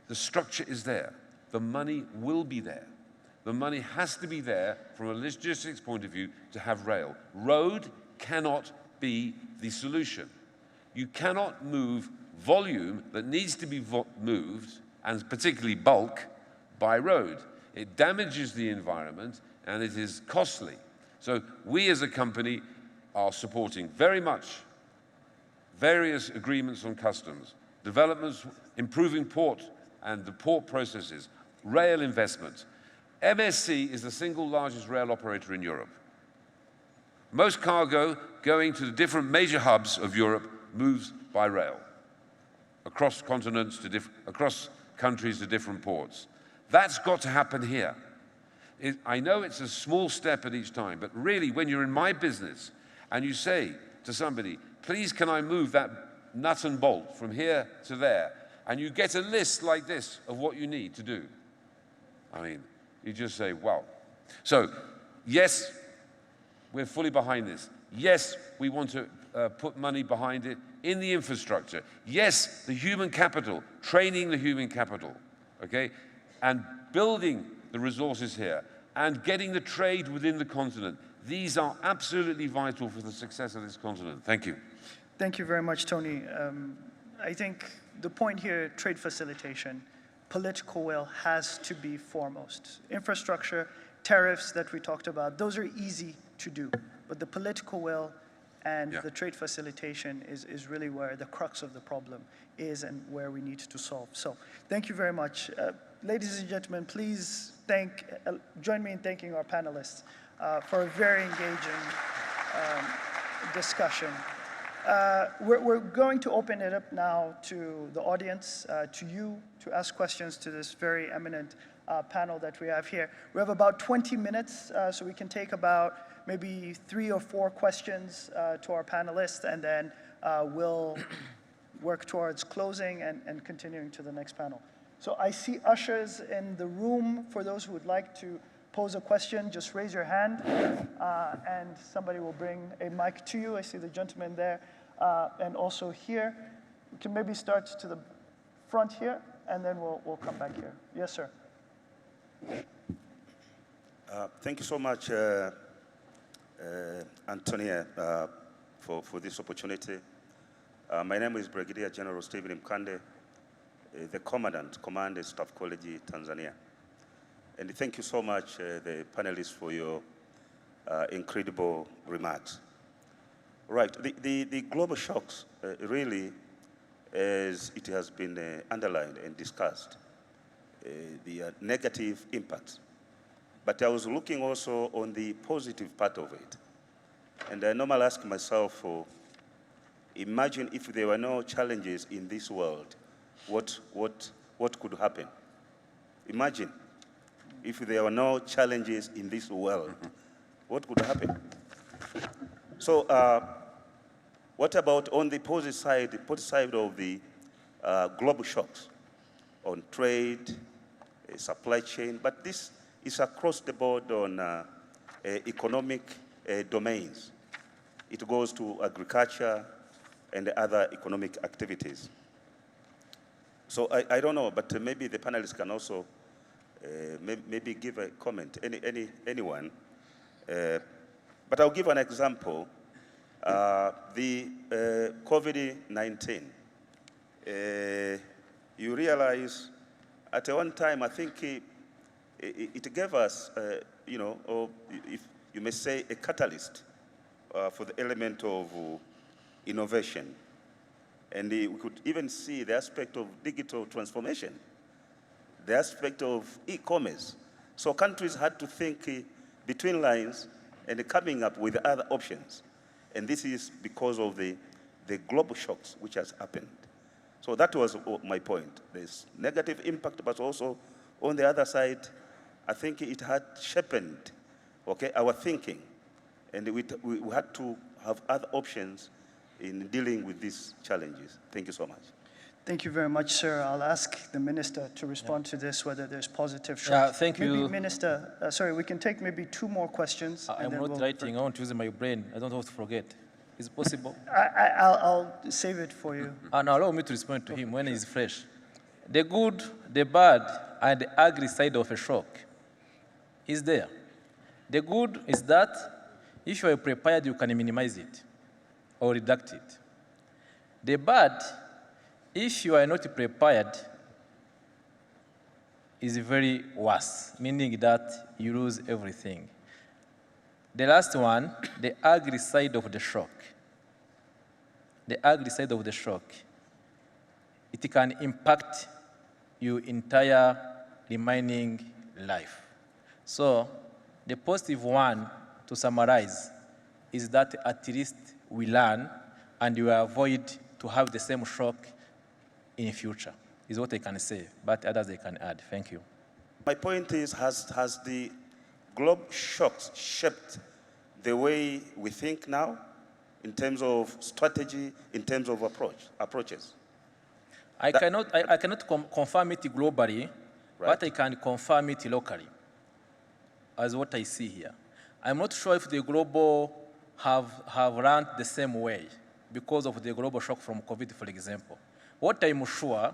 the structure is there. The money will be there. The money has to be there from a logistics point of view to have rail. Road cannot be the solution. You cannot move volume that needs to be moved, and particularly bulk, by road. It damages the environment and it is costly. So we as a company are supporting very much various agreements on customs, developments, improving port and the port processes, rail investment. MSC is the single largest rail operator in Europe. Most cargo going to the different major hubs of Europe moves by rail, across continents to across countries to different ports. That's got to happen here. I know it's a small step at each time, but really when you're in my business and you say to somebody, please can I move that nut and bolt from here to there, and you get a list like this of what you need to do, I mean, you just say, wow. So, yes, we're fully behind this. Yes, we want to put money behind it in the infrastructure. Yes, the human capital, training the human capital, okay? And building the resources here and getting the trade within the continent. These are absolutely vital for the success of this continent. Thank you. Thank you very much, Tony. I think the point here, trade facilitation, political will has to be foremost. Infrastructure, tariffs that we talked about, those are easy to do, but the political will and the trade facilitation is really where the crux of the problem is and where we need to solve. So thank you very much. Ladies and gentlemen, please join me in thanking our panelists for a very engaging discussion. We're going to open it up now to the audience, to you, to ask questions to this very eminent panel that we have here. We have about 20 minutes, so we can take about maybe 3 or 4 questions to our panelists, and then we'll work towards closing and continuing to the next panel. So I see ushers in the room. For those who would like to pose a question, just raise your hand, and somebody will bring a mic to you. I see the gentleman there, and also here. We can maybe start to the front here, and then we'll come back here. Yes, sir. Thank you so much, Antonia, for this opportunity. My name is Brigadier General Stephen Mkande, the Commandant, Command Staff College, Tanzania. And thank you so much, the panelists, for your incredible remarks. Right, the global shocks really as it has been underlined and discussed, the negative impacts. But I was looking also on the positive part of it. And I normally ask myself, imagine if there were no challenges in this world, what could happen? Imagine if there were no challenges in this world, what could happen? So what about on the positive side of the global shocks on trade, supply chain, but this is across the board on economic domains. It goes to agriculture and other economic activities. So I don't know, but maybe the panelists can also maybe give a comment, anyone. But I'll give an example. The COVID-19, you realize at one time, I think it gave us, or if you may say, a catalyst for the element of innovation. And we could even see the aspect of digital transformation, the aspect of e-commerce. So countries had to think between lines and coming up with other options. And this is because of the global shocks which has happened. So that was my point. There's negative impact, but also on the other side, I think it had sharpened, our thinking. And we had to have other options in dealing with these challenges. Thank you so much. Thank you very much, sir. I'll ask the minister to respond to this, whether there's positive shocks. Yeah, thank you. Maybe, Minister, sorry, we can take maybe 2 more questions. I'm not writing, I want to use my brain. I don't have to forget. Is it possible? I'll save it for you. Now allow me to respond to him when he's fresh. The good, the bad, and the ugly side of a shock is there. The good is that if you are prepared, you can minimize it or reduce it. The bad, if you are not prepared, is very worse, meaning that you lose everything. The last one, the ugly side of the shock. The ugly side of the shock, it can impact your entire remaining life. So the positive one, to summarize, is that at least we learn and we avoid to have the same shock in the future, is what I can say, but others they can add. Thank you. My point is, has the global shocks shaped the way we think now in terms of strategy, in terms of approaches? I cannot confirm it globally, Right. but I can confirm it locally, as what I see here. I'm not sure if the global have run the same way because of the global shock from COVID, for example. What I'm sure,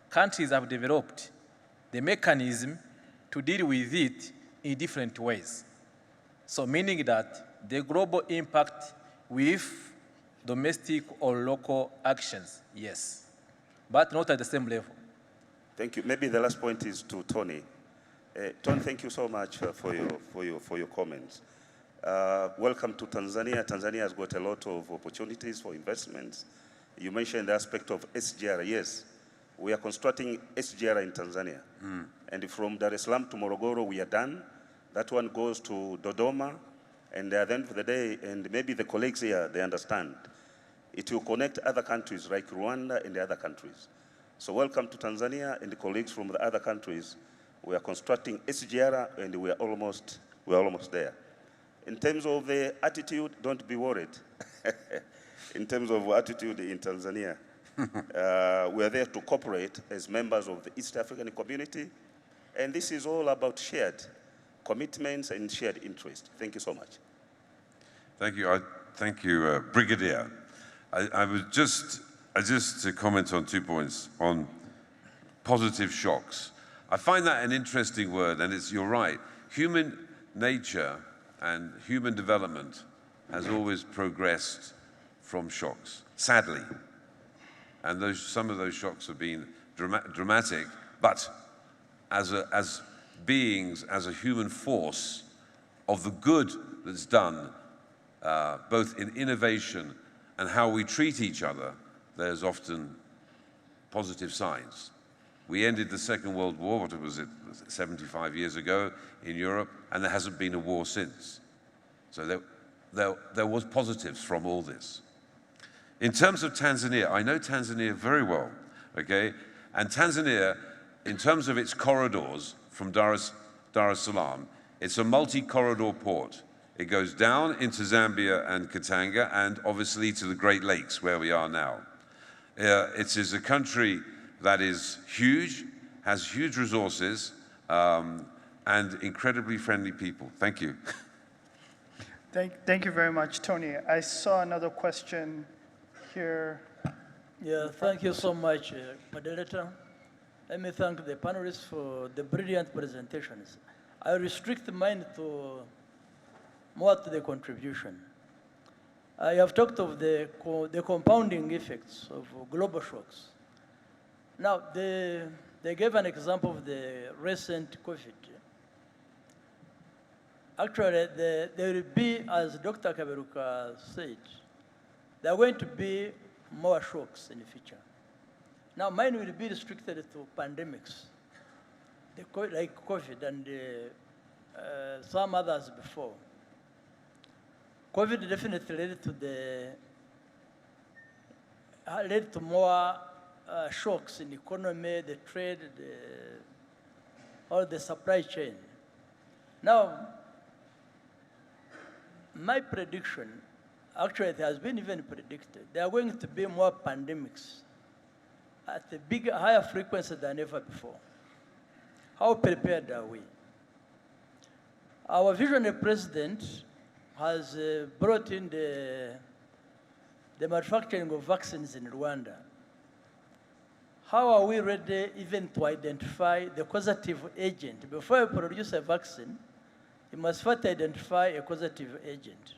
countries have developed the mechanism to deal with it in different ways. So meaning that the global impact with domestic or local actions, yes, but not at the same level. Thank you. Maybe the last point is to Tony. Tony, thank you so much for your comments. Welcome to Tanzania. Tanzania has got a lot of opportunities for investments. You mentioned the aspect of SGR. Yes, we are constructing SGR in Tanzania. And from Dar es Salaam to Morogoro, we are done. That one goes to Dodoma. And at the end of the day, and maybe the colleagues here, they understand, it will connect other countries like Rwanda and the other countries. So welcome to Tanzania and the colleagues from the other countries. We are constructing SGR and we are almost there. In terms of the attitude, don't be worried. In terms of attitude in Tanzania, we are there to cooperate as members of the East African community. And this is all about shared commitments and shared interest. Thank you so much. Thank you. Thank you, Brigadier. I just to comment on 2 points on positive shocks. I find that an interesting word, and you're right. Human nature and human development has always progressed from shocks, sadly. And some of those shocks have been dramatic, but as beings, as a human force of the good that's done, both in innovation and how we treat each other, there's often positive signs. We ended the Second World War, what was it, 75 years ago in Europe, and there hasn't been a war since. So there was positives from all this. In terms of Tanzania, I know Tanzania very well, okay? And Tanzania, in terms of its corridors from Dar es Salaam, it's a multi-corridor port. It goes down into Zambia and Katanga, and obviously to the Great Lakes, where we are now. It is a country that is huge, has huge resources, and incredibly friendly people. Thank you. Thank you very much, Tony. I saw another question here. Yeah, thank you so much, moderator. Let me thank the panelists for the brilliant presentations. I restrict mine to more to the contribution. I have talked of the compounding effects of global shocks. Now, they gave an example of the recent COVID. Actually, there will be, as Dr. Kaberuka said, there are going to be more shocks in the future. Now, mine will be restricted to pandemics, like COVID and some others before. COVID definitely led to more shocks in the economy, the trade, or the supply chain. Now, my prediction, actually it has been even predicted, there are going to be more pandemics at a higher frequency than ever before. How prepared are we? Our visionary president has brought in the manufacturing of vaccines in Rwanda. How are we ready even to identify the causative agent? Before you produce a vaccine, you must first identify a causative agent.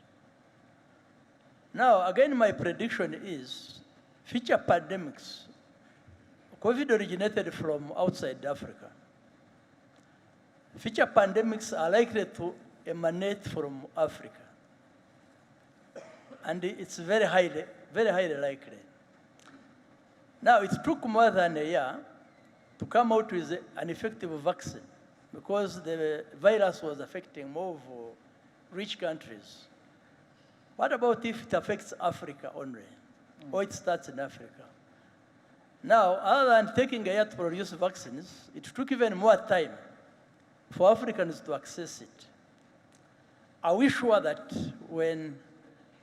Now, again, my prediction is future pandemics. COVID originated from outside Africa. Future pandemics are likely to emanate from Africa. And it's very highly likely. Now, it took more than a year to come out with an effective vaccine because the virus was affecting more of rich countries. What about if it affects Africa only, or it starts in Africa? Now, other than taking a year to produce vaccines, it took even more time for Africans to access it. Are we sure that when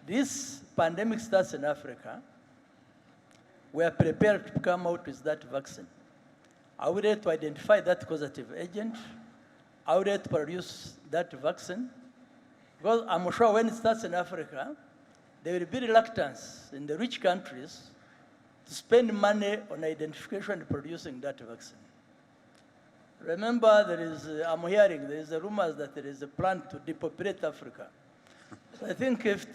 this pandemic starts in Africa, we are prepared to come out with that vaccine? Are we ready to identify that causative agent? Are we ready to produce that vaccine? Because I'm sure when it starts in Africa, there will be reluctance in the rich countries to spend money on identification and producing that vaccine. Remember, I'm hearing there is a rumors that there is a plan to depopulate Africa. So I think if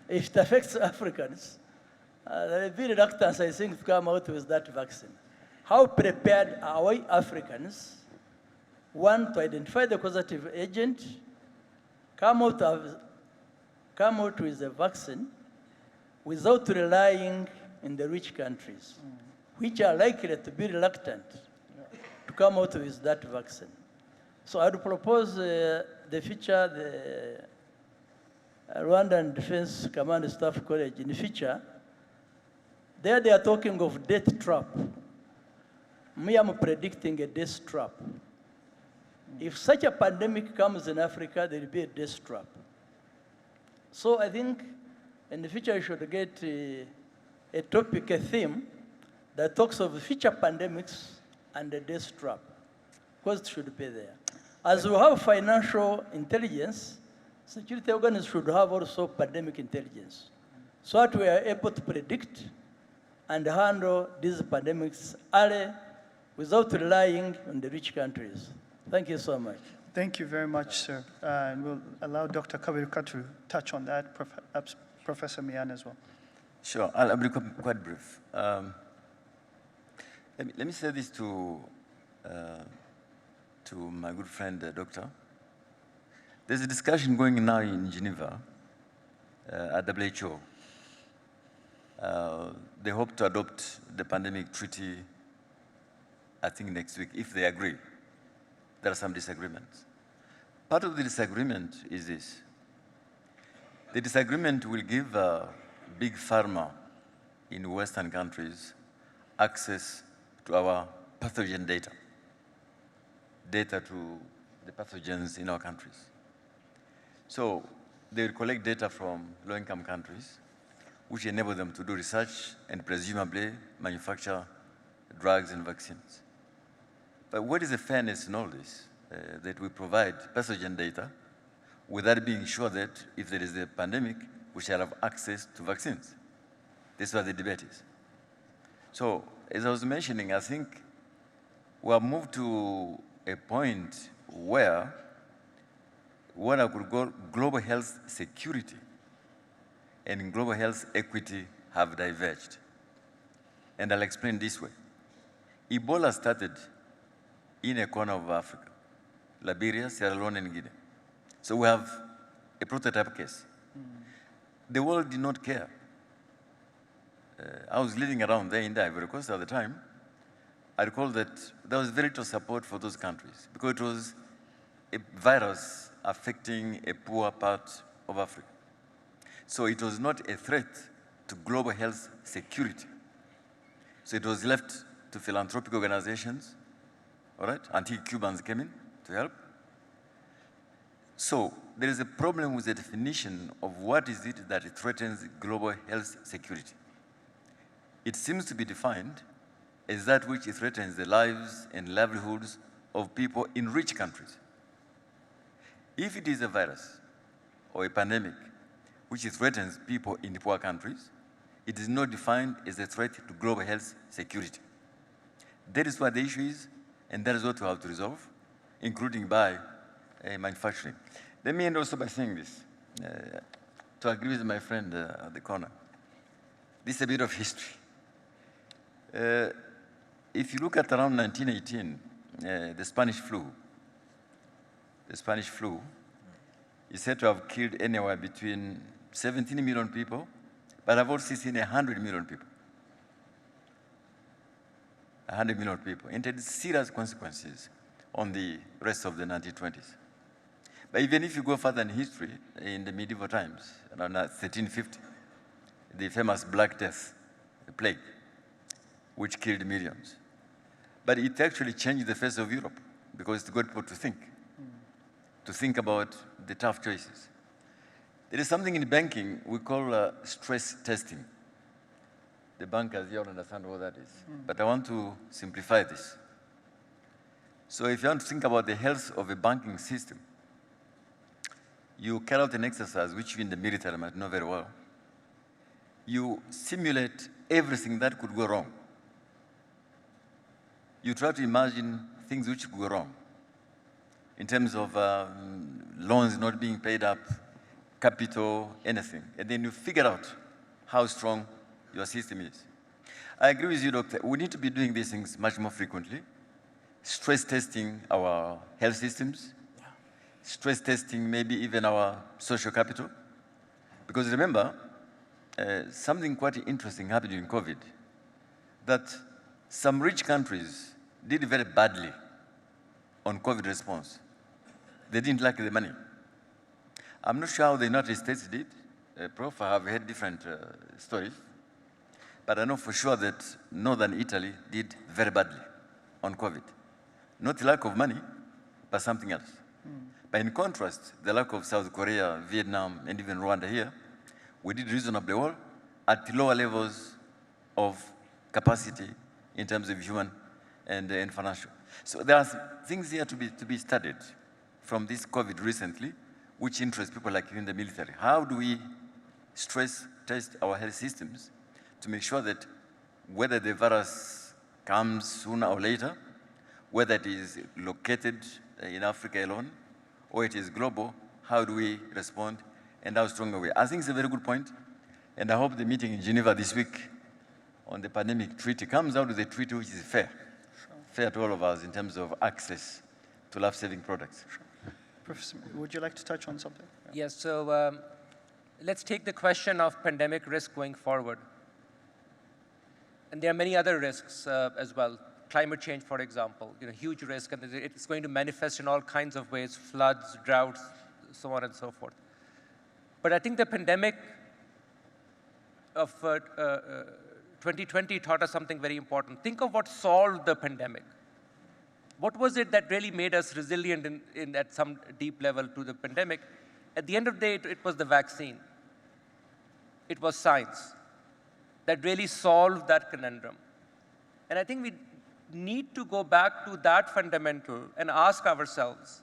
it affects Africans, there will be reluctance, I think, to come out with that vaccine. How prepared are we Africans, one, to identify the causative agent, come out with a vaccine without relying on the rich countries, which are likely to be reluctant to come out with that vaccine. So I would propose the future, the Rwandan Defense Command Staff College in the future, there they are talking of death trap. Me, I'm predicting a death trap. If such a pandemic comes in Africa, there will be a death trap. So I think in the future you should get a topic, a theme, that talks of future pandemics and the death trap, because it should be there. As we have financial intelligence, security organs should have also pandemic intelligence, so that we are able to predict and handle these pandemics early without relying on the rich countries. Thank you so much. Thank you very much, sir. And we'll allow Dr. Kaberuka to touch on that, perhaps Professor Mian as well. Sure, I'll be quite brief. Let me say this to my good friend, Doctor. There's a discussion going now in Geneva at WHO. they hope to adopt the pandemic treaty, I think next week, if they agree. There are some disagreements. Part of the disagreement is this. The disagreement will give big pharma in Western countries access to our pathogen data to the pathogens in our countries. So they will collect data from low-income countries, which enable them to do research and presumably manufacture drugs and vaccines. But what is the fairness in all this? That we provide pathogen data without being sure that if there is a pandemic, we shall have access to vaccines. This is what the debate is. So, as I was mentioning, I think we have moved to a point where what I could call global health security and global health equity have diverged. And I'll explain this way. Ebola started in a corner of Africa, Liberia, Sierra Leone, and Guinea. So we have a prototype case. The world did not care. I was living around there in the Ivory Coast at the time. I recall that there was very little support for those countries because it was a virus affecting a poor part of Africa. So it was not a threat to global health security. So it was left to philanthropic organizations, all right, until Cubans came in to help. So there is a problem with the definition of what is it that threatens global health security. It seems to be defined as that which threatens the lives and livelihoods of people in rich countries. If it is a virus or a pandemic which threatens people in poor countries, it is not defined as a threat to global health security. That is what the issue is, and that is what we have to resolve, including by manufacturing. Let me end also by saying this, to agree with my friend at the corner. This is a bit of history. If you look at around 1918, the Spanish flu is said to have killed anywhere between 17 million people, but I've also seen 100 million people. 100 million people. And it had serious consequences on the rest of the 1920s. But even if you go further in history, in the medieval times, around 1350, the famous Black Death, the plague, which killed millions. But it actually changed the face of Europe because it got people to think about the tough choices. There is something in banking we call stress testing. The bankers here understand what that is. But I want to simplify this. So if you want to think about the health of a banking system, you carry out an exercise which you in the military might know very well. You simulate everything that could go wrong. You try to imagine things which could go wrong in terms of loans not being paid up, capital, anything. And then you figure out how strong your system is. I agree with you, Doctor. We need to be doing these things much more frequently. Stress testing our health systems, stress testing maybe even our social capital. Because remember, something quite interesting happened during COVID, that some rich countries did very badly on COVID response. They didn't like the money. I'm not sure how the United States did. Prof, I have heard different stories. But I know for sure that Northern Italy did very badly on COVID. Not lack of money, but something else. But in contrast, the lack of South Korea, Vietnam, and even Rwanda here, we did reasonably well at lower levels of capacity in terms of human and financial. So there are things here to be studied from this COVID recently, which interest people like you in the military. How do we stress test our health systems to make sure that whether the virus comes sooner or later, whether it is located in Africa alone, or it is global, how do we respond and how strong are we? I think it's a very good point, and I hope the meeting in Geneva this week on the pandemic treaty comes out with a treaty which is fair, fair to all of us in terms of access to life-saving products. Professor, would you like to touch on something? Yes, so let's take the question of pandemic risk going forward. And there are many other risks as well. Climate change, for example, huge risk, and it's going to manifest in all kinds of ways, floods, droughts, so on and so forth. But I think the pandemic of 2020 taught us something very important. Think of what solved the pandemic. What was it that really made us resilient at some deep level to the pandemic? At the end of the day, it was the vaccine. It was science that really solved that conundrum. And I think we need to go back to that fundamental and ask ourselves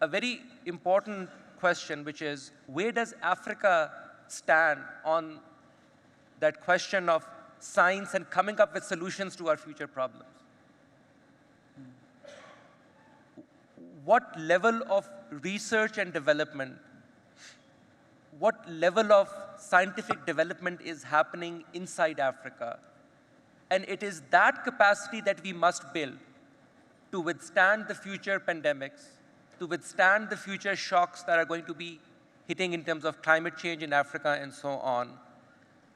a very important question, which is, where does Africa stand on that question of science and coming up with solutions to our future problems? What level of research and development, what level of scientific development is happening inside Africa? And it is that capacity that we must build to withstand the future pandemics, to withstand the future shocks that are going to be hitting in terms of climate change in Africa and so on.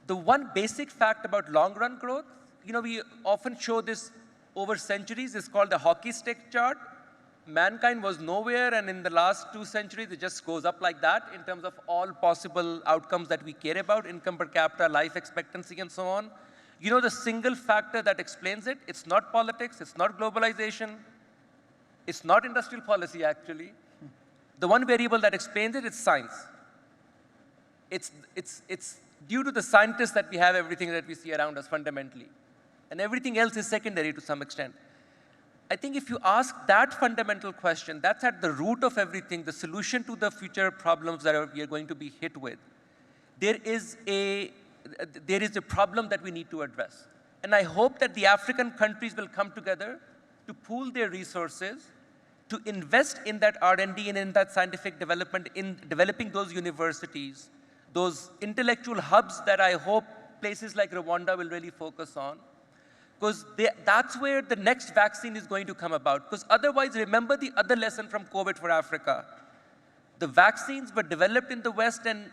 The one basic fact about long-run growth, we often show this over centuries, is called the hockey stick chart. Mankind was nowhere, and in the last 2 centuries, it just goes up like that in terms of all possible outcomes that we care about, income per capita, life expectancy, and so on. The single factor that explains it, it's not politics, it's not globalization, it's not industrial policy, actually. The one variable that explains it is science. It's due to the scientists that we have everything that we see around us fundamentally. And everything else is secondary to some extent. I think if you ask that fundamental question, that's at the root of everything, the solution to the future problems that we are going to be hit with. There is a problem that we need to address. And I hope that the African countries will come together to pool their resources, to invest in that R&D and in that scientific development, in developing those universities, those intellectual hubs that I hope places like Rwanda will really focus on. Because that's where the next vaccine is going to come about. Because otherwise, remember the other lesson from COVID for Africa. The vaccines were developed in the West, and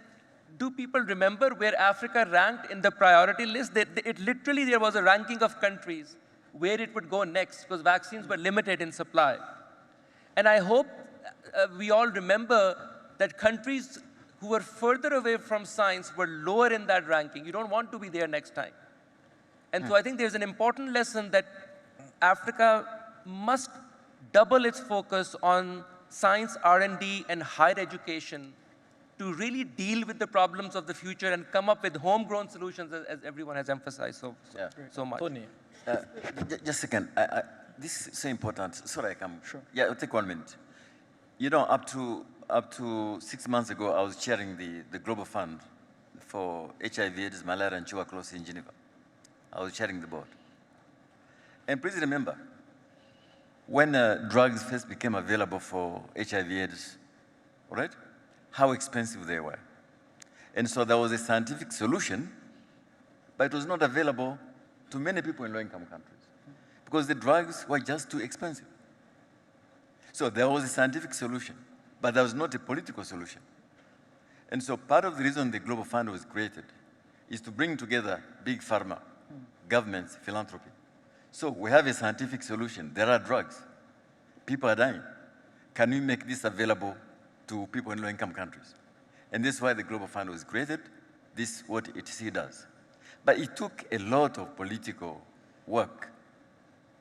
do people remember where Africa ranked in the priority list? Literally, there was a ranking of countries where it would go next, because vaccines were limited in supply. And I hope we all remember that countries who were further away from science were lower in that ranking. You don't want to be there next time. And so I think there's an important lesson that Africa must double its focus on science, R&D, and higher education to really deal with the problems of the future and come up with homegrown solutions, as everyone has emphasized so much. Tony. Just a second. This is so important. Sorry, I come. Sure. Yeah, it'll take 1 minute. Up to 6 months ago, I was chairing the Global Fund for HIV/AIDS, malaria, and tuberculosis in Geneva. I was chairing the board. And please remember, when drugs first became available for HIV/AIDS, right, how expensive they were. And so there was a scientific solution, but it was not available to many people in low-income countries because the drugs were just too expensive. So there was a scientific solution, but there was not a political solution. And so part of the reason the Global Fund was created is to bring together big pharma, governments, philanthropy. So we have a scientific solution. There are drugs. People are dying. Can we make this available to people in low-income countries? And this is why the Global Fund was created. This is what ETC does. But it took a lot of political work,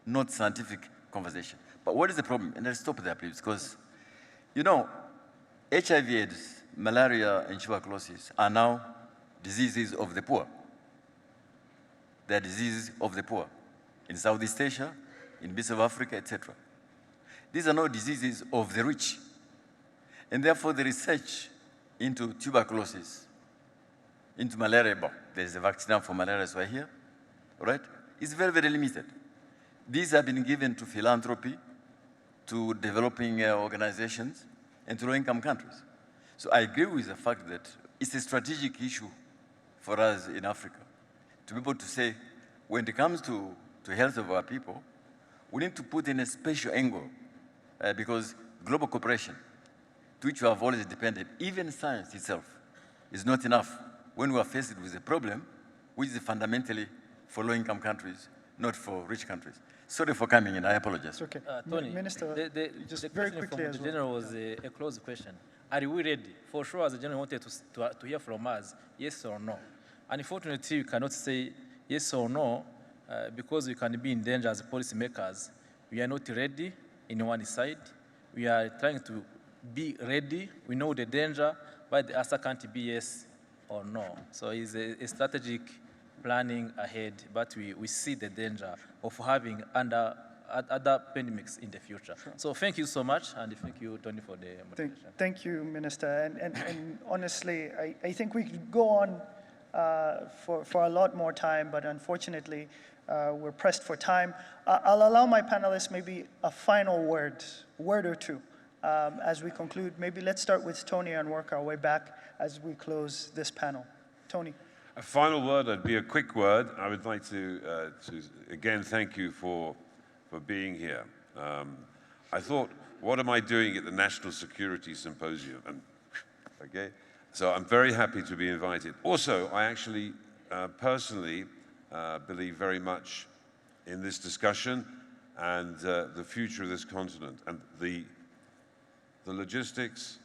not scientific conversation. But what is the problem? And let's stop there, please, because, HIV/AIDS, malaria, and tuberculosis are now diseases of the poor. They are diseases of the poor in Southeast Asia, in bits of Africa, etc. These are not diseases of the rich. And therefore, the research into tuberculosis, into malaria, there's a vaccine for malaria right here, right? It's very, very limited. These have been given to philanthropy, to developing organizations, and to low-income countries. So I agree with the fact that it's a strategic issue for us in Africa to be able to say, when it comes to health of our people, we need to put in a special angle because global cooperation, to which we have always depended, even science itself, is not enough when we are faced with a problem which is fundamentally for low-income countries, not for rich countries. Sorry for coming in, I apologize. It's okay. Tony, Minister, just the very question quickly from as the well. general was a closed question. Are we ready? For sure, as the general wanted to hear from us, yes or no. Unfortunately, we cannot say yes or no because we can be in danger as policymakers. We are not ready in one side. We are trying to be ready. We know the danger, but the answer can't be yes or no. So it's a strategic planning ahead, but we see the danger of having other pandemics in the future. Sure. So thank you so much, and thank you, Tony, for the motivation. Thank you, Minister. And honestly, I think we could go on for a lot more time, but unfortunately, we're pressed for time. I'll allow my panelists maybe a final word or two as we conclude. Maybe let's start with Tony and work our way back as we close this panel. Tony. A final word, it'd be a quick word. I would like to again thank you for being here. I thought, what am I doing at the National Security Symposium? Okay, so I'm very happy to be invited. Also, I actually personally believe very much in this discussion and the future of this continent and the logistics,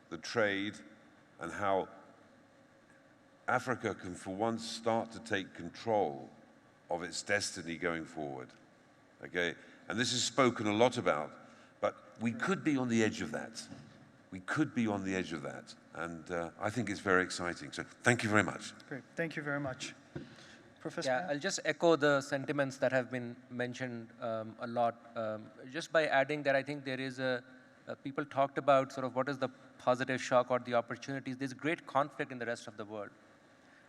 the trade, and how Africa can for once start to take control of its destiny going forward, okay? And this is spoken a lot about, but we could be on the edge of that. We could be on the edge of that, and I think it's very exciting. So thank you very much. Great, thank you very much. Professor? Yeah, I'll just echo the sentiments that have been mentioned a lot. Just by adding that I think there is people talked about sort of what is the positive shock or the opportunities. There's great conflict in the rest of the world.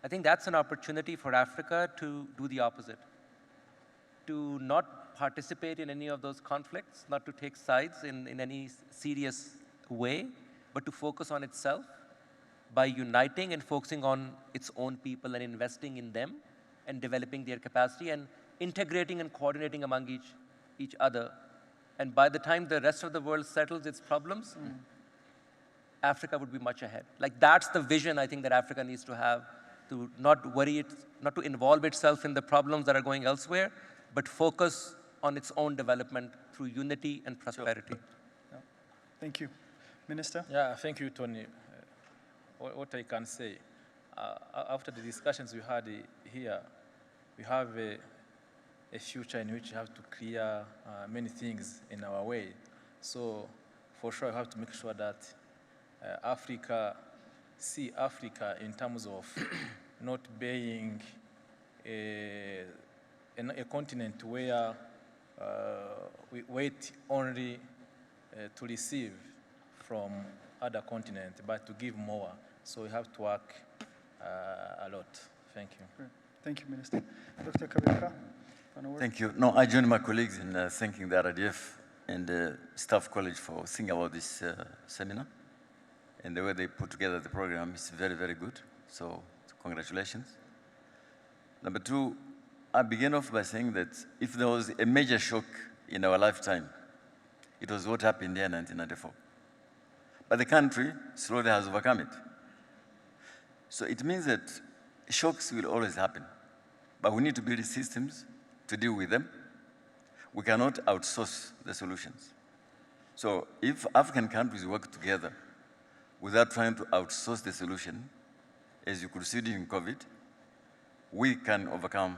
I think that's an opportunity for Africa to do the opposite, to not participate in any of those conflicts, not to take sides in any serious way, but to focus on itself by uniting and focusing on its own people and investing in them and developing their capacity and integrating and coordinating among each other. And by the time the rest of the world settles its problems, Africa would be much ahead. Like that's the vision I think that Africa needs to have, to not worry, not to involve itself in the problems that are going elsewhere, but focus on its own development through unity and prosperity. Sure. Yeah. Thank you. Minister? Yeah, thank you, Tony. What I can say, after the discussions we had here, we have a future in which we have to clear many things in our way. So for sure, we have to make sure that Africa, see Africa in terms of not being a continent where we wait only to receive from other continents, but to give more. So we have to work a lot. Thank you. Great. Thank you, Minister. Dr. Kabirka, final word? Thank you. No, I join my colleagues in thanking the RDF and the Staff College for thinking about this seminar. And the way they put together the program is very, very good. So congratulations. Number two, I begin off by saying that if there was a major shock in our lifetime, it was what happened here in 1994. But the country slowly has overcome it. So it means that shocks will always happen, but we need to build systems to deal with them. We cannot outsource the solutions. So if African countries work together without trying to outsource the solution, as you could see during COVID, we can overcome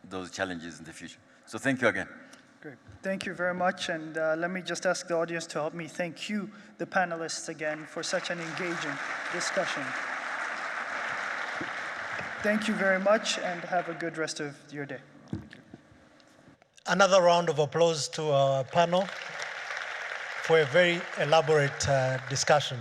those challenges in the future. So thank you again. Great. Thank you very much. And let me just ask the audience to help me thank you, the panelists, again, for such an engaging discussion. Thank you very much, and have a good rest of your day. Another round of applause to our panel for a very elaborate discussion.